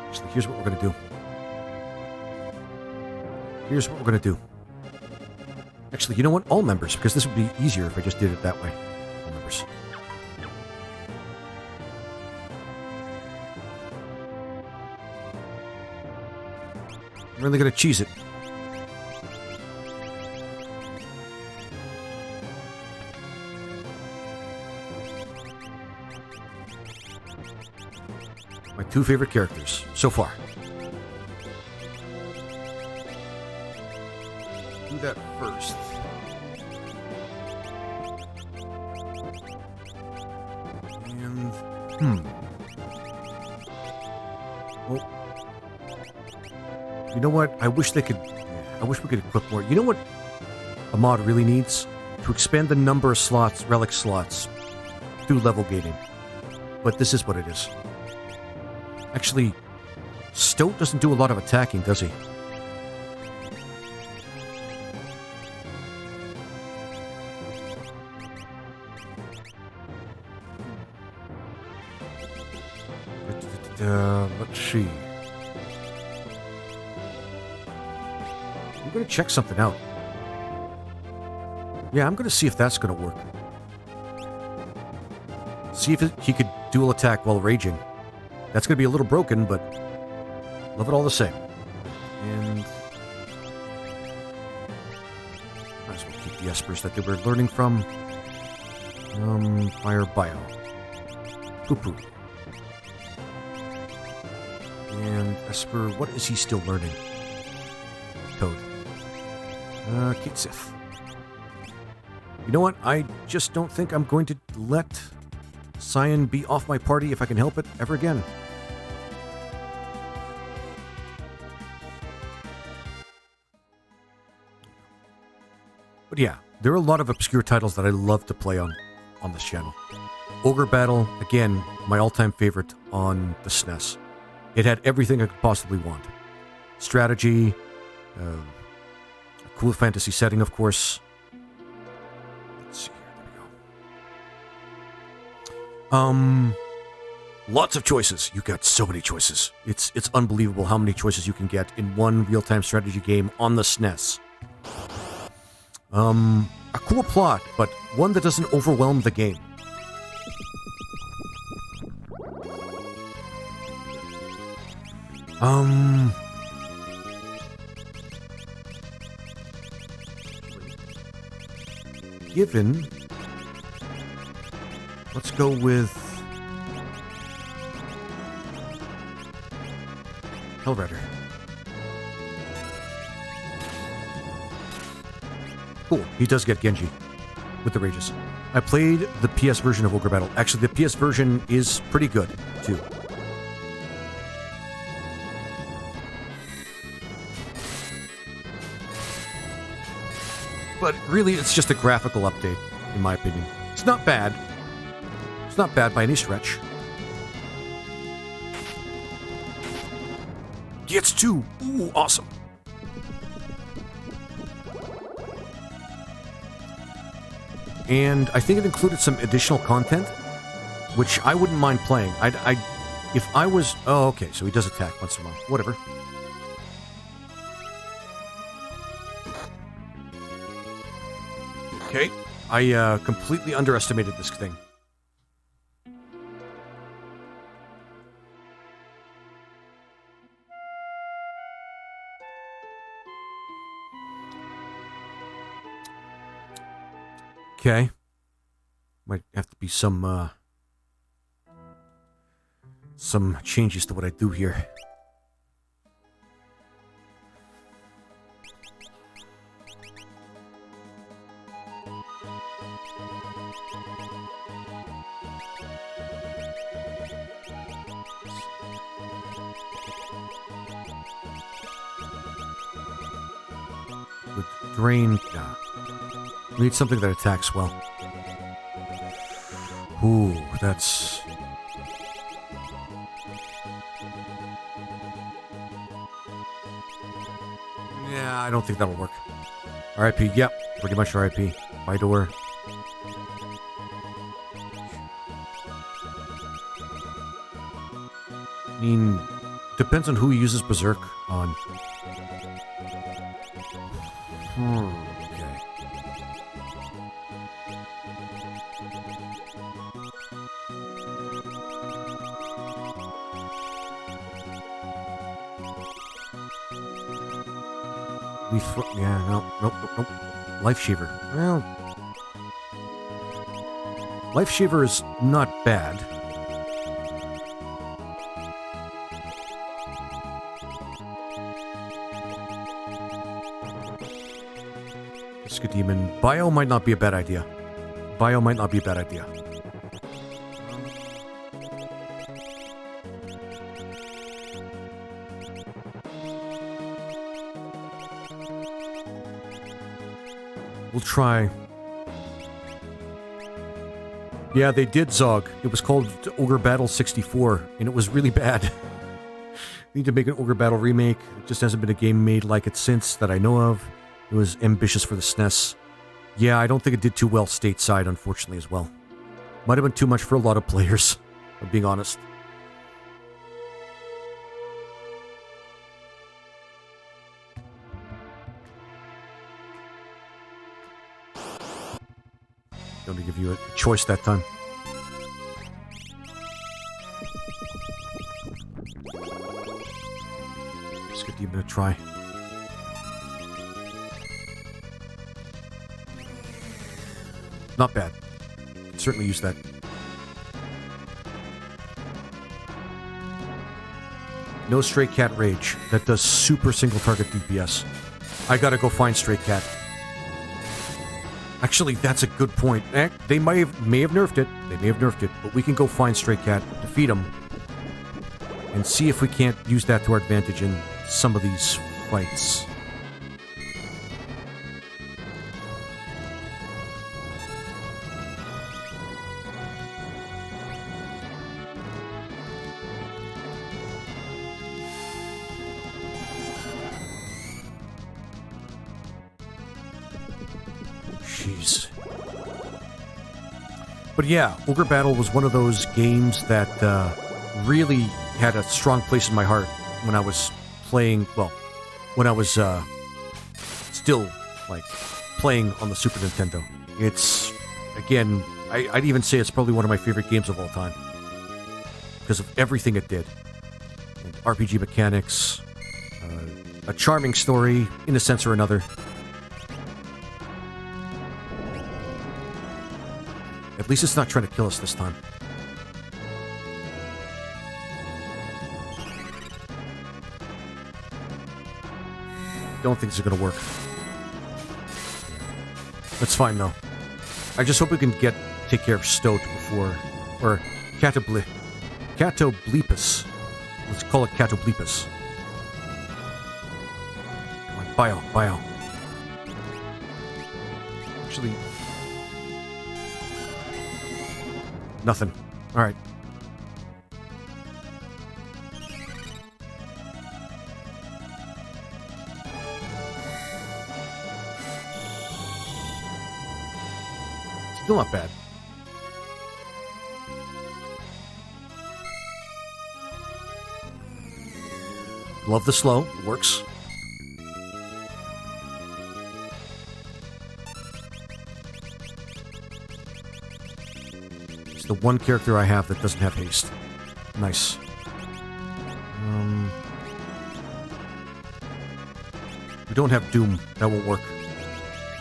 Actually, here's what we're going to do. Here's what we're going to do. Actually, you know what? All members, because this would be easier if I just did it that way. All members. I'm really going to cheese it. My two favorite characters so far. Do that first. And... Well... You know what? I wish we could equip more. You know what a mod really needs? To expand the number of slots, relic slots, through level gating. But this is what it is. Actually, Stoat doesn't do a lot of attacking, does he? Let's see. I'm going to check something out. Yeah, I'm going to see if that's going to work. See if he could dual attack while raging. That's going to be a little broken, but love it all the same. And might as well keep the Espers that they were learning from. Fire Bio. Poo-poo. And Esper, what is he still learning? Toad. Kate Sith. You know what? I just don't think I'm going to let Cyan be off my party if I can help it ever again. But yeah, there are a lot of obscure titles that I love to play on this channel. Ogre Battle, again, my all-time favorite on the SNES. It had everything I could possibly want. Strategy, a cool fantasy setting, of course. Let's see here, there we go. Lots of choices. You got so many choices. It's unbelievable how many choices you can get in one real-time strategy game on the SNES. A cool plot, but one that doesn't overwhelm the game. Given... Let's go with... Hellrider. Cool, he does get Genji with the Rages. I played the PS version of Ogre Battle. Actually, the PS version is pretty good, too. But really, it's just a graphical update, in my opinion. It's not bad. It's not bad by any stretch. Gets 2. Ooh, awesome. And I think it included some additional content, which I wouldn't mind playing. If I was... Oh, okay, so he does attack once in a while. Whatever. Okay. I completely underestimated this thing. Okay. Might have to be some changes to what I do here. With drain, nah. We need something that attacks well. Ooh, that's... Yeah, I don't think that'll work. RIP, yep, pretty much RIP. By-door. I mean, depends on who uses Berserk on. Okay. Yeah, nope. Life Shaver. Well, Life Shaver is not bad. Demon. Bio might not be a bad idea. We'll try. Yeah, they did Zog. It was called Ogre Battle 64, and it was really bad. Need to make an Ogre Battle remake. It just hasn't been a game made like it since that I know of. It was ambitious for the SNES. Yeah, I don't think it did too well stateside, unfortunately, as well. Might have been too much for a lot of players, if I'm being honest. Going to give you a choice that time. Let's give Demon a try. Not bad. Can certainly use that. No Stray Cat Rage. That does super single target DPS. I gotta go find Stray Cat. Actually, that's a good point. They may have nerfed it. But we can go find Stray Cat, defeat him, and see if we can't use that to our advantage in some of these fights. Jeez. But yeah, Ogre Battle was one of those games that really had a strong place in my heart when I was playing, well, when I was still, like, playing on the Super Nintendo. It's, again, I'd even say it's probably one of my favorite games of all time. Because of everything it did. And RPG mechanics, a charming story, in a sense or another. At least it's not trying to kill us this time. Don't think this is going to work. That's fine, though. I just hope we can take care of Stoat before... Or Catobleepus. Let's call it Catobleepus. Come on, bio. Actually... Nothing. Alright. Still not bad. Love the slow. It works. It's the one character I have that doesn't have haste. Nice. We don't have Doom. That won't work.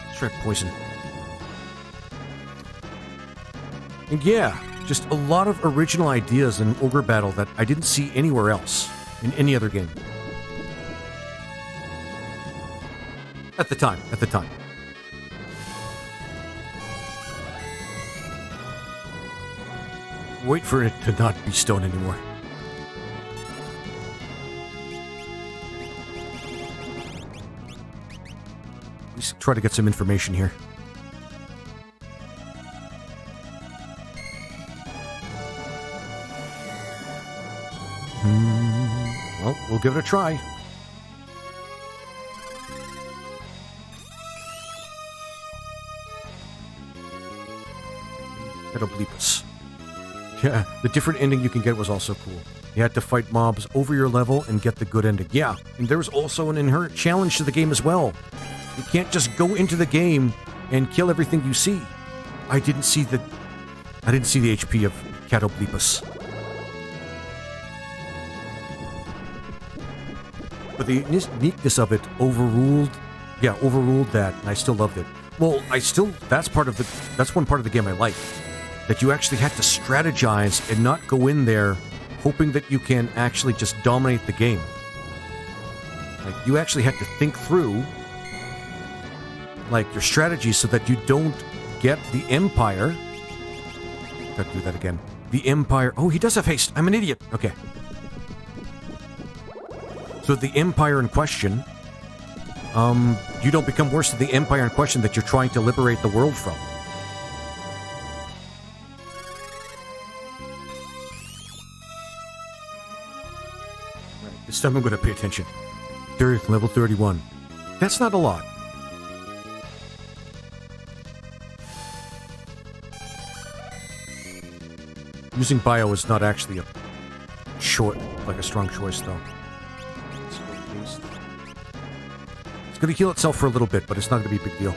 Let's try Poison. And yeah, just a lot of original ideas in Ogre Battle that I didn't see anywhere else in any other game. At the time. Wait for it to not be stone anymore. Let's try to get some information here. Well, we'll give it a try. Catobleepus. Yeah, the different ending you can get was also cool. You had to fight mobs over your level and get the good ending. Yeah, and there was also an inherent challenge to the game as well. You can't just go into the game and kill everything you see. I didn't see the HP of Catobleepus. But the neatness of it overruled that, and I still loved it. Well, that's one part of the game I like. That you actually had to strategize and not go in there hoping that you can actually just dominate the game. Like, you actually had to think through, like, your strategy so that you don't get the Empire. Gotta do that again. The Empire. Oh, he does have haste. I'm an idiot. Okay. So the Empire in question, you don't become worse than the Empire in question that you're trying to liberate the world from. Right, this time I'm going to pay attention. Level 31. That's not a lot. Using bio is not actually a strong choice, though. It's going to heal itself for a little bit, but it's not going to be a big deal.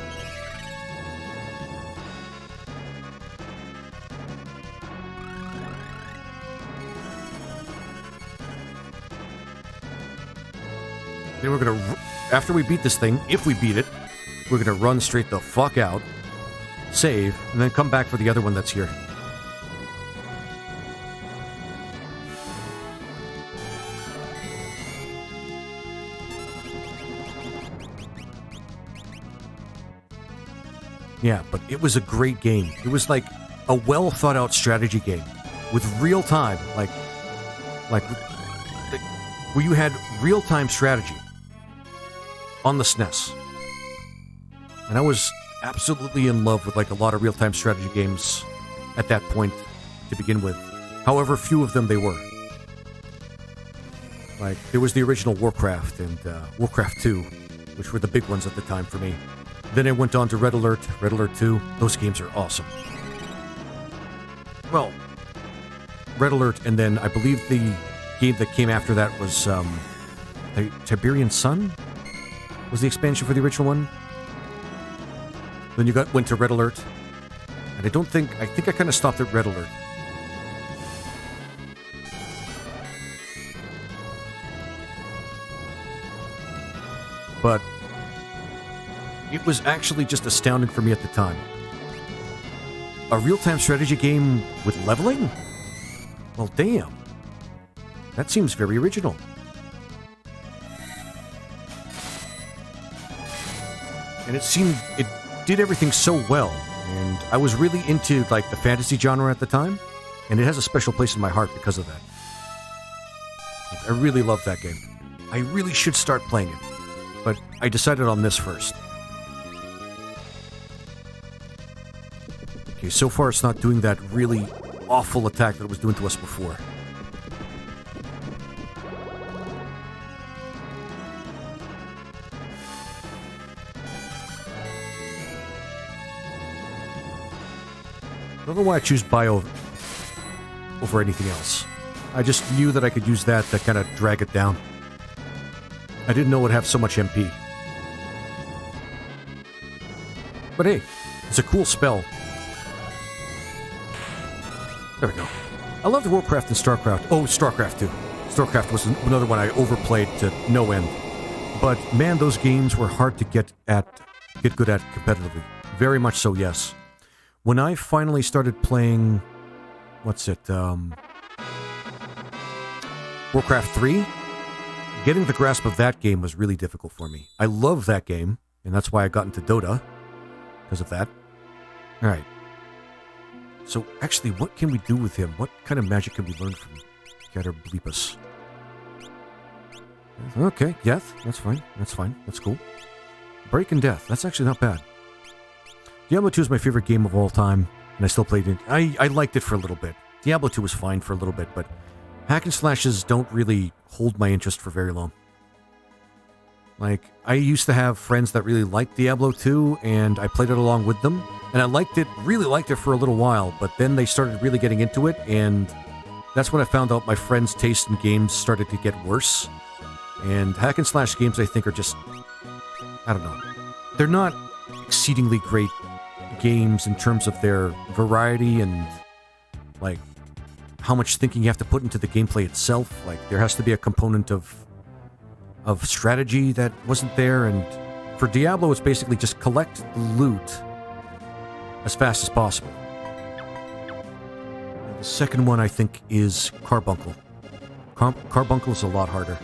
Then we're going to, after we beat this thing, if we beat it, we're going to run straight the fuck out, save, and then come back for the other one that's here. Yeah, but it was a great game. It was like a well thought out strategy game with real time, like where you had real time strategy on the SNES. And I was absolutely in love with like a lot of real time strategy games at that point to begin with. However few of them they were. Like there was the original Warcraft and Warcraft 2, which were the big ones at the time for me. Then I went on to Red Alert 2. Those games are awesome. Well, Red Alert, and then I believe the game that came after that was the Tiberian Sun was the expansion for the original one. Then you went to Red Alert, and I think I kind of stopped at Red Alert. But it was actually just astounding for me at the time. A real-time strategy game with leveling? Well, damn. That seems very original. And it did everything so well. And I was really into, like, the fantasy genre at the time. And it has a special place in my heart because of that. I really love that game. I really should start playing it. But I decided on this first. Okay, so far it's not doing that really awful attack that it was doing to us before. I don't know why I choose Bio over anything else. I just knew that I could use that to kind of drag it down. I didn't know it would have so much MP. But hey, it's a cool spell. There we go. I loved Warcraft and StarCraft. Oh, StarCraft too. StarCraft was another one I overplayed to no end. But man, those games were hard to get good at competitively. Very much so, yes. When I finally started playing, Warcraft 3, getting the grasp of that game was really difficult for me. I love that game, and that's why I got into Dota, because of that. Alright. So, actually, what can we do with him? What kind of magic can we learn from Gatter Bleepus? Okay, Death. That's fine. That's fine. That's cool. Break and Death. That's actually not bad. Diablo 2 is my favorite game of all time, and I still played it. I liked it for a little bit. Diablo 2 was fine for a little bit, but hack and slashes don't really hold my interest for very long. Like, I used to have friends that really liked Diablo 2, and I played it along with them, and I really liked it for a little while, but then they started really getting into it, and that's when I found out my friends' taste in games started to get worse. And hack and slash games, I think, are just, I don't know. They're not exceedingly great games in terms of their variety and, like, how much thinking you have to put into the gameplay itself. Like, there has to be a component of strategy that wasn't there, and for Diablo, it's basically just collect loot as fast as possible. And the second one, I think, is Carbuncle. Carbuncle is a lot harder.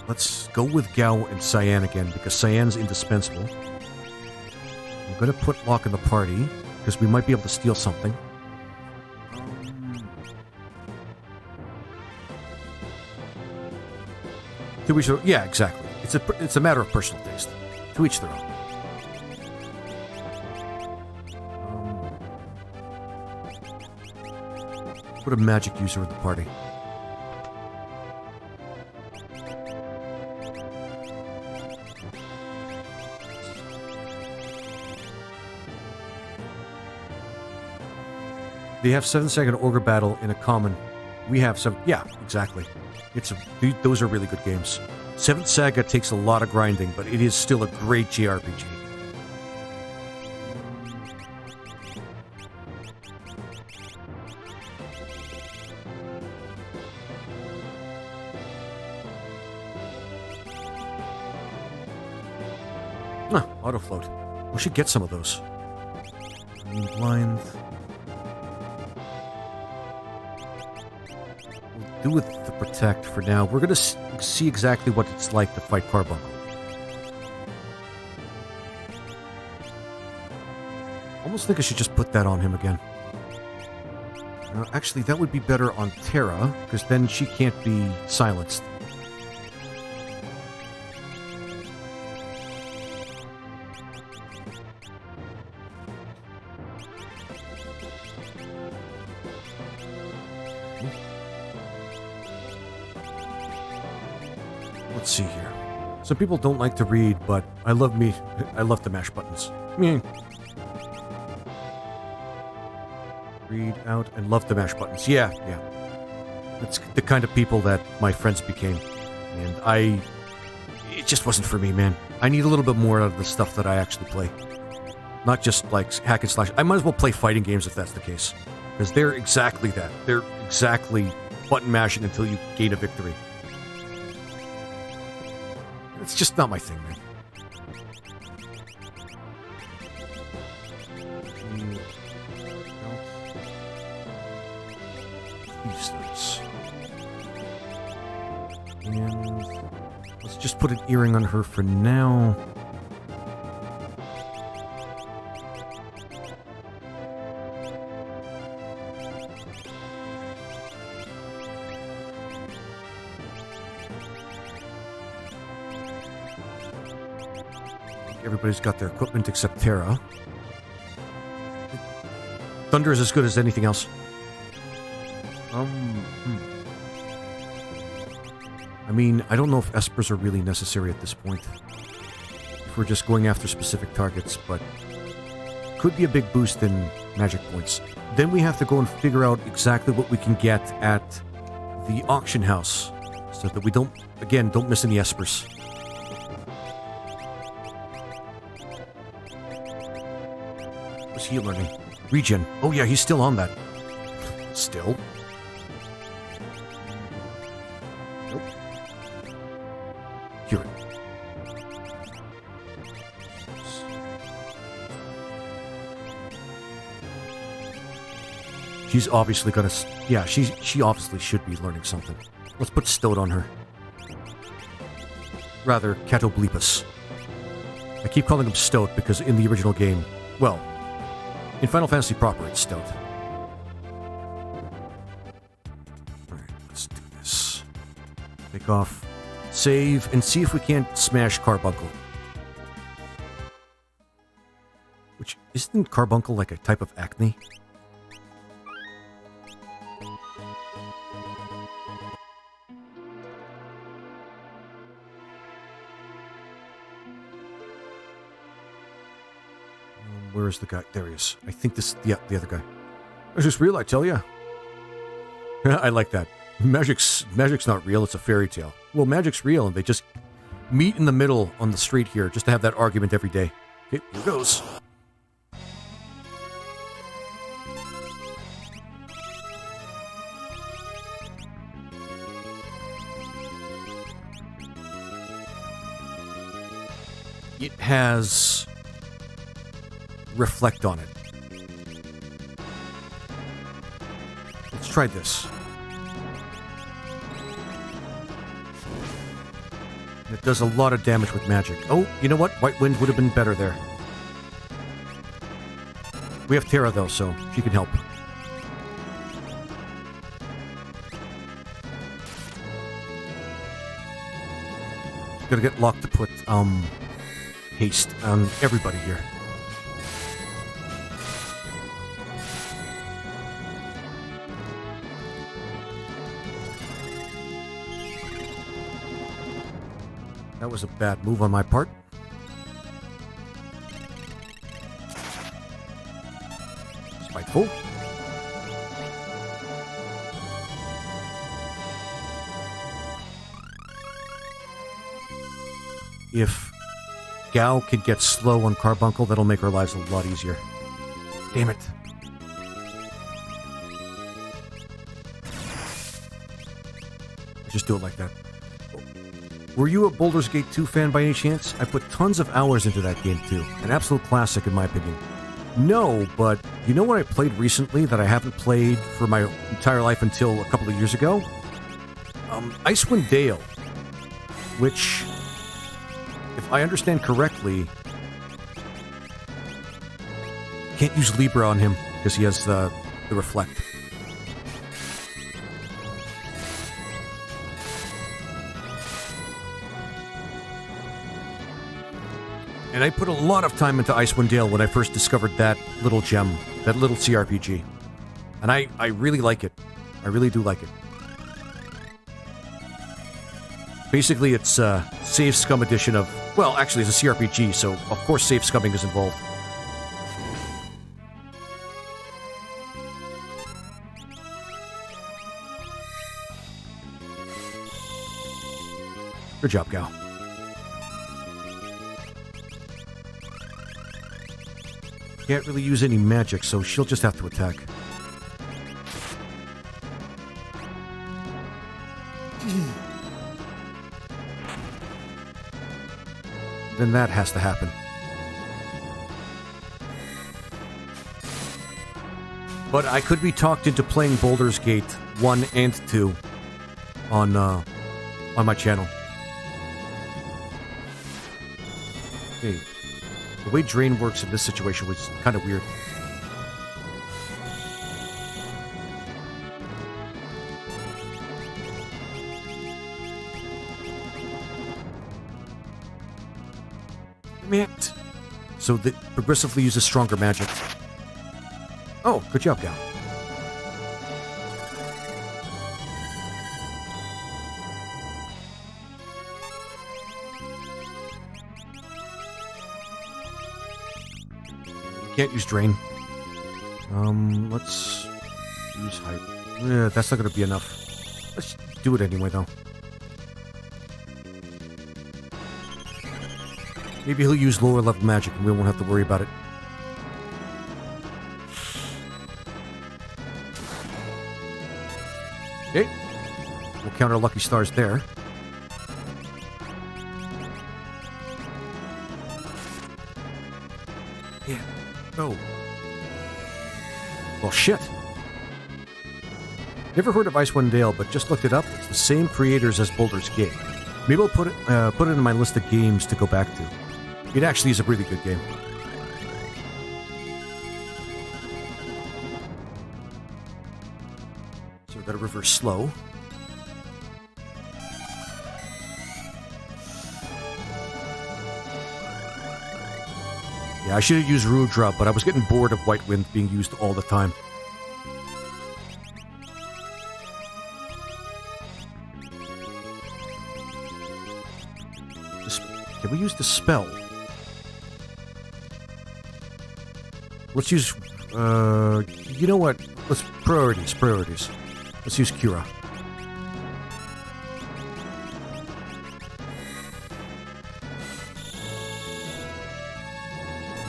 Let's go with Gao and Cyan again, because Cyan's indispensable. I'm going to put Locke in the party, because we might be able to steal something. To each their own. Yeah, exactly. It's a matter of personal taste. To each their own. Put a magic user in the party. They have 7-second Ogre Battle in a common. We have some. Yeah, exactly. Those are really good games. 7th Saga takes a lot of grinding, but it is still a great JRPG. Auto float. We should get some of those. Blind. Do with the protect for now. We're going to see exactly what it's like to fight Carbuncle. Almost think I should just put that on him again. Actually, that would be better on Terra, because then she can't be silenced. Let's see here. Some people don't like to read, but I love to mash buttons. Read out and love to mash buttons. Yeah. It's the kind of people that my friends became. And it just wasn't for me, man. I need a little bit more out of the stuff that I actually play. Not just like hack and slash. I might as well play fighting games if that's the case. Because they're exactly that. They're exactly button mashing until you gain a victory. It's just not my thing, man. And let's just put an earring on her for now. Everybody's got their equipment except Terra. Thunder is as good as anything else. I mean, I don't know if espers are really necessary at this point. If we're just going after specific targets, but could be a big boost in magic points. Then we have to go and figure out exactly what we can get at the auction house, so that we don't miss any espers. What's he learning? Regen. Oh yeah, he's still on that. Still? Nope. Cure it. She's obviously gonna... Yeah, she obviously should be learning something. Let's put Stoat on her. Rather, Catoblepus. I keep calling him Stoat because in the original game... Well, in Final Fantasy proper, it's Stoat. Alright, let's do this. Take off, save, and see if we can't smash Carbuncle. Which, isn't Carbuncle like a type of acne? Where is the guy? There he is. I think this... Yeah, the other guy. It's just real, I tell ya. I like that. Magic's not real, it's a fairy tale. Well, magic's real, and they just meet in the middle on the street here just to have that argument every day. Okay, here goes. It has... reflect on it. Let's try this. It does a lot of damage with magic. Oh, you know what? White Wind would have been better there. We have Terra, though, so she can help. Gotta get Locke to put, haste on everybody here. That was a bad move on my part. Spiteful. If Gao can get slow on Carbuncle, that'll make our lives a lot easier. Damn it. Just do it like that. Were you a Baldur's Gate 2 fan by any chance? I put tons of hours into that game too. An absolute classic in my opinion. No, but you know what I played recently that I haven't played for my entire life until a couple of years ago? Icewind Dale. Which, if I understand correctly, can't use Libra on him because he has the Reflect. And I put a lot of time into Icewind Dale when I first discovered that little gem, that little CRPG. And I really like it. I really do like it. Basically, it's Save Scum edition of... Well, actually, it's a CRPG, so of course save scumming is involved. Good job, Gal. Can't really use any magic, so she'll just have to attack. Then that has to happen. But I could be talked into playing Baldur's Gate 1 and 2 on my channel. Hey, the way Drain works in this situation was kind of weird. So that progressively uses stronger magic. Oh, good job, Gal. Can't use Drain. Let's use Hype. Yeah, that's not going to be enough. Let's do it anyway, though. Maybe he'll use lower level magic and we won't have to worry about it. Okay. We'll count our lucky stars there. Yeah. Oh. Well, shit. Never heard of Icewind Dale, but just looked it up. It's the same creators as Baldur's Gate. Maybe I'll put it in my list of games to go back to. It actually is a really good game. So we've got to reverse slow. Yeah, I should have used Rudra, but I was getting bored of White Wind being used all the time. Can we use the spell? Let's use, you know what? Let's priorities. Let's use Cura.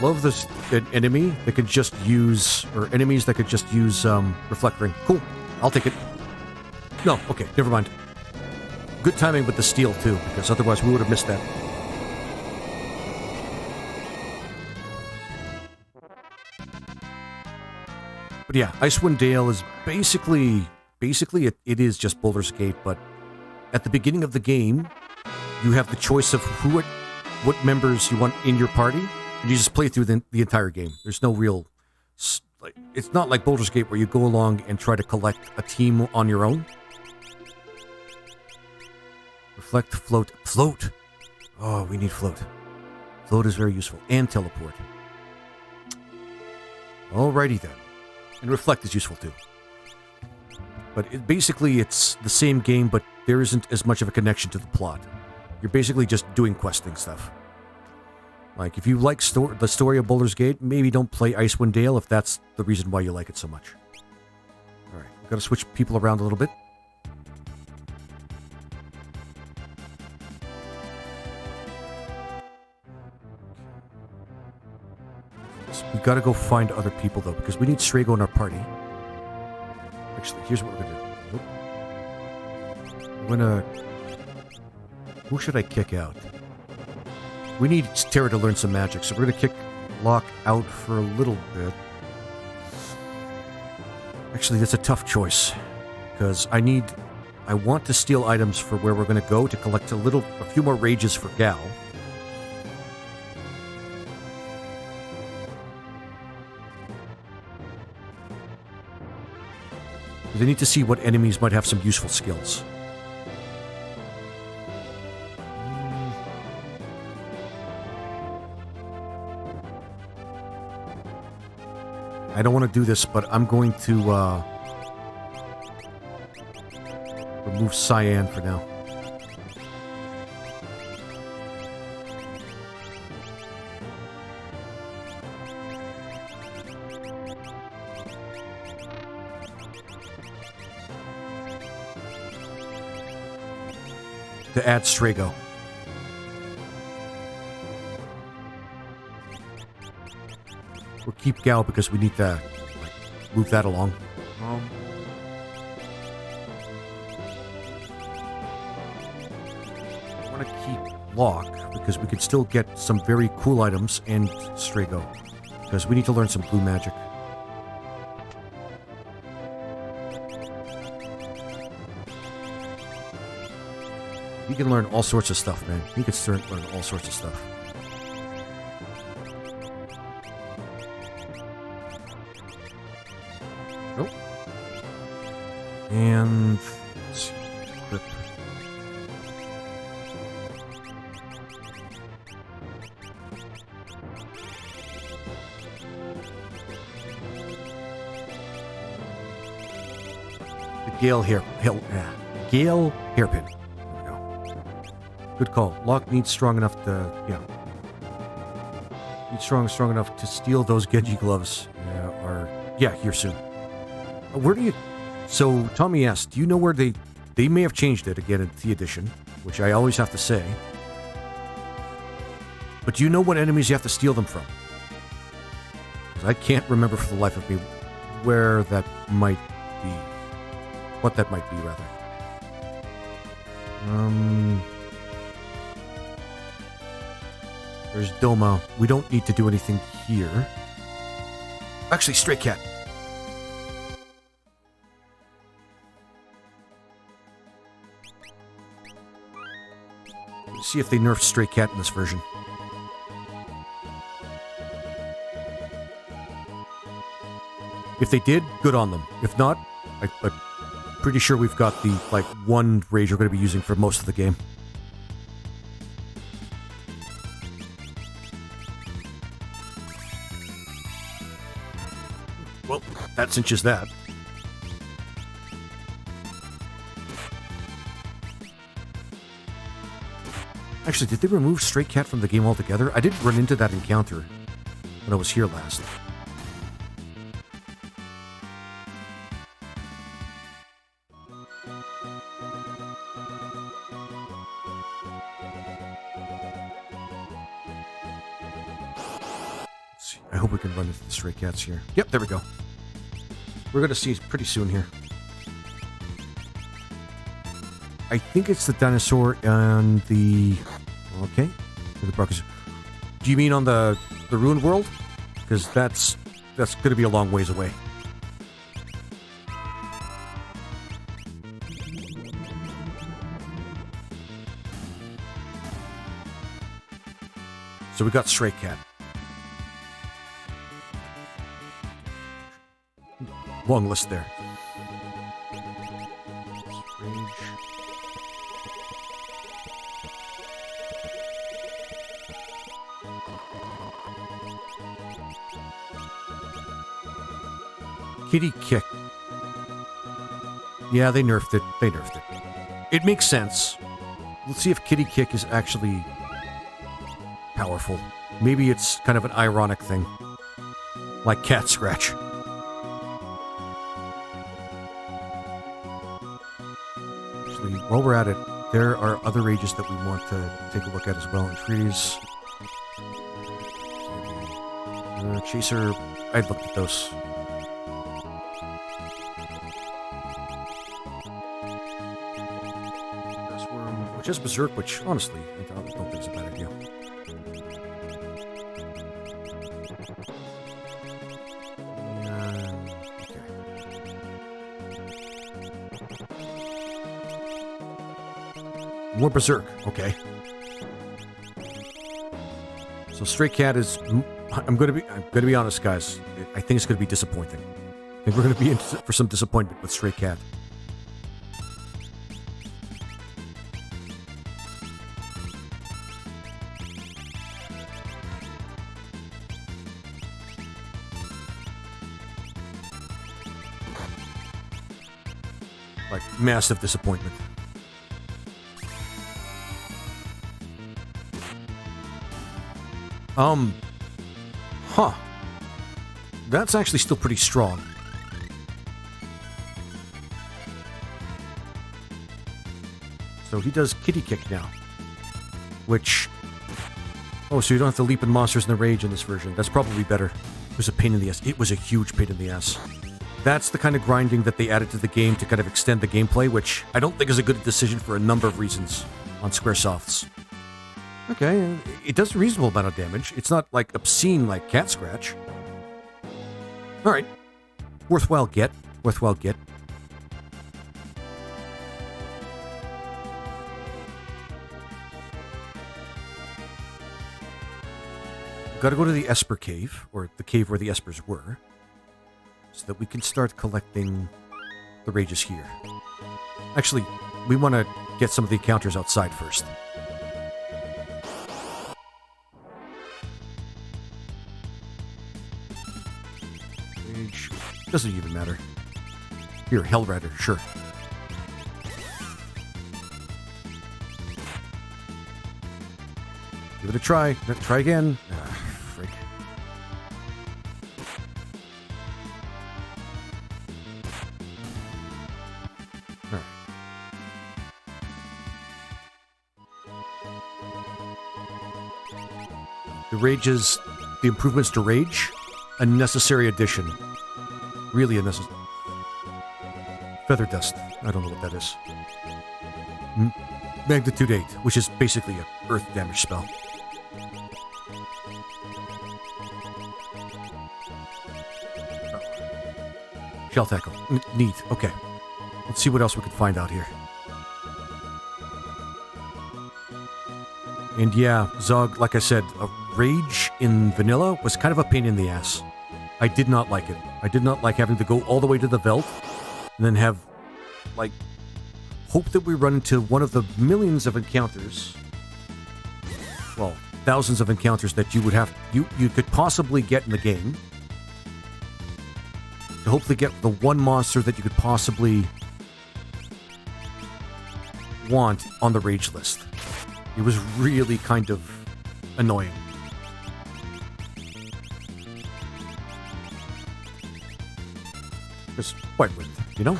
Love this enemy that could just use, or enemies that could just use Reflect Ring. Cool, I'll take it. No, okay, never mind. Good timing with the steel too, because otherwise we would have missed that. But yeah, Icewind Dale is basically it is just Baldur's Gate, but at the beginning of the game, you have the choice of what members you want in your party, and you just play through the entire game. There's no real... It's not like Baldur's Gate where you go along and try to collect a team on your own. Reflect, float. Float! Oh, we need float. Float is very useful. And teleport. Alrighty then. And Reflect is useful too. But it's the same game, but there isn't as much of a connection to the plot. You're basically just doing questing stuff. Like, if you like the story of Baldur's Gate, maybe don't play Icewind Dale if that's the reason why you like it so much. Alright, we've got to switch people around a little bit. We've got to go find other people, though, because we need Strago in our party. Actually, here's what we're going to do. I'm going to... Who should I kick out? We need Terra to learn some magic, so we're going to kick Locke out for a little bit. Actually, that's a tough choice, because I want to steal items for where we're going to go to collect a few more rages for Gal. They need to see what enemies might have some useful skills. I don't want to do this, but I'm going to remove Cyan for now. to add Strago. We'll keep Gal because we need to move that along. I want to keep Locke because we could still get some very cool items and Strago because we need to learn some blue magic. He can learn all sorts of stuff, man. He can learn all sorts of stuff. Nope. And let's see. Equip. The Gale hairpin. Good call. Locke needs strong enough to, needs strong enough to steal those Genji gloves. Here soon. Where do you? So Tommy asked, do you know where they may have changed it again in the edition, which I always have to say. But do you know what enemies you have to steal them from? 'Cause I can't remember for the life of me where that might be. What that might be, rather. There's Doma. We don't need to do anything here. Actually, Stray Cat. Let's see if they nerfed Stray Cat in this version. If they did, good on them. If not, I'm pretty sure we've got the, one rage we're going to be using for most of the game. Well, that cinches that. Actually, did they remove Stray Cat from the game altogether? I did run into that encounter when I was here last. Let's see. I hope we can run into the Stray Cats here. Yep, there we go. We're going to see pretty soon here. I think it's the dinosaur and the... Okay. Do you mean on the ruined world? Because that's going to be a long ways away. So we got Stray Cat. Long list there. Kitty Kick. Yeah, they nerfed it. They nerfed it. It makes sense. Let's see if Kitty Kick is actually powerful. Maybe it's kind of an ironic thing. Like Cat Scratch. Actually, while we're at it, there are other rages that we want to take a look at as well. Entreaties. Chaser. I looked at those. Just Berserk, which, honestly, I don't think is a bad idea. Okay. More Berserk, okay. So Stray Cat is... I'm gonna be honest, guys. I think it's gonna be disappointing. I think we're gonna be in for some disappointment with Stray Cat. Massive disappointment. That's actually still pretty strong. So he does kitty kick now. Which... Oh, so you don't have to leap in monsters in the rage in this version. That's probably better. It was a pain in the ass. It was a huge pain in the ass. That's the kind of grinding that they added to the game to kind of extend the gameplay, which I don't think is a good decision for a number of reasons on Squaresoft's. Okay, it does a reasonable amount of damage. It's not, like, obscene like Cat Scratch. Alright. Worthwhile get. Worthwhile get. Gotta go to the Esper Cave, or the cave where the Espers were, so that we can start collecting the rages here. Actually, we want to get some of the encounters outside first. Rage doesn't even matter. Here, Hellrider, sure. Give it a try. Try again. Frick. All right. The rages, the improvements to rage, a necessary addition. Really a necessary. Feather dust. I don't know what that is. Magnitude 8, which is basically a earth damage spell. Shell tackle. Neat. Okay. Let's see what else we can find out here. And yeah, Zog, like I said, a rage in vanilla was kind of a pain in the ass. I did not like it. I did not like having to go all the way to the Veld and then have, like, hope that we run into one of the millions of encounters. Well, thousands of encounters that you would have, you could possibly get in the game. To hopefully get the one monster that you could possibly want on the rage list. It was really kind of annoying. Just quite weird, you know?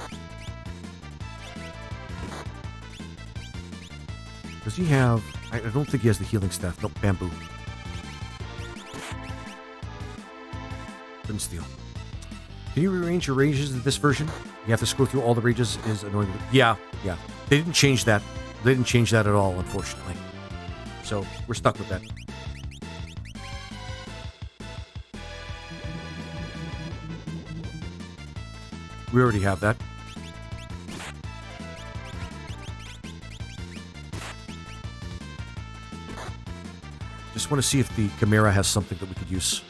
Does he have... I don't think he has the healing staff. Nope, bamboo. Couldn't steal. Can you rearrange your rages in this version? You have to scroll through all the rages is annoying. Yeah. They didn't change that. They didn't change that at all, unfortunately. So, we're stuck with that. We already have that. Just want to see if the Chimera has something that we could use.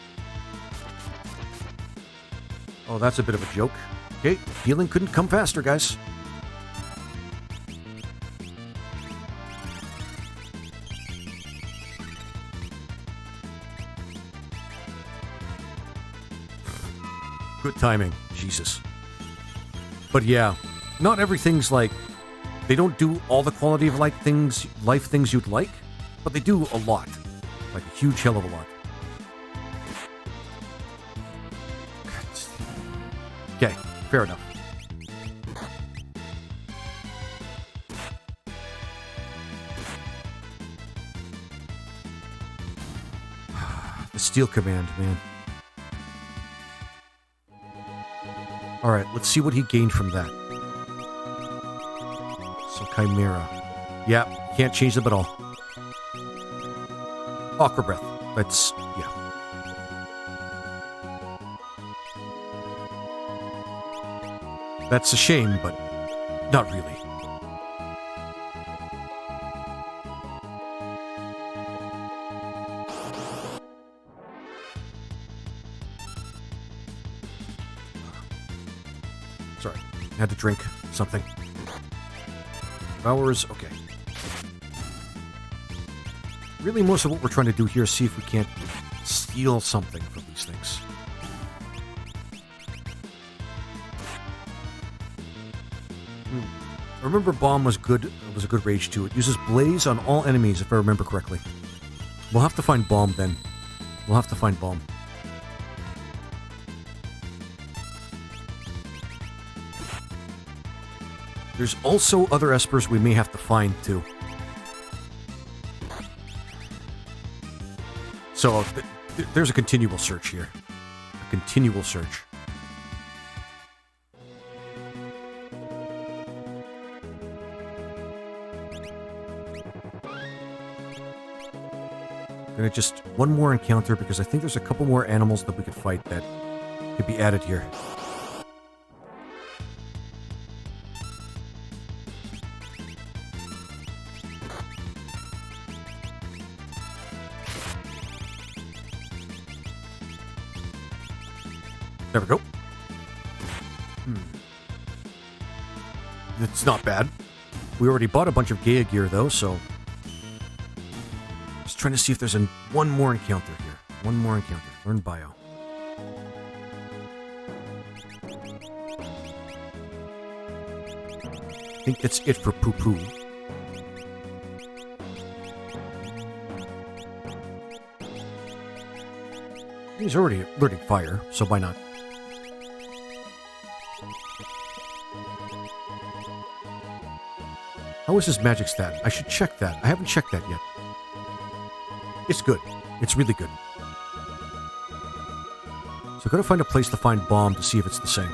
Oh, that's a bit of a joke. Okay, healing couldn't come faster, guys. Good timing. Jesus. But yeah, not everything's like... They don't do all the quality of life things you'd like, but they do a lot. Like a huge hell of a lot. Okay, fair enough. The Steel Command, man. Alright, let's see what he gained from that. So, Chimera. Yeah, can't change them at all. Aqua Breath. That's... yeah. That's a shame, but not really. Sorry, had to drink something. Devours, okay. Really, most of what we're trying to do here is see if we can't steal something from these things. I remember Bomb was good. It was a good rage too. It uses Blaze on all enemies, if I remember correctly. We'll have to find Bomb then. We'll have to find Bomb. There's also other espers we may have to find, too. So, there's a continual search here. A continual search. Gonna just one more encounter because I think there's a couple more animals that we could fight that could be added here. There we go. It's not bad. We already bought a bunch of Gaia gear though, so just trying to see if there's one more encounter here. One more encounter. Learn bio. I think that's it for poo-poo. He's already learning fire, so why not? How is his magic stat? I should check that. I haven't checked that yet. It's good. It's really good. So I've got to find a place to find bomb to see if it's the same.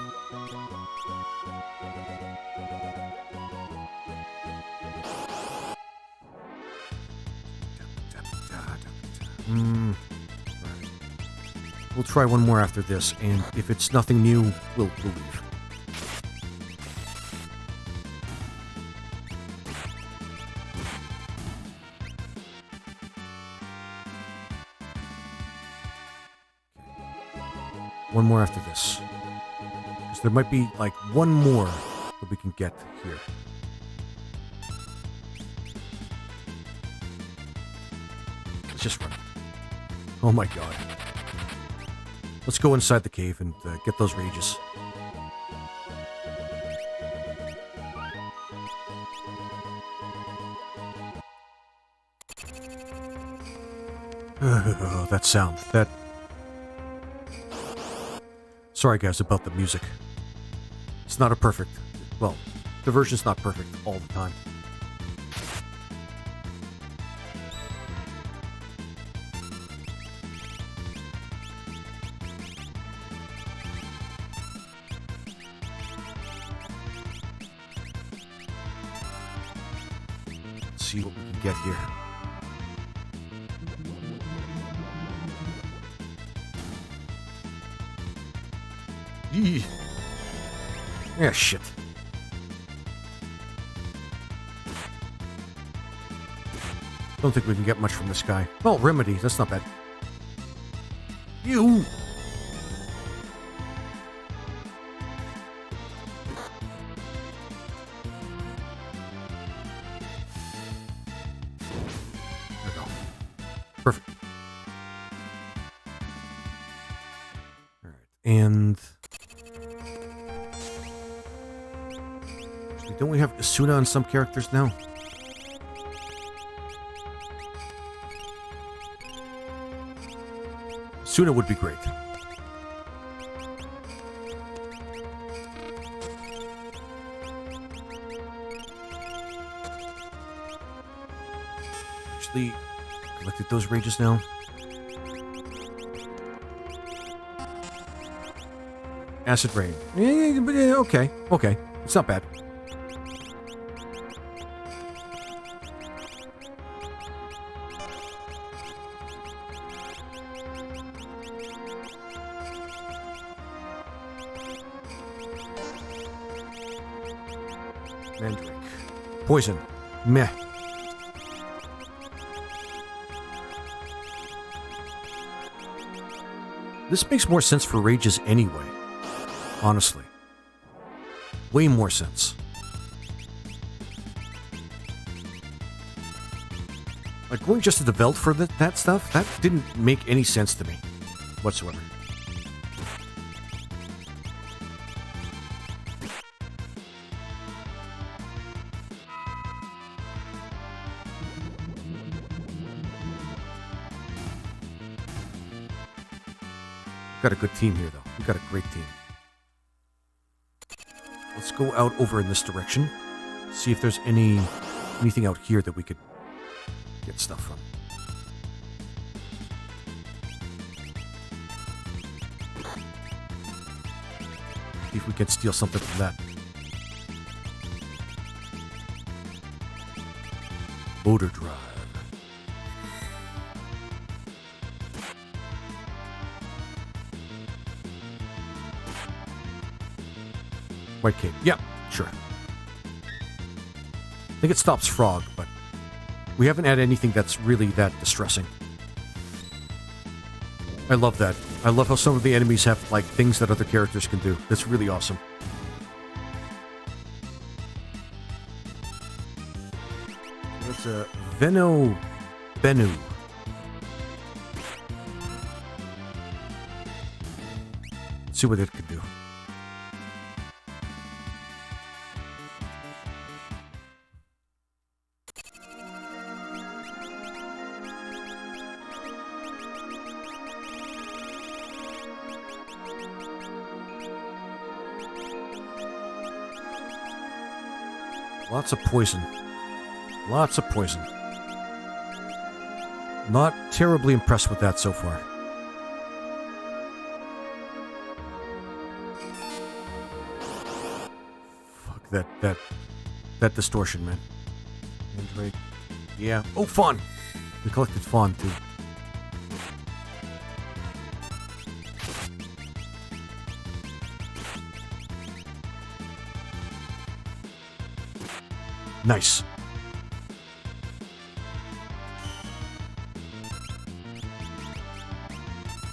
We'll try one more after this, and if it's nothing new, we'll leave. One more after this. Because there might be, like, one more that we can get here. Let's just run. Oh my god. Let's go inside the cave and get those rages. Oh, that sound. That... Sorry guys about the music. It's not a perfect... Well, the version's not perfect all the time. Let's see what we can get here. Eee. Yeah, shit. Don't think we can get much from this guy. Oh, remedy. That's not bad. You. There we go. Perfect. All right, and. Don't we have Asuna on some characters now? Asuna would be great. Actually, collected those rages now. Acid rain. Yeah, okay. Okay. It's not bad. Mandrake. Poison. Meh. This makes more sense for rages anyway. Honestly. Way more sense. Like, going just to the Veld for that stuff, that didn't make any sense to me whatsoever. Got a good team here, though. We've got a great team. Let's go out over in this direction. See if there's anything out here that we could get stuff from. See if we can steal something from that. Motor drive. White cape. Yeah, sure. I think it stops frog, but we haven't had anything that's really that distressing. I love that. I love how some of the enemies have, like, things that other characters can do. That's really awesome. That's a Benu. Let's see what it could do. Lots of poison. Lots of poison. Not terribly impressed with that so far. Fuck that distortion, man. Android. Yeah. Oh, fawn! We collected fawn, too. Nice.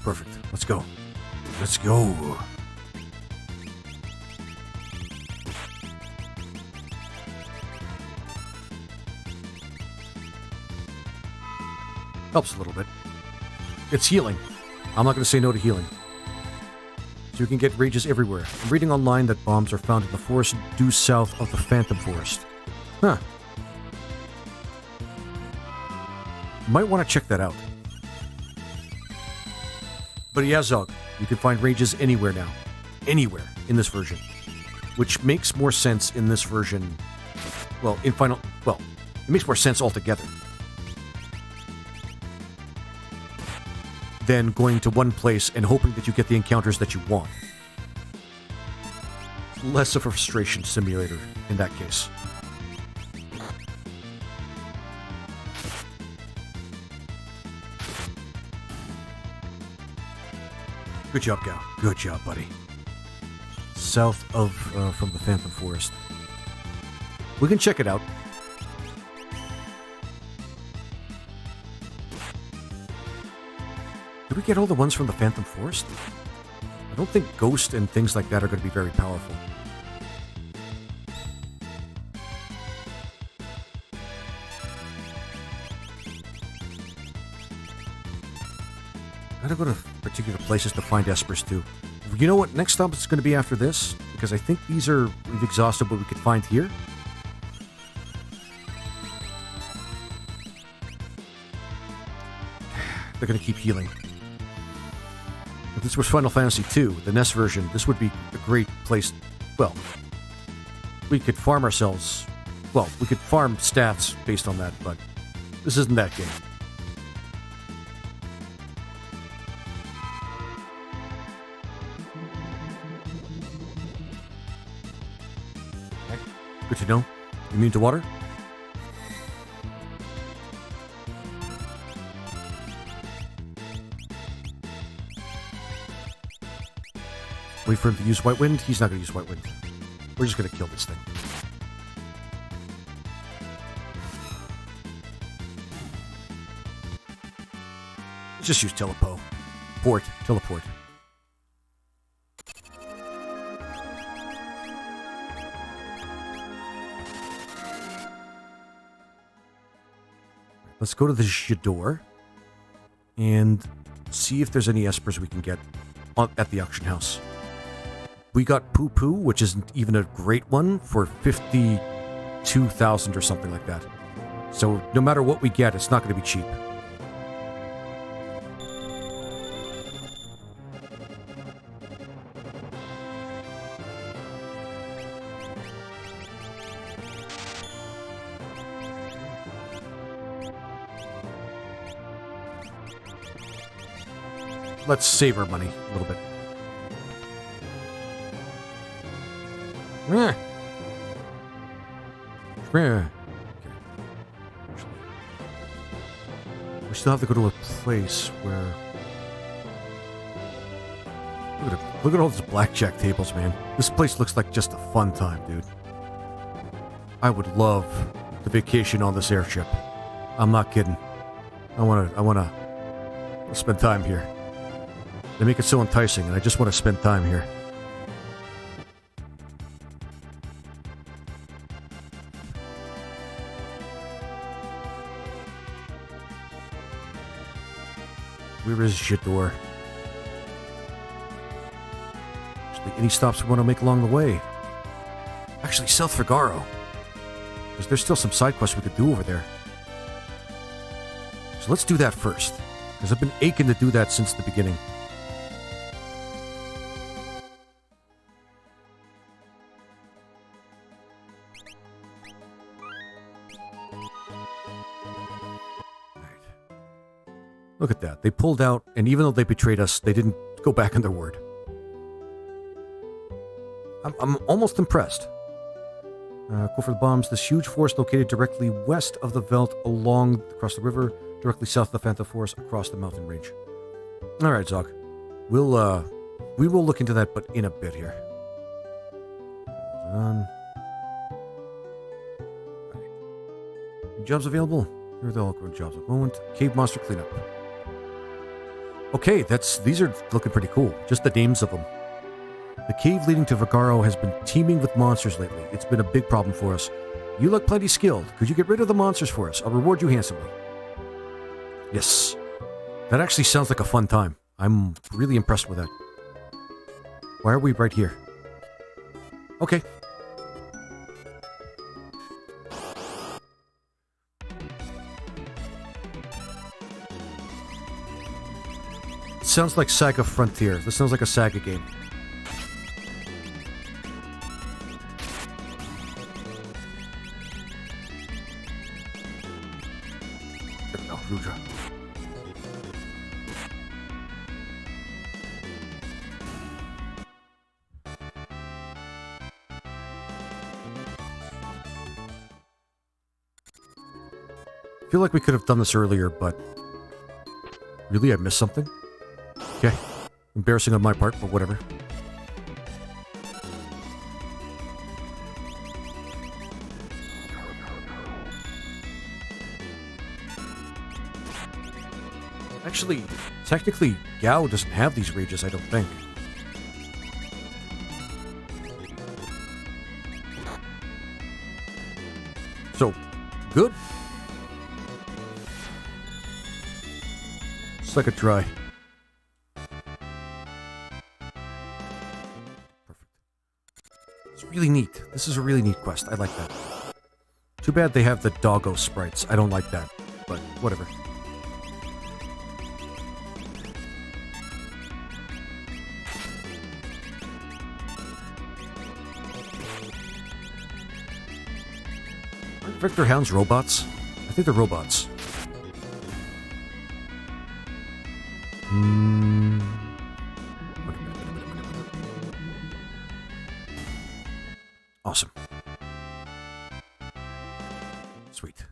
Perfect. Let's go. Let's go. Helps a little bit. It's healing. I'm not going to say no to healing. So you can get rages everywhere. I'm reading online that bombs are found in the forest due south of the Phantom Forest. Huh. Might want to check that out. But Yazog, you can find rages anywhere now. Anywhere in this version. Which makes more sense in this version. Well, in final... Well, it makes more sense altogether. Than going to one place and hoping that you get the encounters that you want. Less of a frustration simulator in that case. Good job, Gal. Good job, buddy. South of, from the Phantom Forest. We can check it out. Did we get all the ones from the Phantom Forest? I don't think Ghost and things like that are going to be very powerful. Gotta go to particular places to find espers too. You know what? Next stop is going to be after this, because I think these are... We've exhausted what we could find here. They're going to keep healing. If this was Final Fantasy II, the NES version, this would be a great place... Well, we could farm ourselves... Well, we could farm stats based on that, but this isn't that game. Good to know. Immune to water? Wait for him to use White Wind? He's not going to use White Wind. We're just going to kill this thing. Let's just use Teleport. Teleport. Let's go to the Jador and see if there's any espers we can get at the auction house. We got Poo Poo, which isn't even a great one, for 52,000 or something like that. So no matter what we get, it's not going to be cheap. let's save our money a little bit. Okay. We still have to go to a place where... Look at all these blackjack tables, man. This place looks like just a fun time, dude. I would love to vacation on this airship. I'm not kidding. I wanna spend time here. They make it so enticing, and I just want to spend time here. Where is your door? Actually, any stops we want to make along the way? Actually, South Figaro. Because there's still some side quests we could do over there. So let's do that first. Because I've been aching to do that since the beginning. Look at that. They pulled out, and even though they betrayed us, they didn't go back on their word. I'm almost impressed. Go for the bombs. This huge forest located directly west of the Veld, across the river, directly south of the Phantom Forest, across the mountain range. All right, Zog. We will look into that, but in a bit here. Jobs available? Here are the all jobs at the moment. Cave monster cleanup. Okay, these are looking pretty cool. Just the names of them. The cave leading to Vigaro has been teeming with monsters lately. It's been a big problem for us. You look plenty skilled. Could you get rid of the monsters for us? I'll reward you handsomely. Yes. That actually sounds like a fun time. I'm really impressed with that. Why are we right here? Okay. Sounds like Saga Frontier. This sounds like a Saga game. Rudra. I feel like we could have done this earlier, but... Really? I missed something? Okay. Embarrassing on my part, but whatever. Actually, technically, Gao doesn't have these rages, I don't think. So, good. Suck it dry. Perfect. It's really neat. This is a really neat quest. I like that. Too bad they have the doggo sprites. I don't like that, but whatever. Victor Hound's robots? I think they're robots. Awesome. Sweet.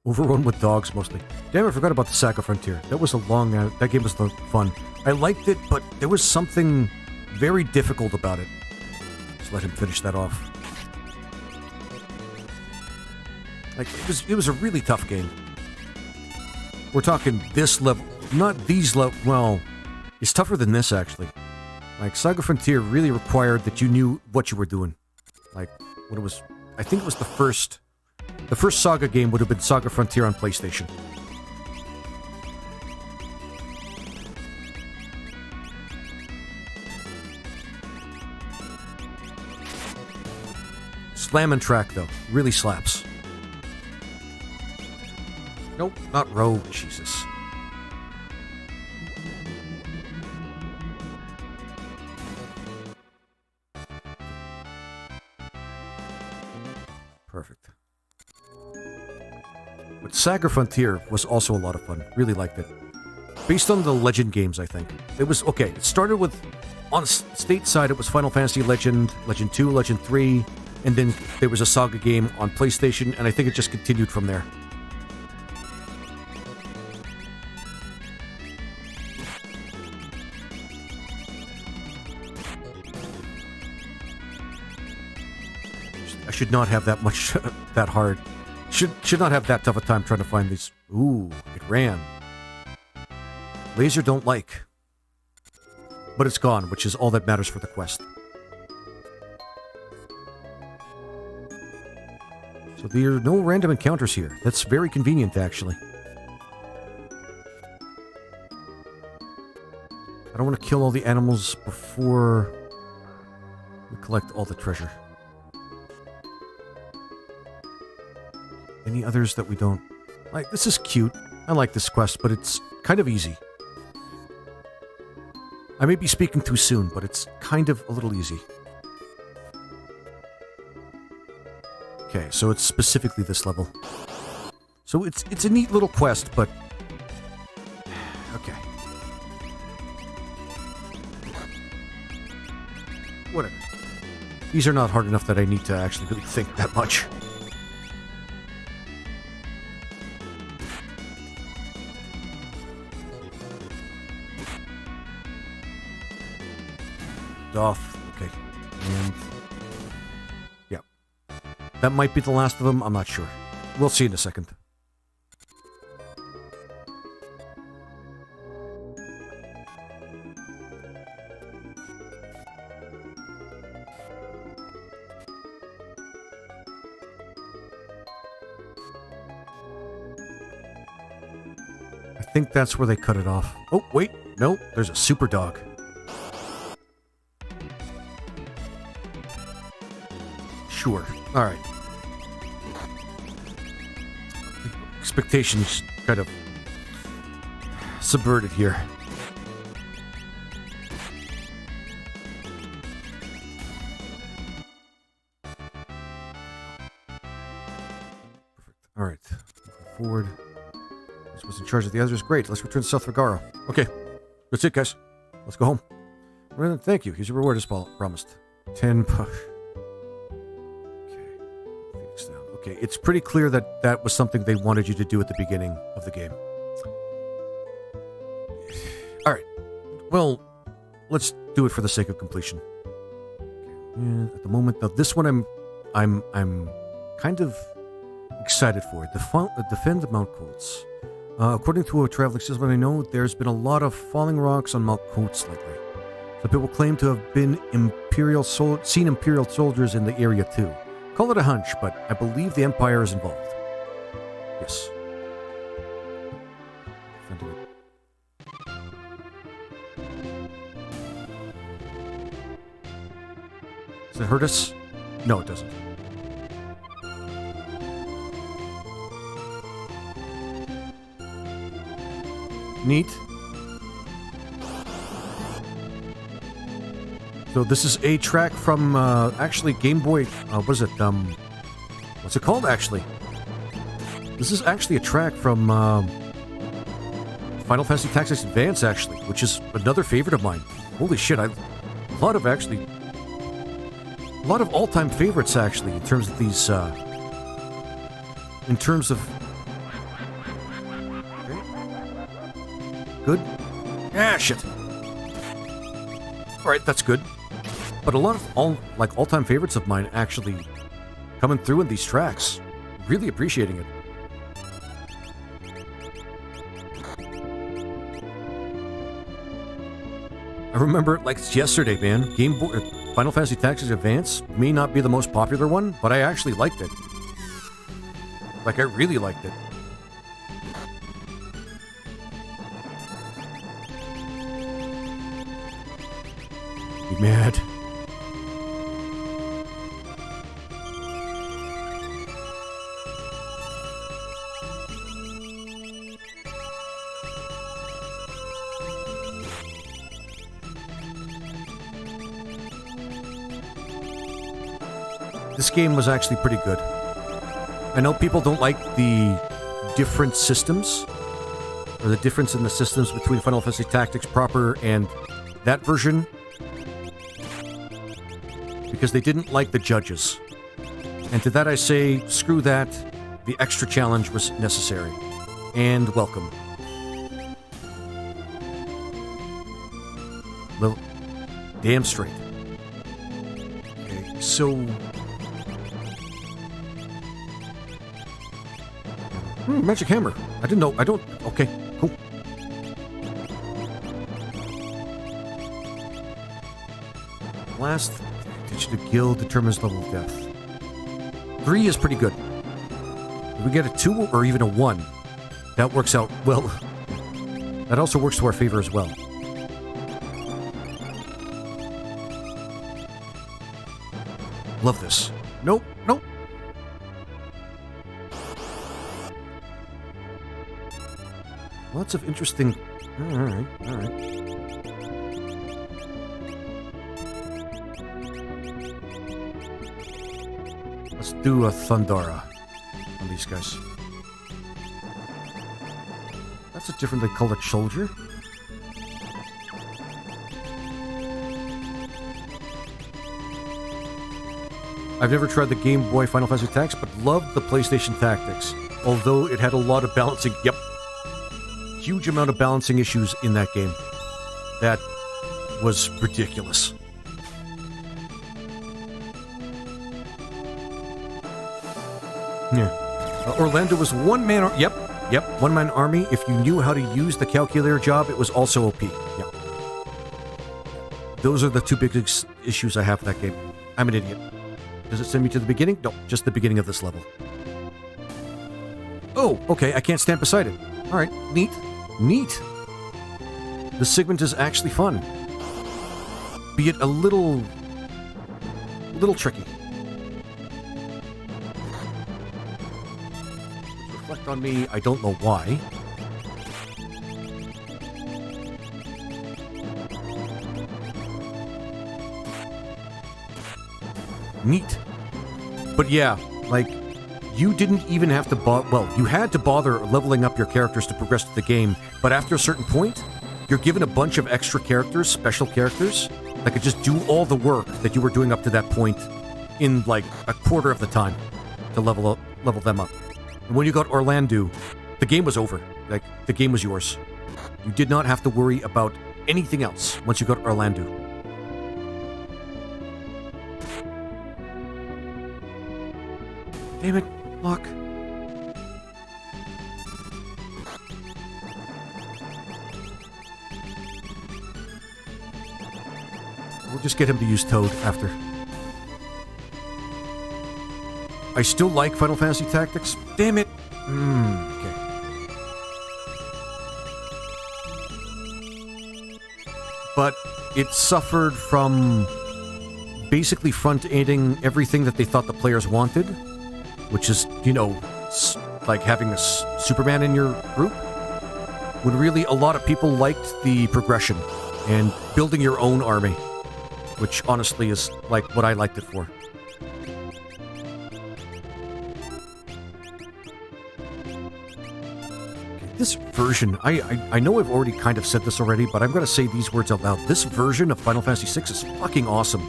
Overrun with dogs, mostly. Damn, I forgot about the Saga Frontier. That was a long... that game was fun. I liked it, but there was something very difficult about it. Let him finish that off. Like, it was a really tough game. We're talking this level, not these level. Well, it's tougher than this actually. Like Saga Frontier really required that you knew what you were doing. Like when it was, I think it was the first Saga game would have been Saga Frontier on PlayStation. Slamming track, though. Really slaps. Nope, not row. Jesus. Perfect. But Saga Frontier was also a lot of fun. Really liked it. Based on the Legend games, I think. It was, okay, it started with, on state side, it was Final Fantasy Legend, Legend 2, Legend 3, and then there was a Saga game on PlayStation, and I think it just continued from there. I should not have that much, that hard. Should not have that tough a time trying to find these. Ooh, it ran. Laser don't like. But it's gone, which is all that matters for the quest. So there are no random encounters here. That's very convenient, actually. I don't want to kill all the animals before we collect all the treasure. Any others that we don't like? This is cute. I like this quest, but it's kind of easy. I may be speaking too soon, but it's kind of a little easy. Okay, so it's specifically this level. So it's a neat little quest, but okay. Whatever. These are not hard enough that I need to actually really think that much. Off. Okay. And yeah. That might be the last of them. I'm not sure. We'll see in a second. I think that's where they cut it off. Oh, wait. No, there's a super dog. Sure. Alright. Expectations kind of subverted here. Perfect. Alright. Forward. This was in charge of the others. Great. Let's return to South Vergara. Okay. That's it, guys. Let's go home. Well, thank you. Here's your reward as promised. 10 push. Okay, it's pretty clear that that was something they wanted you to do at the beginning of the game. Alright. Well, let's do it for the sake of completion. Okay. At the moment, now this one I'm kind of excited for. Defend Mount Coates. According to a traveling salesman I know, there's been a lot of falling rocks on Mount Coates lately. Some people claim to have been seen Imperial soldiers in the area too. Call it a hunch, but I believe the Empire is involved. Yes. Does it hurt us? No, it doesn't. Neat. So this is a track from, actually, Game Boy, what is it, what's it called, actually? This is actually a track from, Final Fantasy Tactics Advance, actually, which is another favorite of mine. Holy shit, a lot of all-time favorites, actually, in terms of these, in terms of... Okay. Good? Ah, shit. Alright, that's good. But a lot of all-time favorites of mine actually coming through in these tracks. Really appreciating it. I remember it like it's yesterday, man. Game Boy, Final Fantasy Tactics Advance may not be the most popular one, but I actually liked it. Like, I really liked it. Be mad. This game was actually pretty good. I know people don't like the different systems, or the difference in the systems between Final Fantasy Tactics proper and that version, because they didn't like the judges. And to that I say, screw that. The extra challenge was necessary. And welcome. Little damn straight. Okay, so... magic hammer. I didn't know. I don't... Okay, cool. Last ditch the guild determines level of death. 3 is pretty good. If we get a 2 or even a 1, that works out well. That also works to our favor as well. Love this. Nope, nope. Lots of interesting... Alright, alright. Let's do a Thundara on these guys. That's a differently colored soldier. I've never tried the Game Boy Final Fantasy Tactics, but loved the PlayStation Tactics. Although it had a lot of balancing... Yep. Huge amount of balancing issues in that game. That was ridiculous. Yeah. Orlando was one-man... Yep, one-man army. If you knew how to use the calculator job, it was also OP. Yep. Those are the two biggest issues I have with that game. I'm an idiot. Does it send me to the beginning? No, just the beginning of this level. Oh, okay, I can't stand beside it. Alright, neat. Neat. The segment is actually fun. Be it a little tricky. Reflect on me, I don't know why. Neat. But yeah, like, you didn't even have to well, you had to bother leveling up your characters to progress to the game, but after a certain point, you're given a bunch of extra characters, special characters, that could just do all the work that you were doing up to that point in, like, a quarter of the time to level them up. And when you got Orlando, the game was over. Like, the game was yours. You did not have to worry about anything else once you got Orlando. Damn it, Locke. We'll just get him to use Toad after. I still like Final Fantasy Tactics. Damn it. Okay. But it suffered from basically front-ending everything that they thought the players wanted. Which is, you know, like having a Superman in your group. When really a lot of people liked the progression and building your own army. Which honestly is like what I liked it for. This version, I know I've already kind of said this already, but I'm going to say these words out loud. This version of Final Fantasy VI is fucking awesome.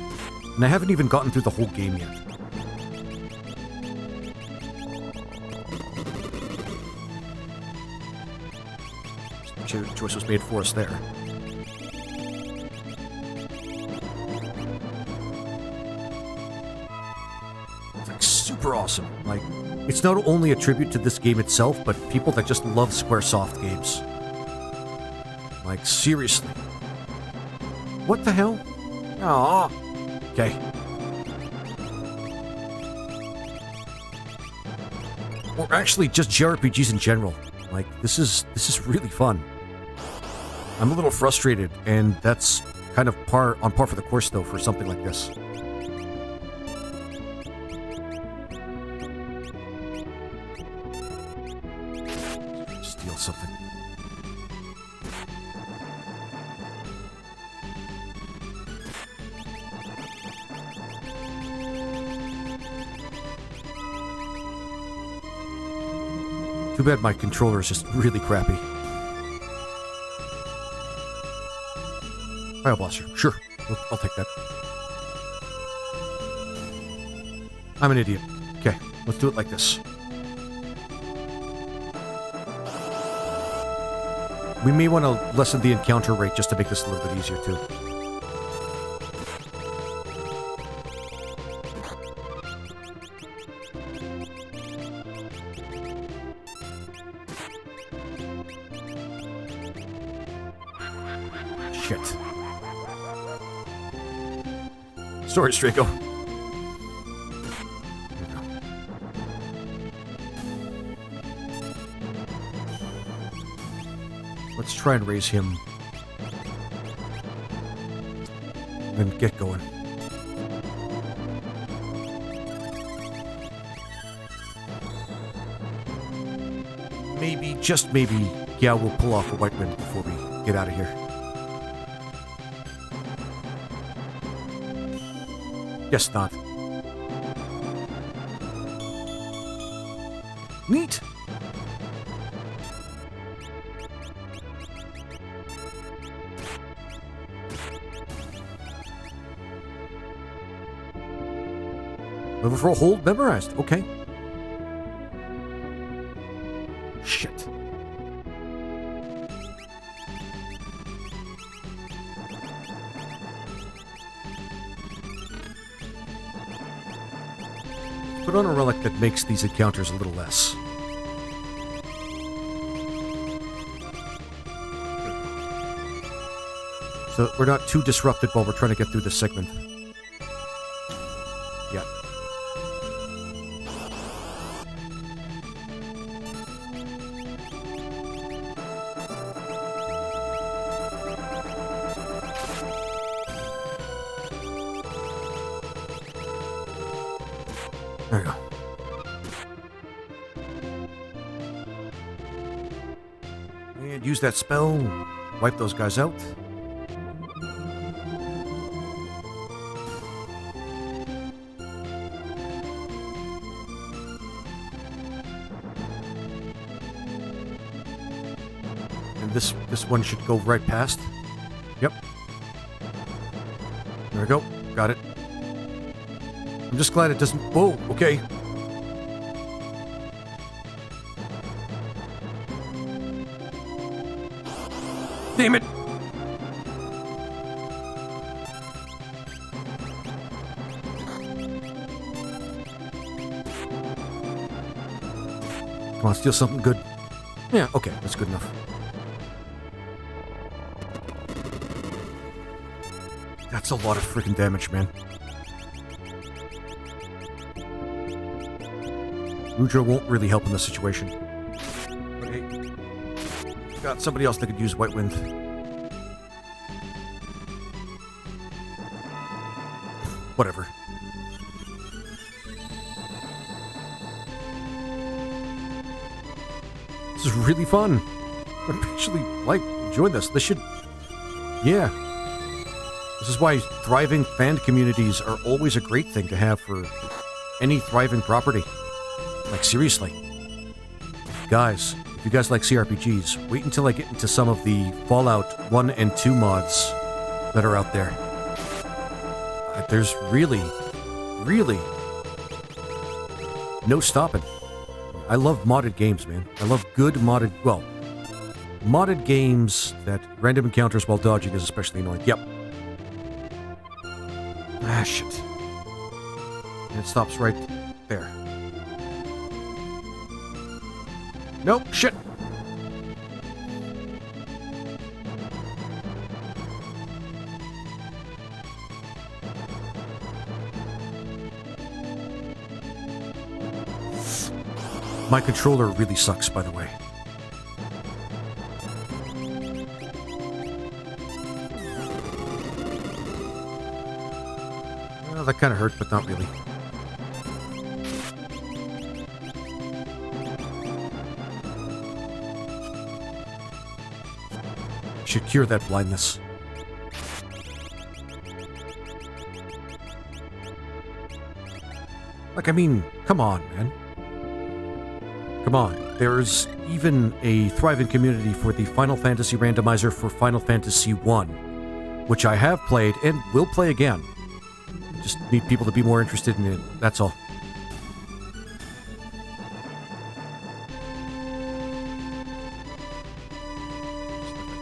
And I haven't even gotten through the whole game yet. Choice was made for us there. It's like super awesome. Like, it's not only a tribute to this game itself, but people that just love Squaresoft games. Like, seriously. What the hell? Aww. Okay. Or actually, just JRPGs in general. Like, this is really fun. I'm a little frustrated, and that's kind of on par for the course, though, for something like this. Steal something. Too bad my controller is just really crappy. Fire blaster. Sure. I'll take that. I'm an idiot. Okay, let's do it like this. We may want to lessen the encounter rate just to make this a little bit easier, too. Shit. Sorry, Straco. Let's try and raise him. Then get going. Maybe, just maybe, yeah, we'll pull off a white wind before we get out of here. Guess not. Neat! Level for a hold memorized. Okay. Shit. Put on a relic that makes these encounters a little less. So we're not too disrupted while we're trying to get through this segment. Yeah. There you go. And use that spell. Wipe those guys out. And this one should go right past. Yep. There we go. Got it. I'm just glad it doesn't... Whoa, okay. Damn it! Come on, steal something good. Yeah, okay, that's good enough. That's a lot of freaking damage, man. Rudra won't really help in this situation. But hey, got somebody else that could use White Wind. Whatever. This is really fun. I actually enjoyed this. This should... Yeah. This is why thriving fan communities are always a great thing to have for any thriving property. Like, seriously. Guys, if you guys like CRPGs, wait until I get into some of the Fallout 1 and 2 mods that are out there. There's really no stopping. I love modded games, man. I love good modded... Well, modded games that random encounters while dodging is especially annoying. Yep. Ah, shit. And it stops right there. Nope, shit. My controller really sucks, by the way. Well, that kind of hurt, but not really. Should cure that blindness. Like, I mean, come on, man. Come on. There's even a thriving community for the Final Fantasy randomizer for Final Fantasy 1, which I have played and will play again. Just need people to be more interested in it. That's all.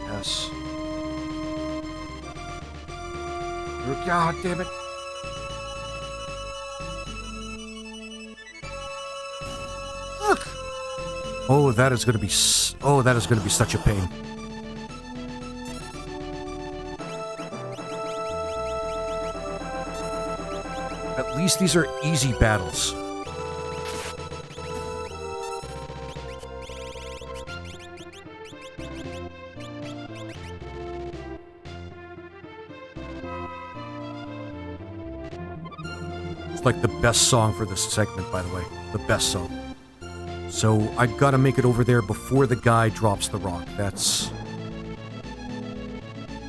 Yes. God damn it. Look. Oh, that is going to be such a pain. At least these are easy battles. It's like the best song for this segment, by the way. The best song. So I gotta make it over there before the guy drops the rock. That's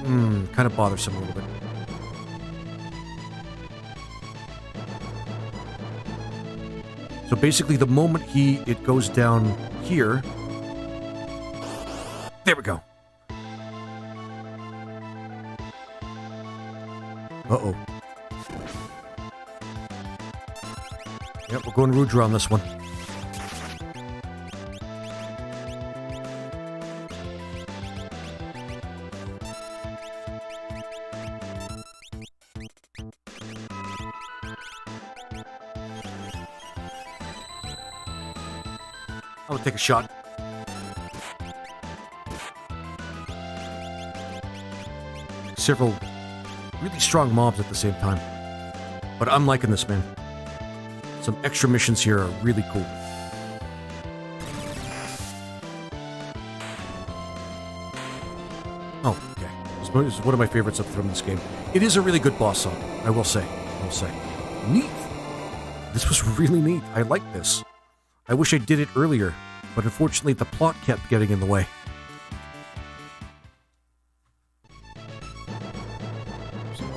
kind of bothersome a little bit. So basically, the moment it goes down here, there we go. Uh-oh. Yep, we're going Rudra on this one. I would take a shot. Several really strong mobs at the same time. But I'm liking this, man. Some extra missions here are really cool. Oh, okay. This is one of my favorites from this game. It is a really good boss song, I will say. Neat. This was really neat. I like this. I wish I did it earlier, but unfortunately the plot kept getting in the way.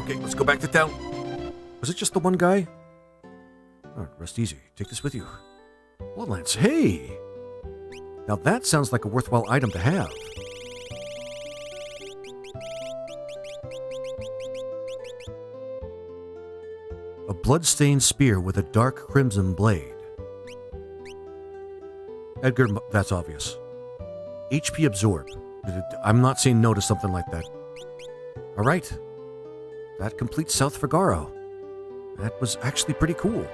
Okay, let's go back to town. Was it just the one guy? Oh, rest easy. Take this with you. Bloodlance. Hey! Now that sounds like a worthwhile item to have. A blood-stained spear with a dark crimson blade. Edgar, that's obvious. HP absorb. I'm not saying no to something like that. Alright. That completes South Figaro. That was actually pretty cool.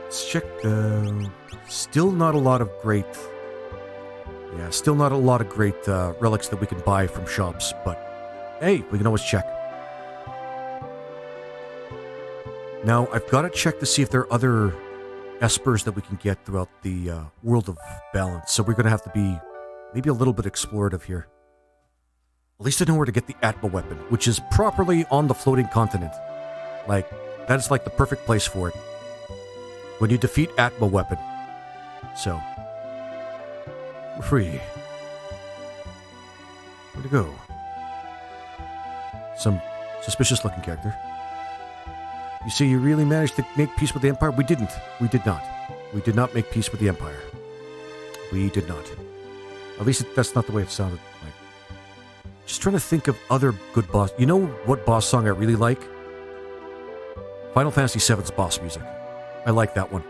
Let's check the... Still not a lot of great... Yeah, still not a lot of great relics that we can buy from shops, but hey, we can always check. Now, I've got to check to see if there are other espers that we can get throughout the World of Balance. So we're going to have to be maybe a little bit explorative here. At least I know where to get the Atma weapon, which is properly on the floating continent. Like, that is like the perfect place for it. When you defeat Atma weapon. So, we're free. Where'd it go? Some suspicious looking character. You see, you really managed to make peace with the Empire? We didn't. We did not. We did not make peace with the Empire. We did not. At least that's not the way it sounded like. Just trying to think of other good boss... You know what boss song I really like? Final Fantasy VII's boss music. I like that one.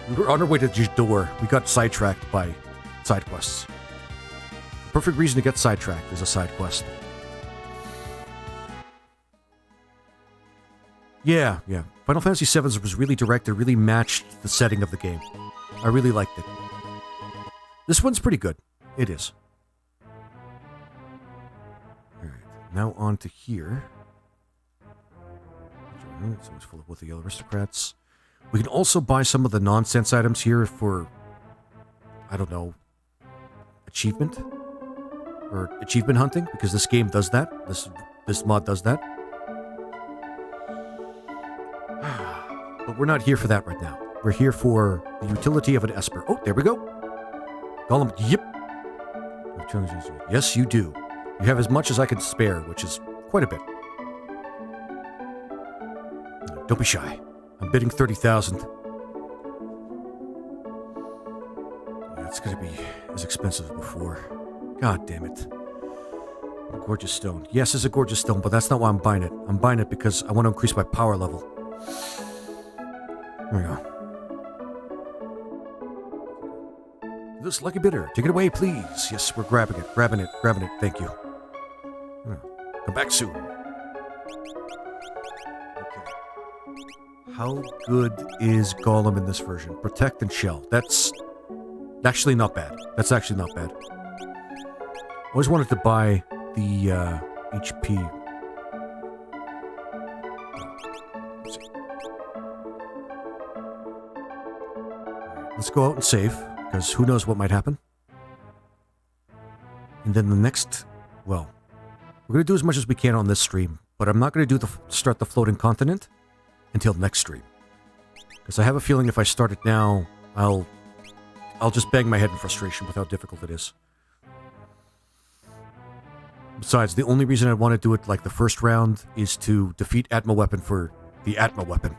We were on our way to Jador. We got sidetracked by side quests. The perfect reason to get sidetracked is a side quest. Yeah. Final Fantasy VII was really direct. It really matched the setting of the game. I really liked it. This one's pretty good. It is. Alright, now on to here. It's always full of with the yellow aristocrats. We can also buy some of the nonsense items here for, I don't know, achievement? Or achievement hunting, because this game does that. This mod does that. But we're not here for that right now. We're here for the utility of an Esper. Oh, there we go. Golem, yep. Yes, you do. You have as much as I can spare, which is quite a bit. Don't be shy. I'm bidding 30,000. Yeah, it's going to be as expensive as before. God damn it. A gorgeous stone. Yes, it's a gorgeous stone, but that's not why I'm buying it. I'm buying it because I want to increase my power level. There we go. This lucky bidder. Take it away, please. Yes, we're grabbing it. Grabbing it. Thank you. Come back soon. Okay. How good is Golem in this version? Protect and Shell. That's actually not bad. Always wanted to buy the HP. Let's see. Let's go out and save, because who knows what might happen. And then the next, well, we're going to do as much as we can on this stream, but I'm not going to do start the floating continent until next stream. Because I have a feeling if I start it now, I'll just bang my head in frustration with how difficult it is. Besides, the only reason I want to do it like the first round is to defeat Atma Weapon for the Atma Weapon.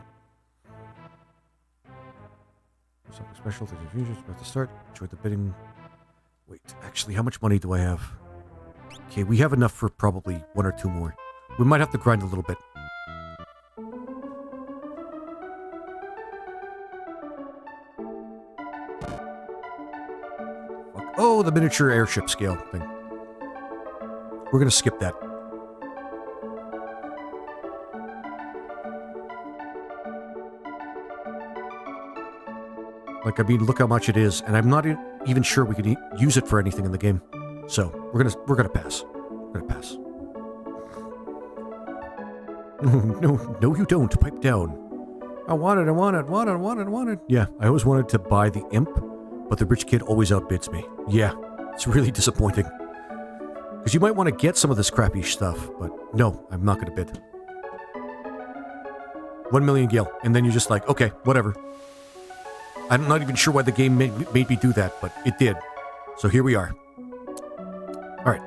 Something special to the users about to start. Enjoy the bidding. Wait, actually, how much money do I have? Okay, we have enough for probably one or two more. We might have to grind a little bit. Oh, the miniature airship scale thing. We're going to skip that. Like, I mean, look how much it is, and I'm not even sure we can use it for anything in the game. So, we're gonna pass. We're gonna pass. No, you don't. Pipe down. I want it. Yeah, I always wanted to buy the imp, but the rich kid always outbids me. Yeah, it's really disappointing. Because you might want to get some of this crappy stuff, but no, I'm not going to bid. 1 million gil, and then you're just like, okay, whatever. I'm not even sure why the game made me do that, but it did. So here we are. Alright.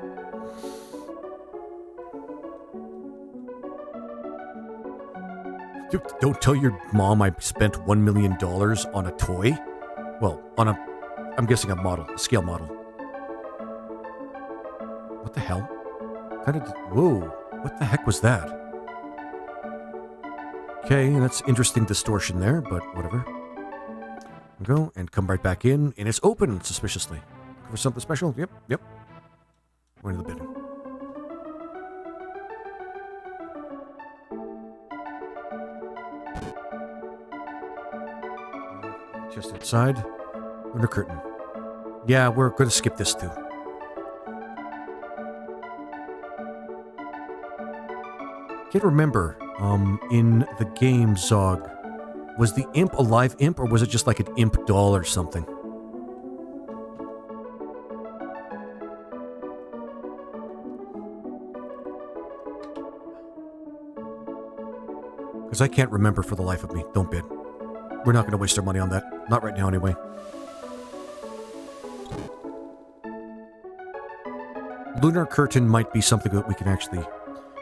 Don't tell your mom I spent $1 million on a toy. Well, on a, I'm guessing a model, a scale model. What the hell? Whoa, what the heck was that? Okay, that's interesting distortion there, but whatever. Go and come right back in, and it's open suspiciously. Looking for something special? Yep. Going to the bidding. Just outside. Under curtain. Yeah, we're going to skip this too. Can't remember, in the game, Zog, was the imp a live imp, or was it just like an imp doll or something? Because I can't remember for the life of me. Don't bid. We're not going to waste our money on that. Not right now, anyway. Lunar Curtain might be something that we can actually...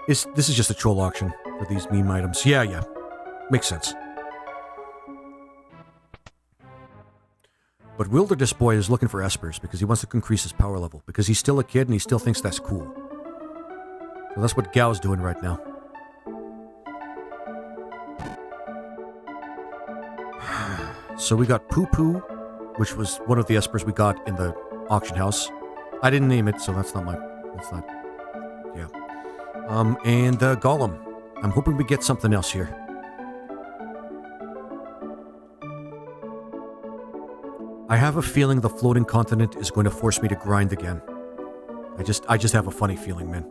This is just a troll auction for these meme items. Yeah. Makes sense. But Wilderness Boy is looking for espers because he wants to increase his power level. Because he's still a kid and he still thinks that's cool. So that's what Gao's doing right now. So we got Poo Poo, which was one of the espers we got in the auction house. I didn't name it, so that's not... Yeah. And Golem. I'm hoping we get something else here. I have a feeling the floating continent is going to force me to grind again. I just have a funny feeling, man.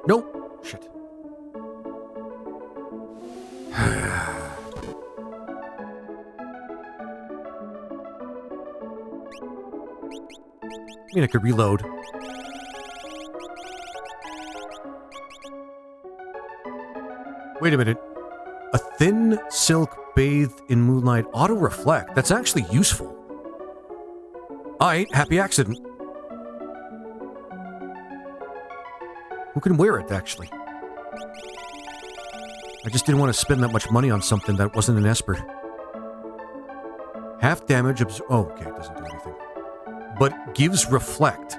Nope. Shit. I mean, I could reload. Wait a minute. Thin silk bathed in moonlight. Auto reflect. That's actually useful. Alright, happy accident. Who can wear it, actually? I just didn't want to spend that much money on something that wasn't an Esper. Half damage oh, okay, it doesn't do anything. But gives reflect.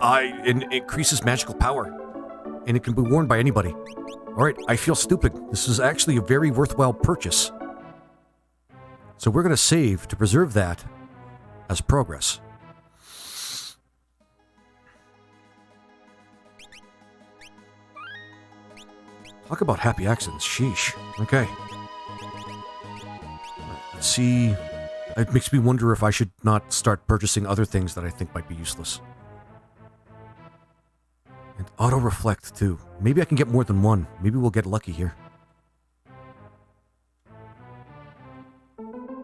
It increases magical power. And it can be worn by anybody. Alright, I feel stupid. This is actually a very worthwhile purchase. So we're going to save to preserve that as progress. Talk about happy accidents. Sheesh. Okay. Let's see. It makes me wonder if I should not start purchasing other things that I think might be useless. And auto-reflect, too. Maybe I can get more than one. Maybe we'll get lucky here.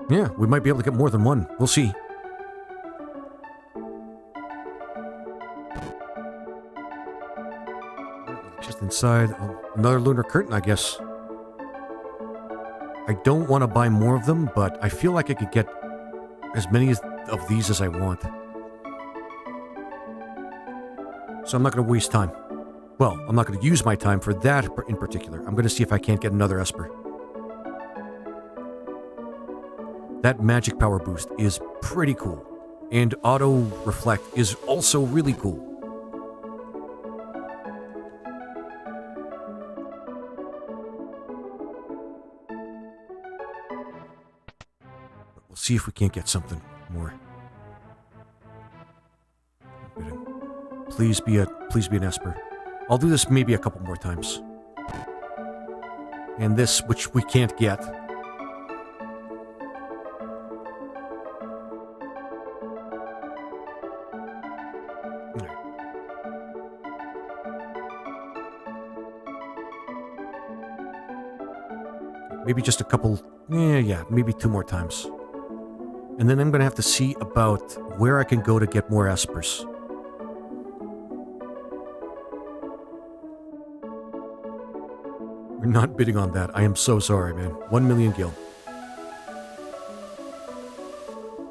Yeah, we might be able to get more than one. We'll see. Just inside. Oh, another lunar curtain, I guess. I don't want to buy more of them, but I feel like I could get as many of these as I want. So I'm not going to waste time. Well, I'm not going to use my time for that in particular. I'm going to see if I can't get another Esper. That magic power boost is pretty cool. And auto reflect is also really cool. But we'll see if we can't get something more. Please be an Esper. I'll do this maybe a couple more times. And this, which we can't get. Maybe just a couple, yeah, maybe 2 more times. And then I'm going to have to see about where I can go to get more Espers. We're not bidding on that. I am so sorry, man. 1 million gil.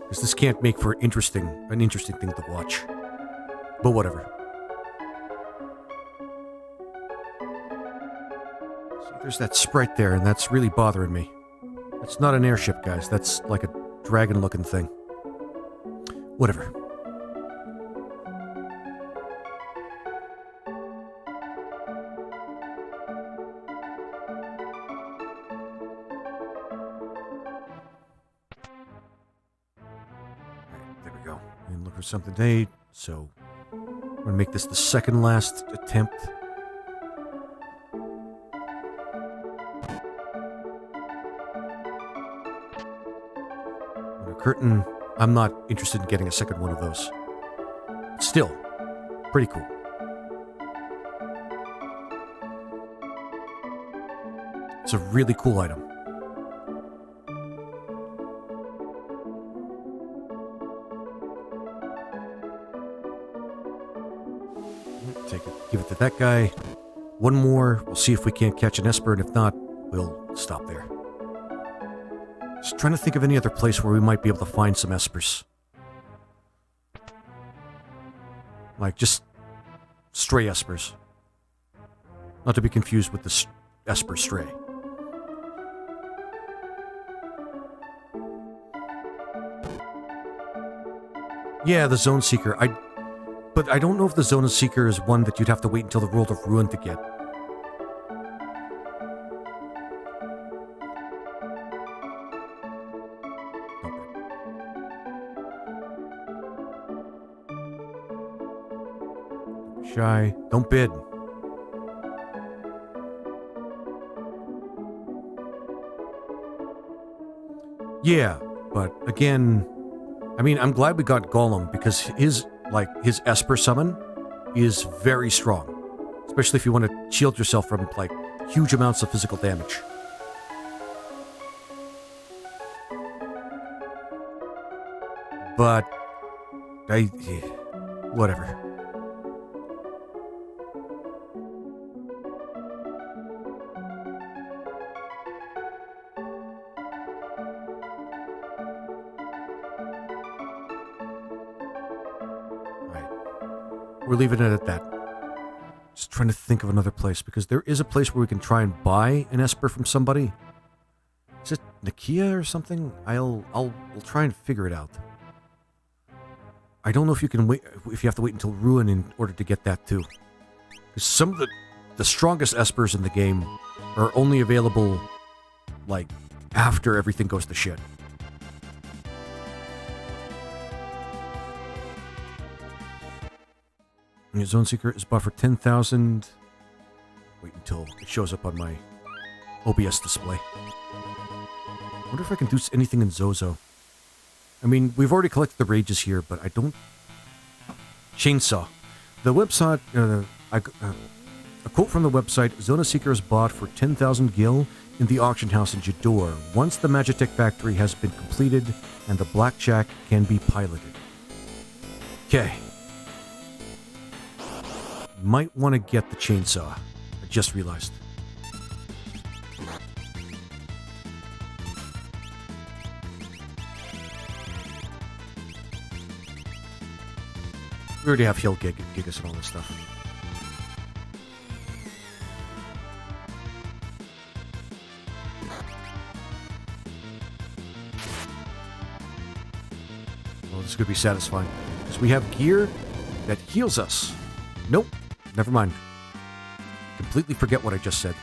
Because this can't make for an interesting thing to watch. But whatever. See, there's that sprite there, and that's really bothering me. That's not an airship, guys. That's like a dragon-looking thing. Whatever. For something today, so I'm gonna make this the second last attempt. And a curtain. I'm not interested in getting a second one of those. Still, pretty cool. It's a really cool item. Take it, give it to that guy. One more. We'll see if we can't catch an Esper, and if not, we'll stop there. Just trying to think of any other place where we might be able to find some Espers. Like, just stray Espers. Not to be confused with the Esper stray. Yeah, the Zone Seeker. But I don't know if the Zone Seeker is one that you'd have to wait until the World of Ruin to get. Don't be shy. Don't bid. Yeah, but again, I mean, I'm glad we got Golem because his Esper summon is very strong. Especially if you want to shield yourself from, like, huge amounts of physical damage. But, whatever. we're leaving it at that. Just trying to think of another place, because there is a place where we can try and buy an Esper from somebody. Is it Nakia or something? We'll try and figure it out. I don't know if you can wait, if you have to wait until Ruin in order to get that too. Because some of the strongest Espers in the game are only available, like, after everything goes to shit. And Zone Seeker is bought for 10,000. Wait until it shows up on my OBS display. I wonder if I can do anything in Zozo. I mean, we've already collected the rages here, but I don't... Chainsaw. The website... a quote from the website, Zona Seeker is bought for 10,000 gil in the auction house in Jador once the Magitech factory has been completed and the blackjack can be piloted. Okay. Might want to get the chainsaw. I just realized. We already have Hill Gigas and all this stuff. Well, this could be satisfying. Because we have gear that heals us. Nope. Never mind. Completely forget what I just said.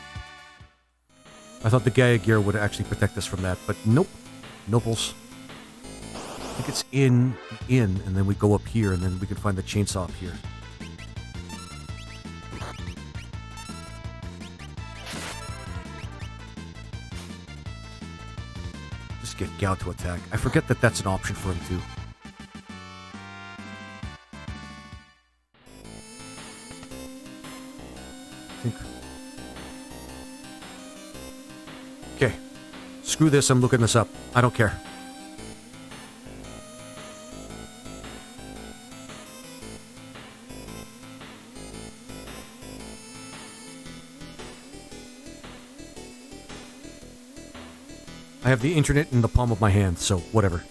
I thought the Gaia gear would actually protect us from that, but nope. Nopals. I think it's in, and then we go up here, and then we can find the chainsaw up here. Just get Gao to attack. I forget that that's an option for him, too. Okay. Screw this, I'm looking this up. I don't care. I have the internet in the palm of my hand, so whatever.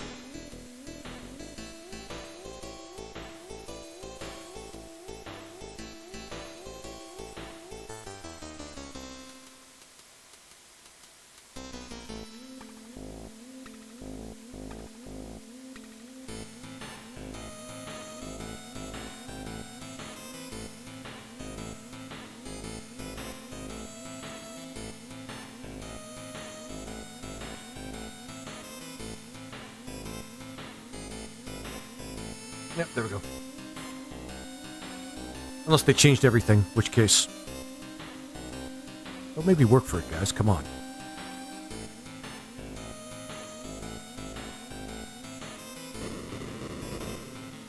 Yep, there we go. Unless they changed everything, which case... Well, maybe work for it, guys. Come on.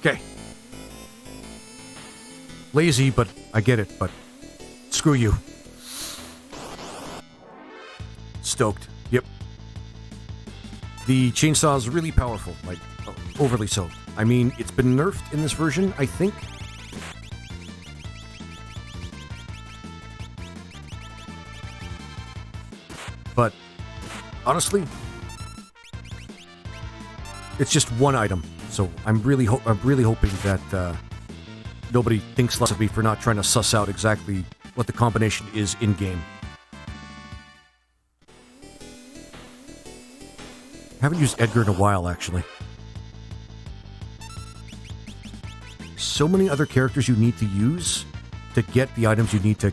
Okay. Lazy, but I get it, but... Screw you. Stoked. Yep. The chainsaw is really powerful, like, overly so. I mean, it's been nerfed in this version, I think. But, honestly, it's just one item. So I'm really hoping that nobody thinks less of me for not trying to suss out exactly what the combination is in-game. Haven't used Edgar in a while, actually. So many other characters you need to use to get the items you need to,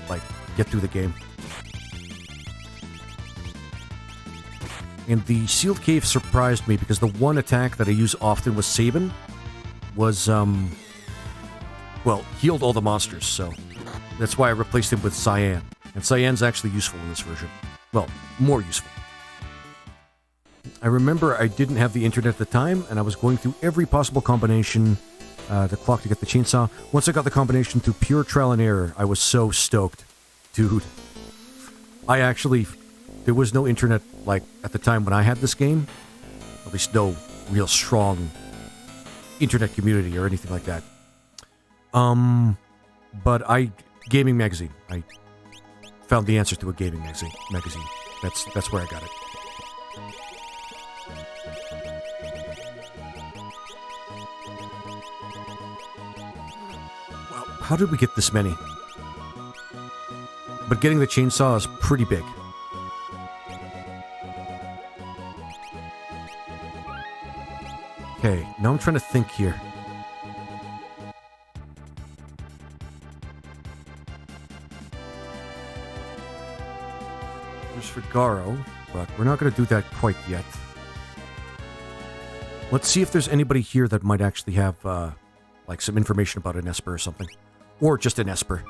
like, get through the game. And the sealed cave surprised me because the one attack that I use often with Sabin was, well, healed all the monsters, so that's why I replaced him with Cyan. And Cyan's actually useful in this version. Well, more useful. I remember I didn't have the internet at the time, and I was going through every possible combination the clock to get the chainsaw. Once I got the combination through pure trial and error, I was so stoked. Dude. I actually... There was no internet, like, at the time when I had this game. At least no real strong internet community or anything like that. But Gaming Magazine. I found the answer to a gaming magazine. That's where I got it. How did we get this many? But getting the chainsaw is pretty big. Okay, now I'm trying to think here. There's Figaro, but we're not going to do that quite yet. Let's see if there's anybody here that might actually have, like, some information about an Esper or something. Or just an Esper.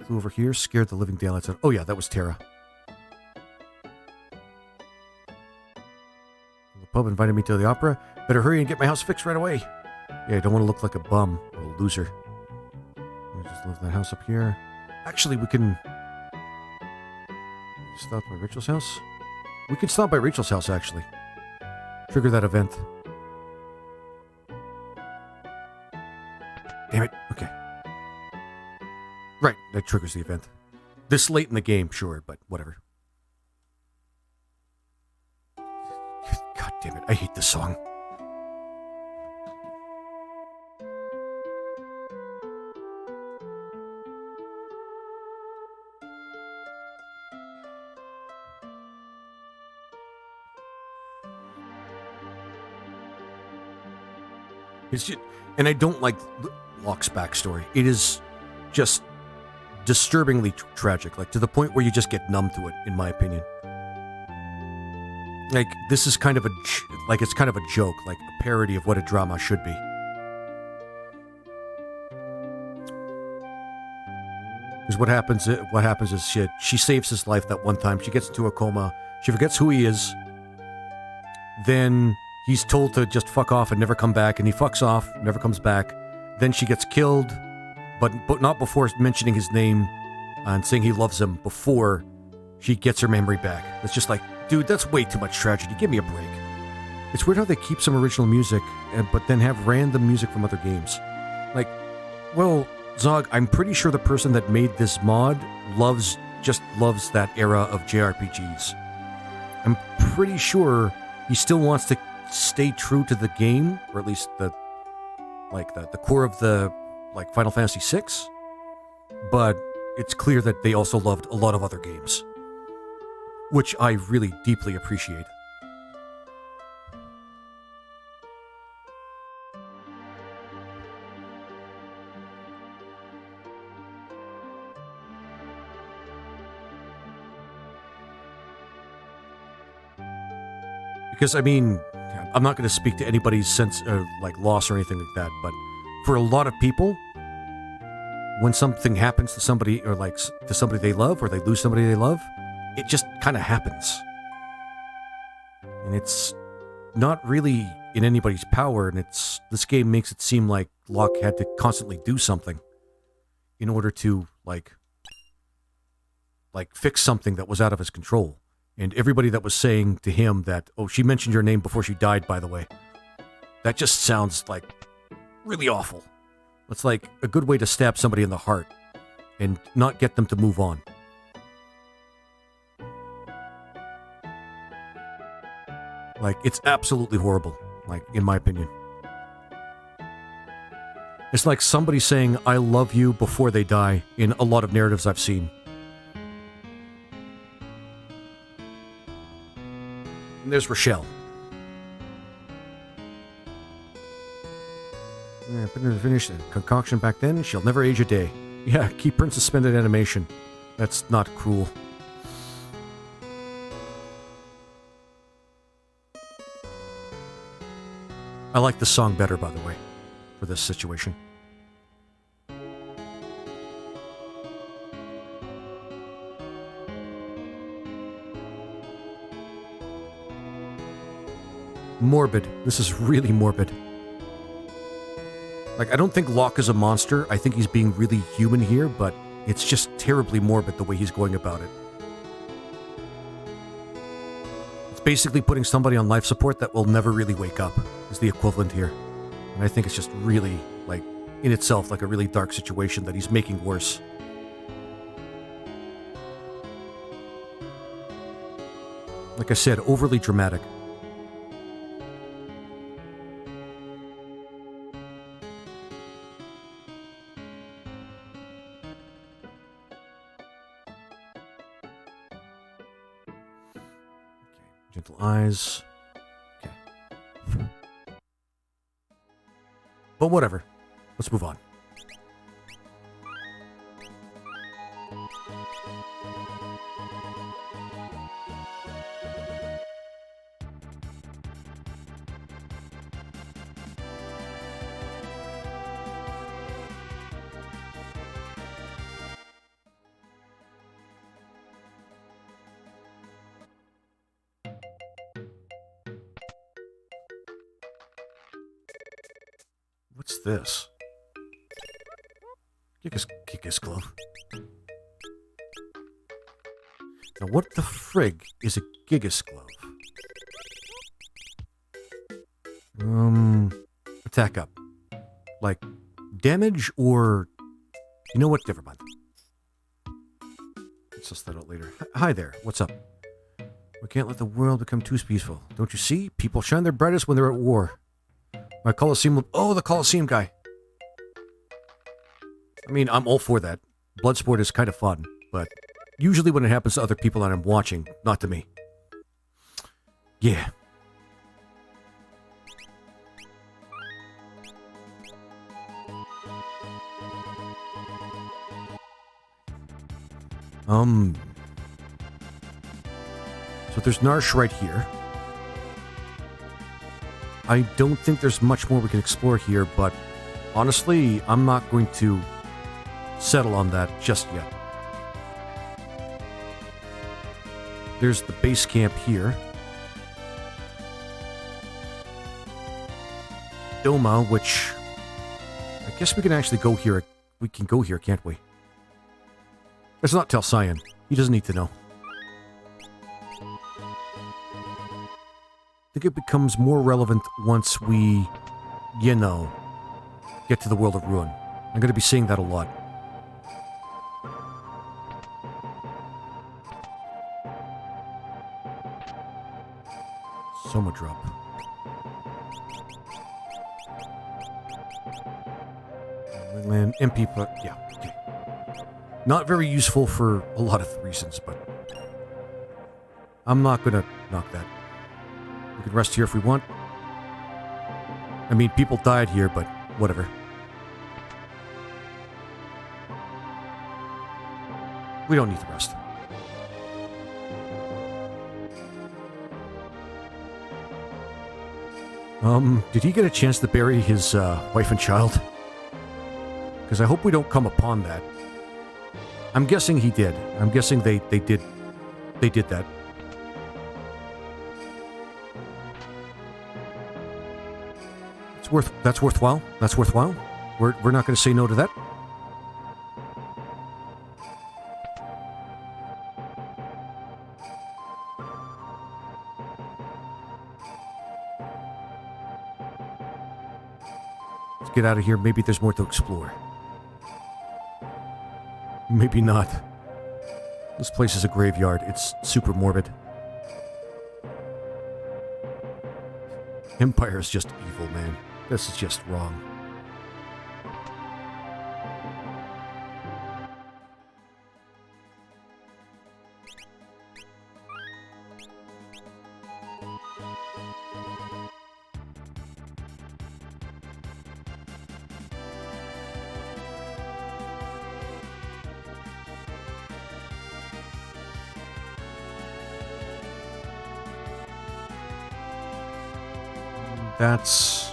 Flew over here, scared the living daylights out. Oh yeah, that was Tara. The pub invited me to the opera. Better hurry and get my house fixed right away. Yeah, I don't want to look like a bum or a loser. Let me just leave that house up here. Actually, we can stop by Rachel's house. We can stop by Rachel's house, actually. Trigger that event. Damn it. Okay. Right, that triggers the event. This late in the game, sure, but whatever. God damn it, I hate this song. It's just, and I don't like Locke's backstory. It is just disturbingly tragic, like to the point where you just get numb to it, in my opinion. Like, this is kind of it's kind of a joke, like a parody of what a drama should be. Because what happens is she saves his life that one time. She gets into a coma. She forgets who he is. Then he's told to just fuck off and never come back, and he fucks off, never comes back. Then she gets killed, but not before mentioning his name and saying he loves him before she gets her memory back. It's just like, dude, that's way too much tragedy. Give me a break. It's weird how they keep some original music, but then have random music from other games. Like, well, Zog, I'm pretty sure the person that made this mod just loves that era of JRPGs. I'm pretty sure he still wants to stay true to the game, or at least the core of the Final Fantasy VI, but it's clear that they also loved a lot of other games, which I really deeply appreciate. Because, I mean, I'm not going to speak to anybody's sense of, loss or anything like that, but for a lot of people, when something happens to somebody, or, to somebody they love, or they lose somebody they love, it just kind of happens. And it's not really in anybody's power, and this game makes it seem like Locke had to constantly do something in order to, fix something that was out of his control. And everybody that was saying to him that, oh, she mentioned your name before she died, by the way. That just sounds really awful. It's like a good way to stab somebody in the heart and not get them to move on. It's absolutely horrible, in my opinion. It's like somebody saying, I love you before they die in a lot of narratives I've seen. And there's Rochelle. Yeah, finish the concoction back then. She'll never age a day. Yeah, keep her in suspended animation. That's not cruel. I like the song better, by the way, for this situation. Morbid. This is really morbid. I don't think Locke is a monster. I think he's being really human here, but it's just terribly morbid the way he's going about it. It's basically putting somebody on life support that will never really wake up, is the equivalent here. And I think it's just really, in itself, a really dark situation that he's making worse. Like I said, overly dramatic. Gentle eyes. Okay. But whatever. Let's move on. What's this? Gigas glove. Now, what the frig is a Gigas glove? Attack up. Like, damage or... You know what? Never mind. Let's suss that out later. Hi there. What's up? We can't let the world become too peaceful. Don't you see? People shine their brightest when they're at war. My Colosseum... Oh, the Colosseum guy. I mean, I'm all for that. Bloodsport is kind of fun, but usually when it happens to other people and I'm watching, not to me. Yeah. So there's Narsh right here. I don't think there's much more we can explore here, but honestly, I'm not going to settle on that just yet. There's the base camp here. Doma, which I guess we can actually go here. We can go here, can't we? Let's not tell Cyan. He doesn't need to know. I think it becomes more relevant once we, you know, get to the world of Ruin. I'm going to be seeing that a lot. Soma drop. Land MP, but yeah, okay. Not very useful for a lot of reasons, but I'm not going to knock that. We can rest here if we want. I mean, people died here, but whatever. We don't need to rest. Did he get a chance to bury his wife and child? Because I hope we don't come upon that. I'm guessing he did. I'm guessing they did that. That's worthwhile. That's worthwhile. We're not going to say no to that. Let's get out of here. Maybe there's more to explore. Maybe not. This place is a graveyard. It's super morbid. Empire is just evil, man. This is just wrong. That's...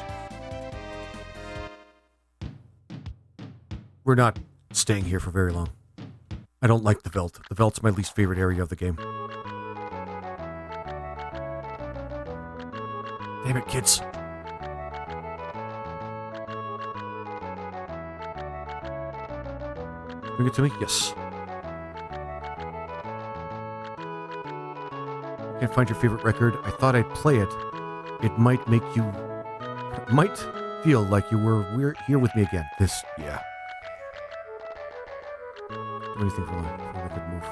We're not staying here for very long. I don't like the Veld. The Veld's my least favorite area of the game. Damn it, kids. Bring it to me? Yes. Can't find your favorite record. I thought I'd play it. It might make you... might feel like you were here with me again. This... yeah. Do anything for a good move.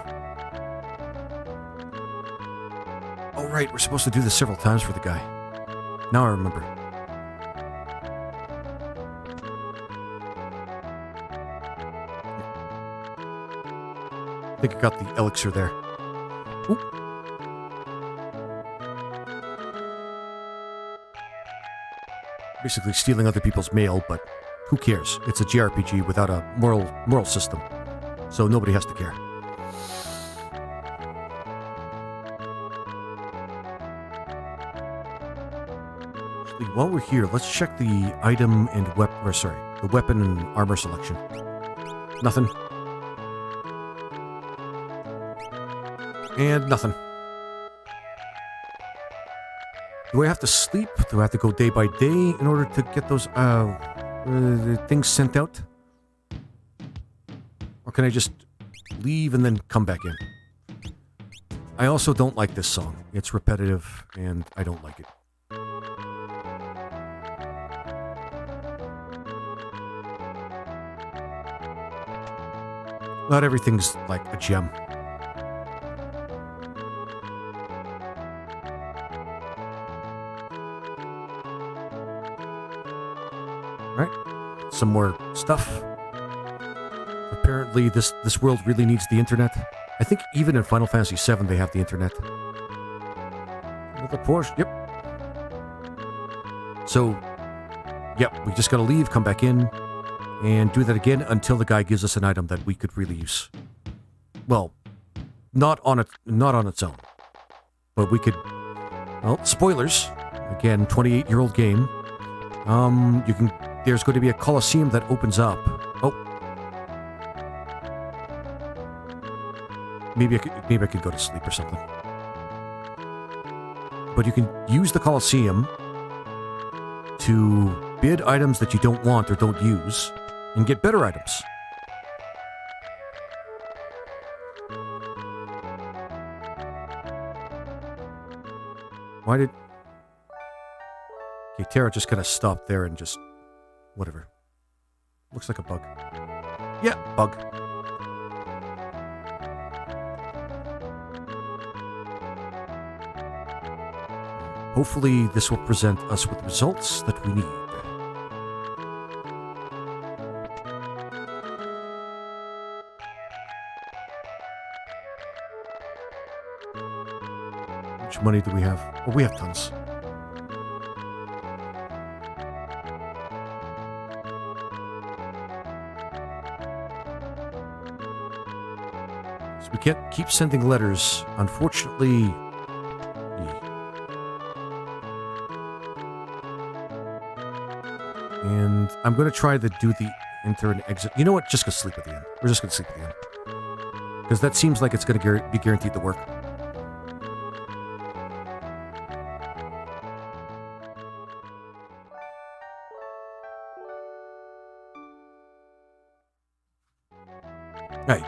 Oh, right. We're supposed to do this several times for the guy. Now I remember. I think I got the elixir there. Oop. basically stealing other people's mail, but who cares? It's a JRPG without a moral system, so nobody has to care. Actually, while we're here, let's check the item and the weapon and armor selection. Nothing. And nothing. Do I have to sleep? Do I have to go day by day in order to get those things sent out? Or can I just leave and then come back in? I also don't like this song. It's repetitive and I don't like it. Not everything's like a gem. Right? Some more stuff. Apparently this world really needs the internet. I think even in Final Fantasy VII they have the internet. Another Porsche, yep. So, yep, we just gotta leave, come back in, and do that again until the guy gives us an item that we could really use. Well, not on its own. But we could, well, spoilers. Again, 28-year-old game. There's going to be a Colosseum that opens up. Oh. Maybe I could go to sleep or something. But you can use the Colosseum to bid items that you don't want or don't use and get better items. Why did... Okay, Terra just kind of stopped there and just... Whatever. Looks like a bug. Yeah, bug. Hopefully this will present us with results that we need. How much money do we have? Oh, we have tons. So we can't keep sending letters. Unfortunately... And I'm going to try to do the enter and exit. You know what? Just go sleep at the end. We're just going to sleep at the end. Because that seems like it's going to be guaranteed to work. Hey.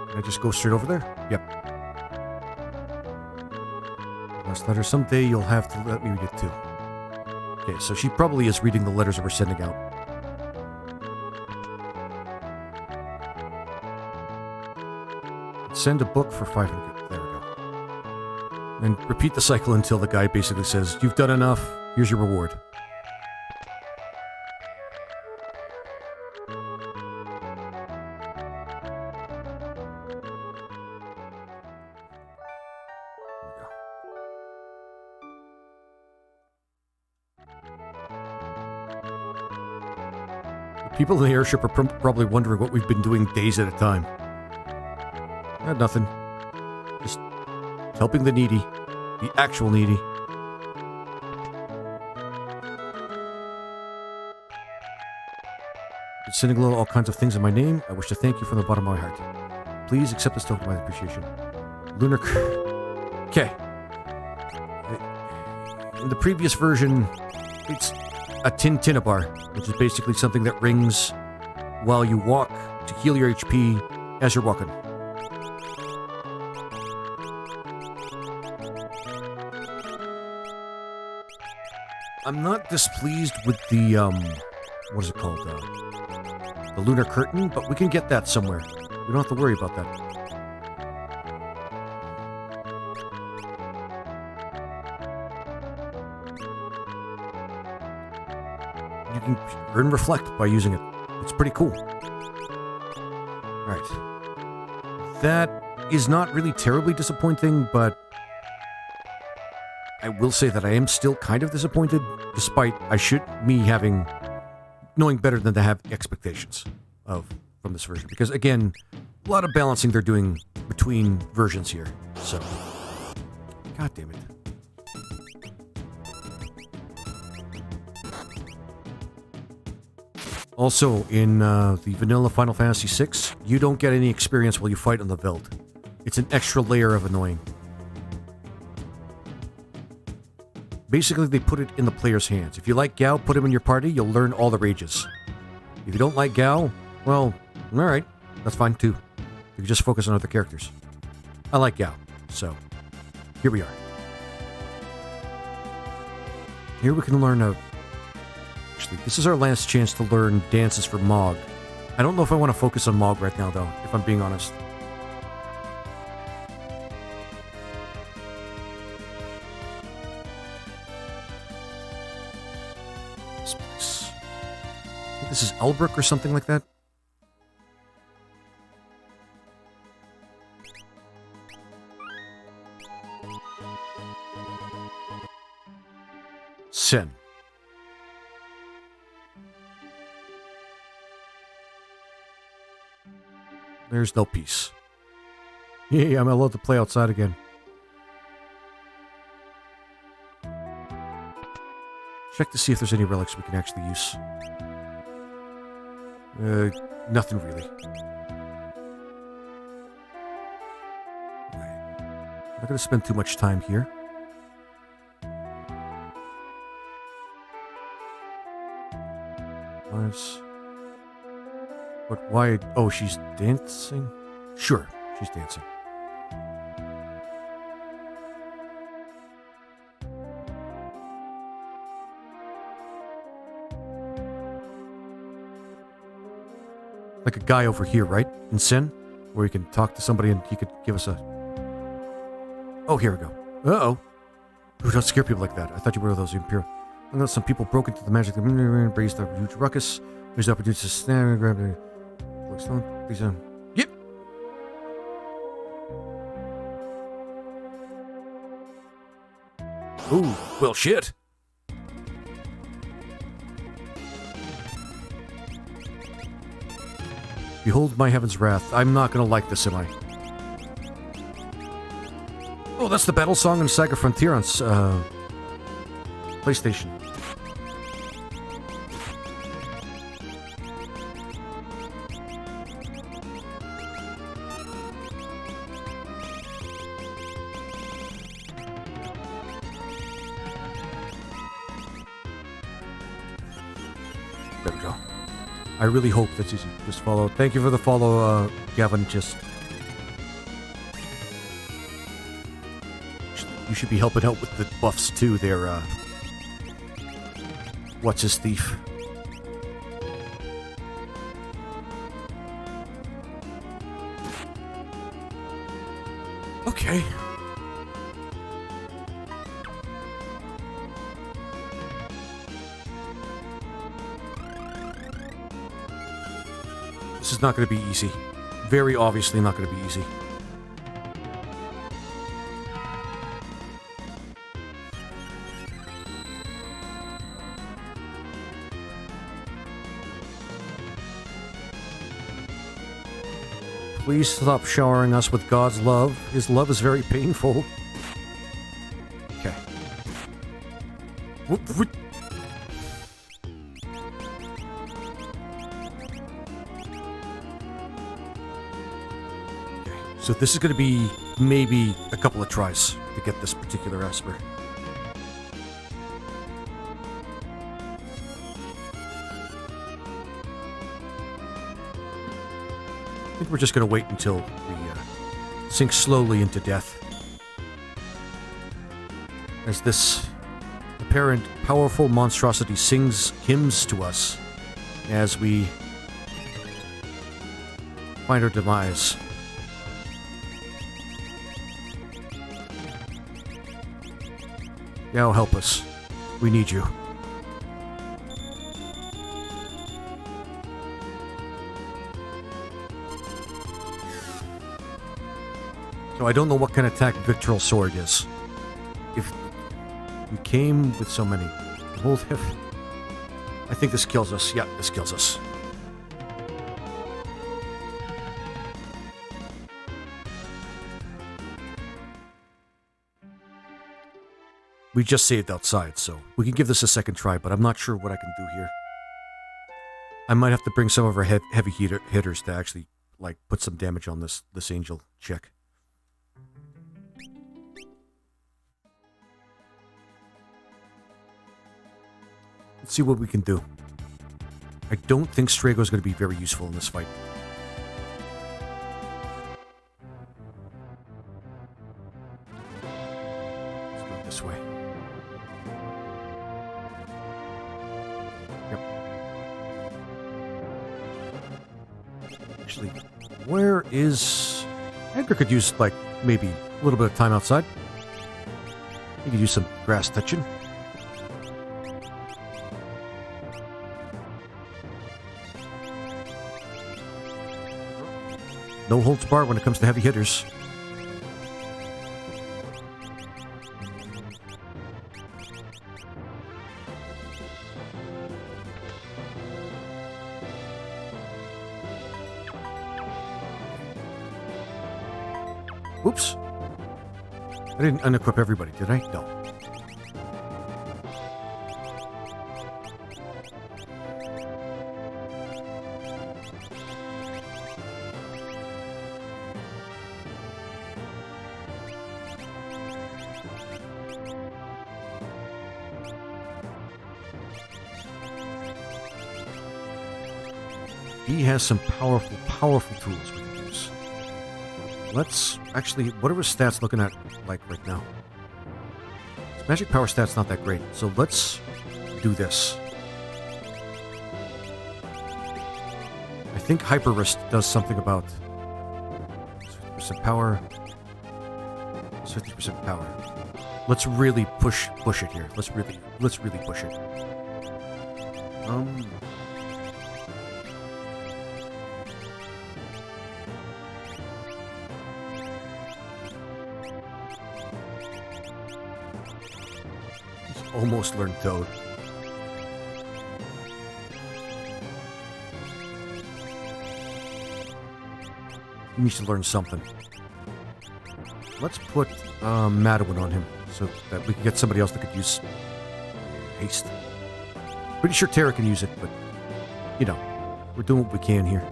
Can I just go straight over there? Yep. Last letter. Someday you'll have to let me read it too. Okay, so she probably is reading the letters that we're sending out. Send a book for 500. There we go. And repeat the cycle until the guy basically says, "You've done enough. Here's your reward." People in the airship are probably wondering what we've been doing days at a time. Nothing. Just helping the needy. The actual needy. Been sending all kinds of things in my name. I wish to thank you from the bottom of my heart. Please accept this token of my appreciation. Lunar... Okay. In the previous version, it's a Tintinabar, which is basically something that rings while you walk to heal your HP as you're walking. I'm not displeased with the, what is it called? The lunar curtain, but we can get that somewhere. We don't have to worry about that. can earn reflect by using it. It's pretty cool. Right. That is not really terribly disappointing, but I will say that I am still kind of disappointed, despite knowing better than to have expectations from this version. Because again, a lot of balancing they're doing between versions here. So, god damn it. Also, in the vanilla Final Fantasy VI, you don't get any experience while you fight on the Veld. It's an extra layer of annoying. Basically, they put it in the player's hands. If you like Gao, put him in your party, you'll learn all the rages. If you don't like Gao, well, alright, that's fine too. You can just focus on other characters. I like Gao, so here we are. Here we can learn Actually, this is our last chance to learn dances for Mog. I don't know if I want to focus on Mog right now, though, if I'm being honest. This place. I think this is Elbrook or something like that. Sen. There's no peace. Yeah, I'm allowed to play outside again. Check to see if there's any relics we can actually use. Nothing really. I'm not going to spend too much time here. But why? Oh, she's dancing? Sure, she's dancing. Like a guy over here, right? In Sin? Where you can talk to somebody and he could give us a... Oh, here we go. Uh-oh. Ooh, don't scare people like that. I thought you were those Imperial. Unless some people broke into the magic that raised a huge ruckus. There's the opportunity to stand and grab the... Please, yep. Ooh, well, shit. Behold my heaven's wrath. I'm not gonna like this, am I? Oh, that's the battle song in Saga Frontier on PlayStation. There we go. I really hope that's easy. Just follow. Thank you for the follow, Gavin. You should be helping out with the buffs too. There, what's his thief? Okay. This is not going to be easy. Very obviously not going to be easy. Please stop showering us with God's love. His love is very painful. Okay. Whoop, whoop. So this is going to be maybe a couple of tries to get this particular Esper. I think we're just going to wait until we sink slowly into death. As this apparent powerful monstrosity sings hymns to us as we find our demise. Now help us. We need you. So I don't know what kind of attack Victoral Sword is. If we came with so many... Hold him. I think this kills us. Yeah, this kills us. We just saved outside, so we can give this a second try, but I'm not sure what I can do here. I might have to bring some of our heavy hitters to actually, like, put some damage on this angel chick. Let's see what we can do. I don't think Strago is going to be very useful in this fight. Let's do it this way. Yep. Actually, where is... Edgar could use, like, maybe a little bit of time outside. He could use some grass touching. No holds barred when it comes to heavy hitters. Oops. I didn't unequip everybody, did I? No. He has some powerful tools we can use. Let's actually, what are his stats looking at like right now? His magic power stat's not that great, so let's do this. I think Hyper Wrist does something about 50% power, 50% power. Let's really push it here. Let's really push it. Almost learned Toad. He needs to learn something. Let's put Madawin on him so that we can get somebody else that could use haste. Pretty sure Terra can use it, but you know, we're doing what we can here.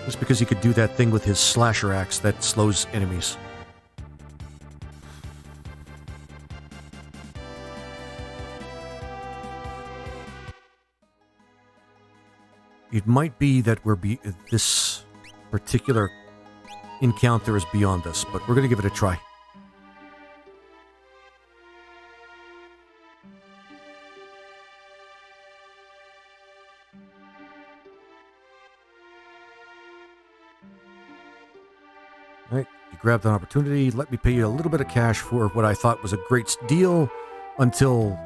Just because he could do that thing with his slasher axe that slows enemies. It might be that this particular encounter is beyond us, but we're going to give it a try. Alright, you grabbed an opportunity. Let me pay you a little bit of cash for what I thought was a great deal until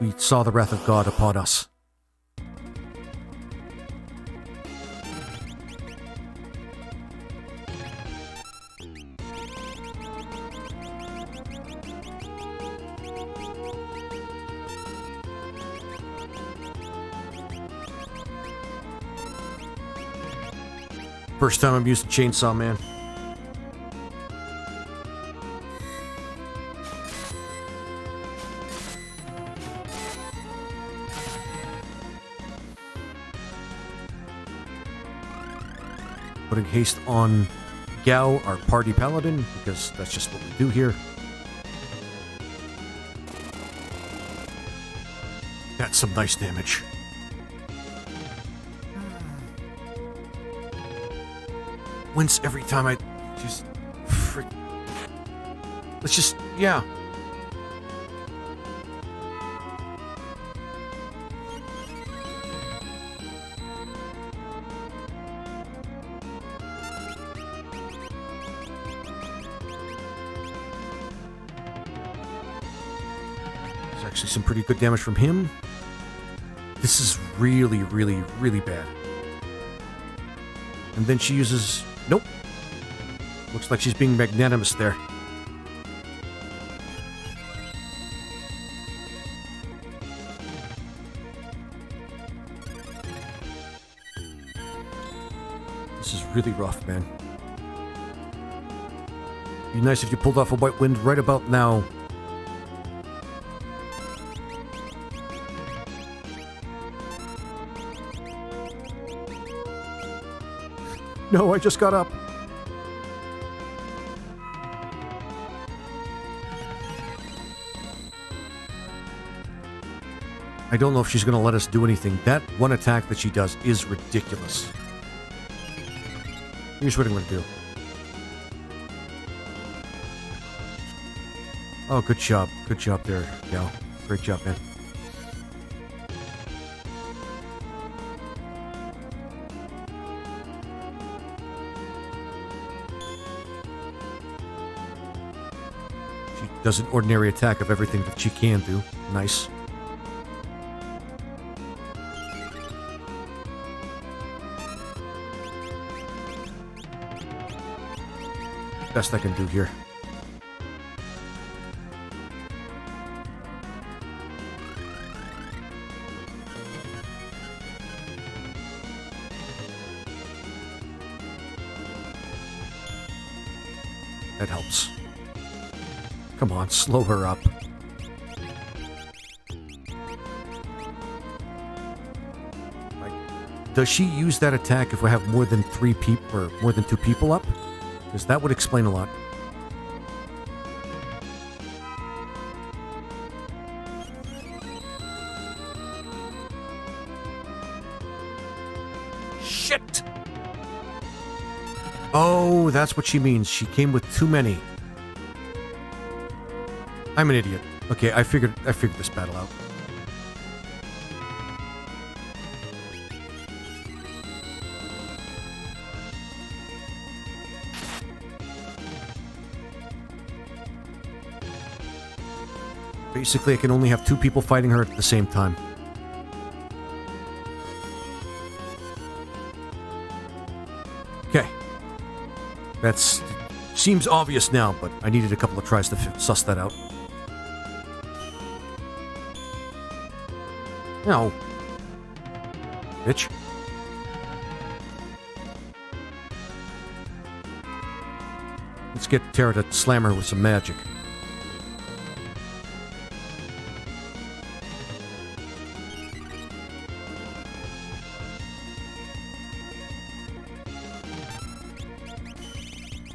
we saw the wrath of God upon us. First time I'm using Chainsaw Man. Putting haste on Gao, our party paladin, because that's just what we do here. That's some nice damage. Wince every time I just frick. Let's just, yeah. Actually some pretty good damage from him. This is really, really, really bad. And then she uses... Nope. Looks like she's being magnanimous there. This is really rough, man. Be nice if you pulled off a White Wind right about now. No, I just got up. I don't know if she's going to let us do anything. That one attack that she does is ridiculous. Here's what I'm going to do. Oh, good job. Good job there, gal. Great job, man. She does an ordinary attack of everything that she can do. Nice. Best I can do here. That helps. Come on, slow her up. Like, does she use that attack if we have more than 3 people or more than 2 people up? Because that would explain a lot. Shit! Oh, that's what she means. She came with too many. I'm an idiot. Okay, I figured this battle out. Basically, I can only have 2 people fighting her at the same time. Okay. That's... seems obvious now, but I needed a couple of tries to suss that out. No. Bitch. Let's get Terra to slam her with some magic.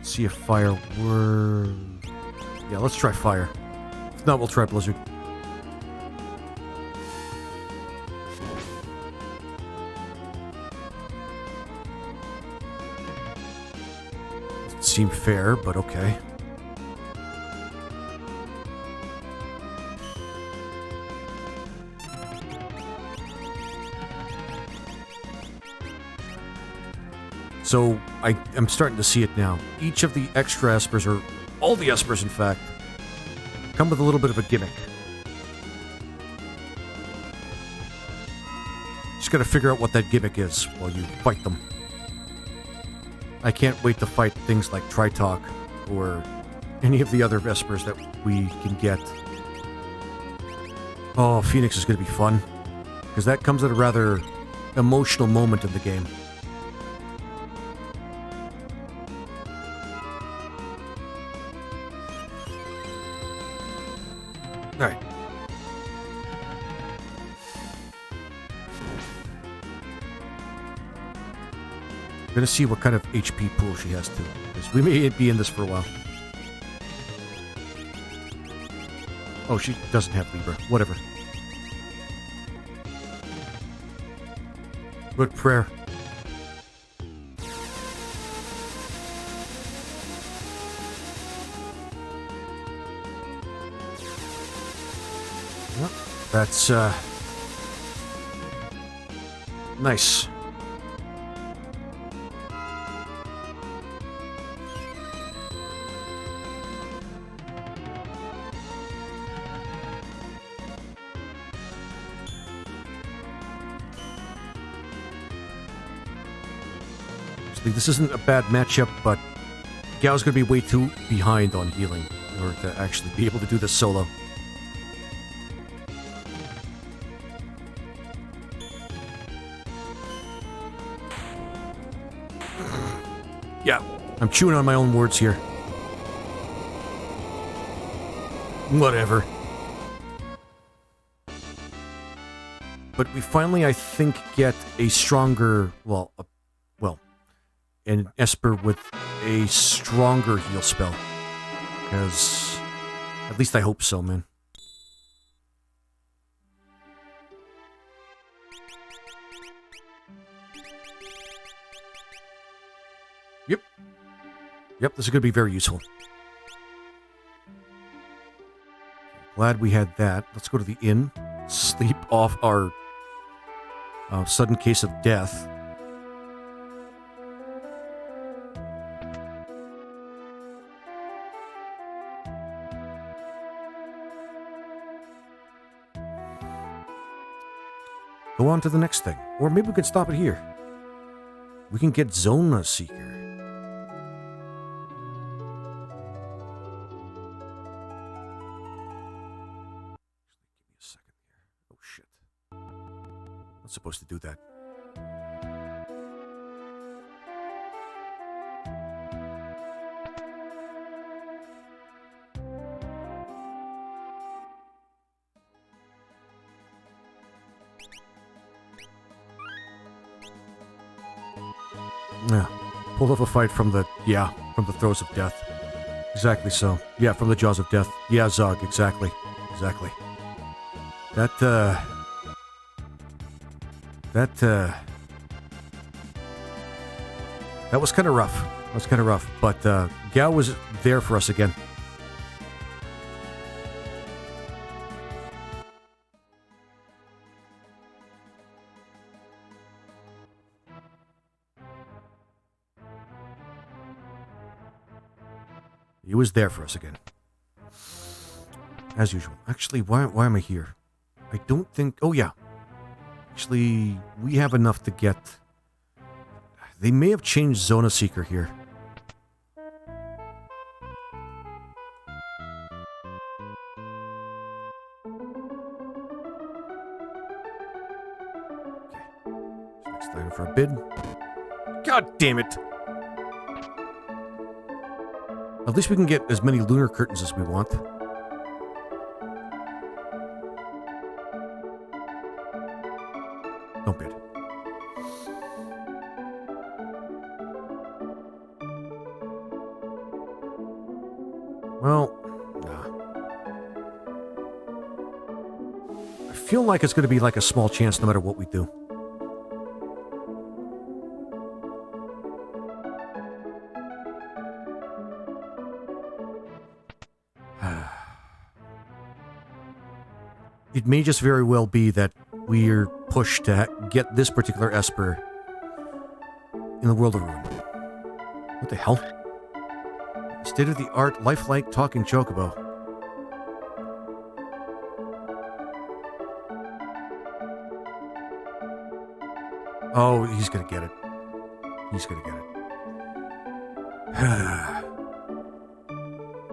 See if fire were... Yeah, let's try fire. If not, we'll try blizzard. Doesn't seem fair, but okay. So, I'm starting to see it now. Each of the extra espers, or all the espers in fact, come with a little bit of a gimmick. Just gotta figure out what that gimmick is while you fight them. I can't wait to fight things like Tritalk, or any of the other espers that we can get. Oh, Phoenix is gonna be fun, because that comes at a rather emotional moment in the game. Alright. I'm gonna see what kind of HP pool she has too, because we may be in this for a while. Oh, she doesn't have Libra. Whatever. Good prayer. Well, that's, nice. Actually, this isn't a bad matchup, but Gao's going to be way too behind on healing in order to actually be able to do this solo. Yeah, I'm chewing on my own words here. Whatever. But we finally, I think, get a stronger, an Esper with a stronger heal spell. Because, at least I hope so, man. Yep, this is going to be very useful. Glad we had that. Let's go to the inn. Sleep off our sudden case of death. Go on to the next thing. Or maybe we could stop it here. We can get Zona Seeker. Give me a second here. Oh, shit. Not supposed to do that. Yeah, pulled off a fight from the throes of death. Exactly so. Yeah, from the jaws of death. Yeah, Zog, exactly. Exactly. That was kind of rough. That was kind of rough. But Gao was there for us again. He was there for us again. As usual. Actually, why am I here? I don't think... Oh, yeah. Actually, we have enough to get... They may have changed Zona Seeker here. Okay. Next item for a bid. God damn it! At least we can get as many lunar curtains as we want. Don't bid. Well, nah. I feel like it's going to be like a small chance no matter what we do. It may just very well be that we're pushed to get this particular Esper in the World of Ruin. What the hell? State-of-the-art, lifelike talking chocobo. Oh, he's gonna get it. He's gonna get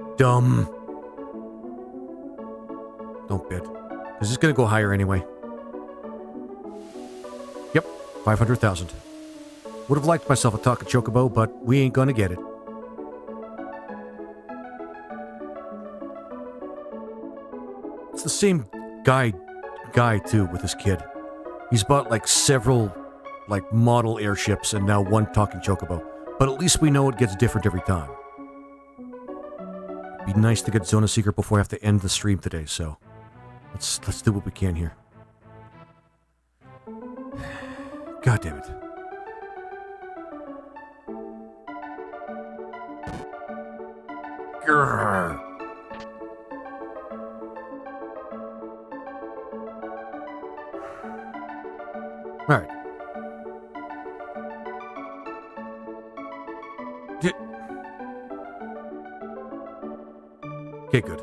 it. Dumb. Don't bid. Because it's going to go higher anyway. Yep, 500,000. Would have liked myself a Talking Chocobo, but we ain't going to get it. It's the same guy too, with this kid. He's bought like several like model airships and now one Talking Chocobo. But at least we know it gets different every time. It'd be nice to get Zona Seeker before I have to end the stream today, so... Let's do what we can here. God damn it. Grrr. All right. Okay, good.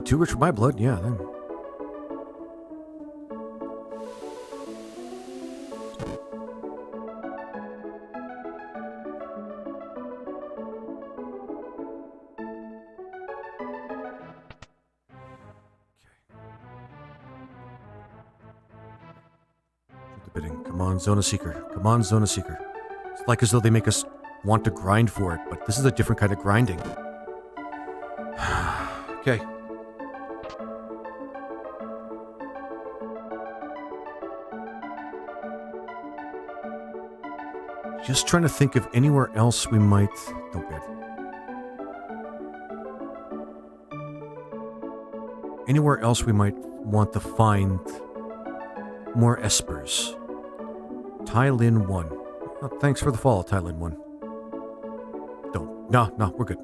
Too rich for my blood, yeah. bidding. Come on, Zona Seeker. Come on, Zona Seeker. It's like as though they make us want to grind for it, but this is a different kind of grinding. Okay. Just trying to think of anywhere else we might... Don't bid. Anywhere else we might want to find more espers. Tylin 1. Oh, thanks for the follow, Tylin 1. Don't. No, we're good.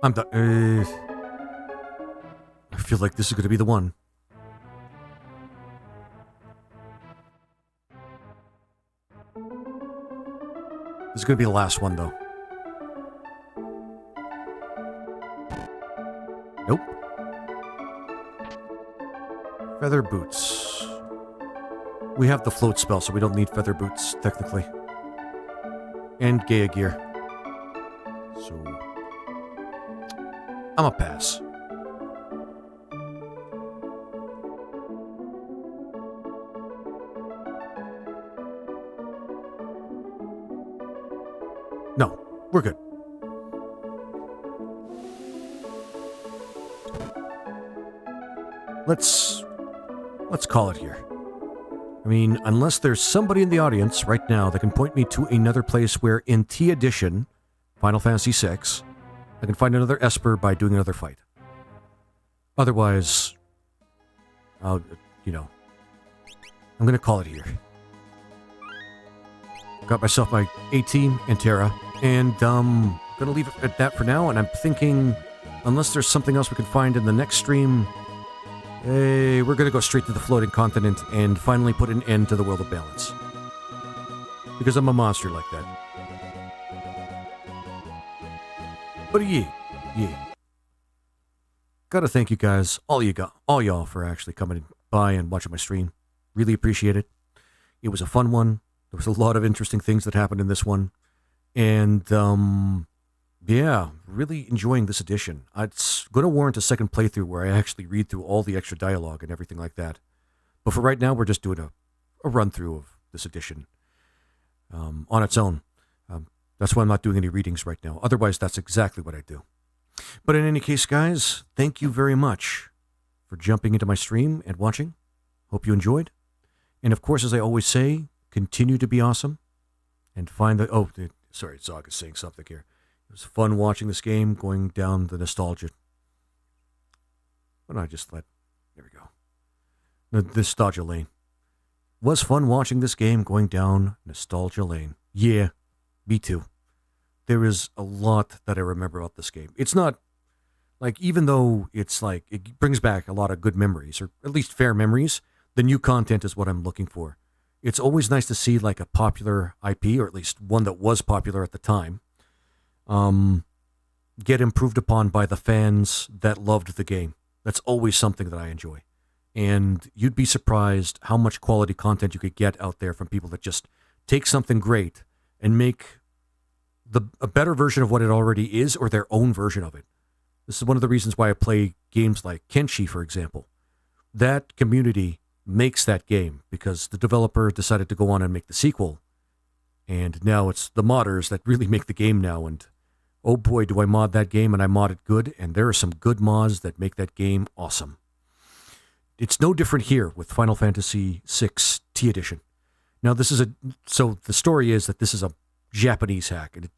I'm done. I feel like this is going to be the one. This is going to be the last one, though. Nope. Feather boots. We have the float spell, so we don't need feather boots, technically. And Gaia gear. So... I'm a pass. No, we're good. Let's call it here. I mean, unless there's somebody in the audience right now that can point me to another place where in T Edition, Final Fantasy VI, I can find another Esper by doing another fight. Otherwise, I'm going to call it here. Got myself my A-Team and Terra, and going to leave it at that for now, and I'm thinking, unless there's something else we can find in the next stream, we're going to go straight to the floating continent and finally put an end to the World of Balance. Because I'm a monster like that. But yeah. Gotta thank you guys, all y'all for actually coming by and watching my stream. Really appreciate it. It was a fun one. There was a lot of interesting things that happened in this one. And, yeah, really enjoying this edition. It's going to warrant a second playthrough where I actually read through all the extra dialogue and everything like that. But for right now, we're just doing a run-through of this edition on its own. That's why I'm not doing any readings right now. Otherwise, that's exactly what I do. But in any case, guys, thank you very much for jumping into my stream and watching. Hope you enjoyed. And of course, as I always say, continue to be awesome. And find the... Oh, sorry, Zog is saying something here. It was fun watching this game, going down the nostalgia... Why don't I just let... There we go. The nostalgia lane. Was fun watching this game going down nostalgia lane. Yeah, me too. There is a lot that I remember about this game. It's not, like, even though it's like, it brings back a lot of good memories, or at least fair memories, the new content is what I'm looking for. It's always nice to see, like, a popular IP, or at least one that was popular at the time, get improved upon by the fans that loved the game. That's always something that I enjoy. And you'd be surprised how much quality content you could get out there from people that just take something great and make a better version of what it already is, or their own version of it. This is one of the reasons why I play games like Kenshi, for example. That community makes that game because the developer decided to go on and make the sequel. And now it's the modders that really make the game now. And oh boy, do I mod that game, and I mod it good. And there are some good mods that make that game awesome. It's no different here with Final Fantasy VI T Edition. Now, so the story is that this is a Japanese hack, and it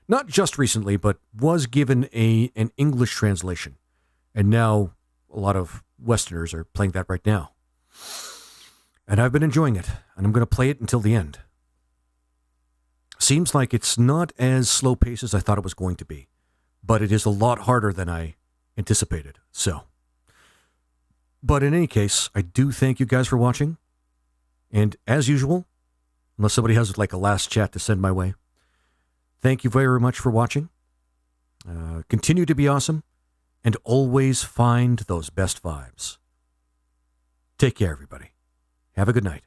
not just recently, but was given an English translation. And now a lot of Westerners are playing that right now. And I've been enjoying it, and I'm going to play it until the end. Seems like it's not as slow paced as I thought it was going to be, but it is a lot harder than I anticipated, so. But in any case, I do thank you guys for watching, and as usual, unless somebody has like a last chat to send my way, thank you very much for watching. Continue to be awesome, and always find those best vibes. Take care, everybody. Have a good night.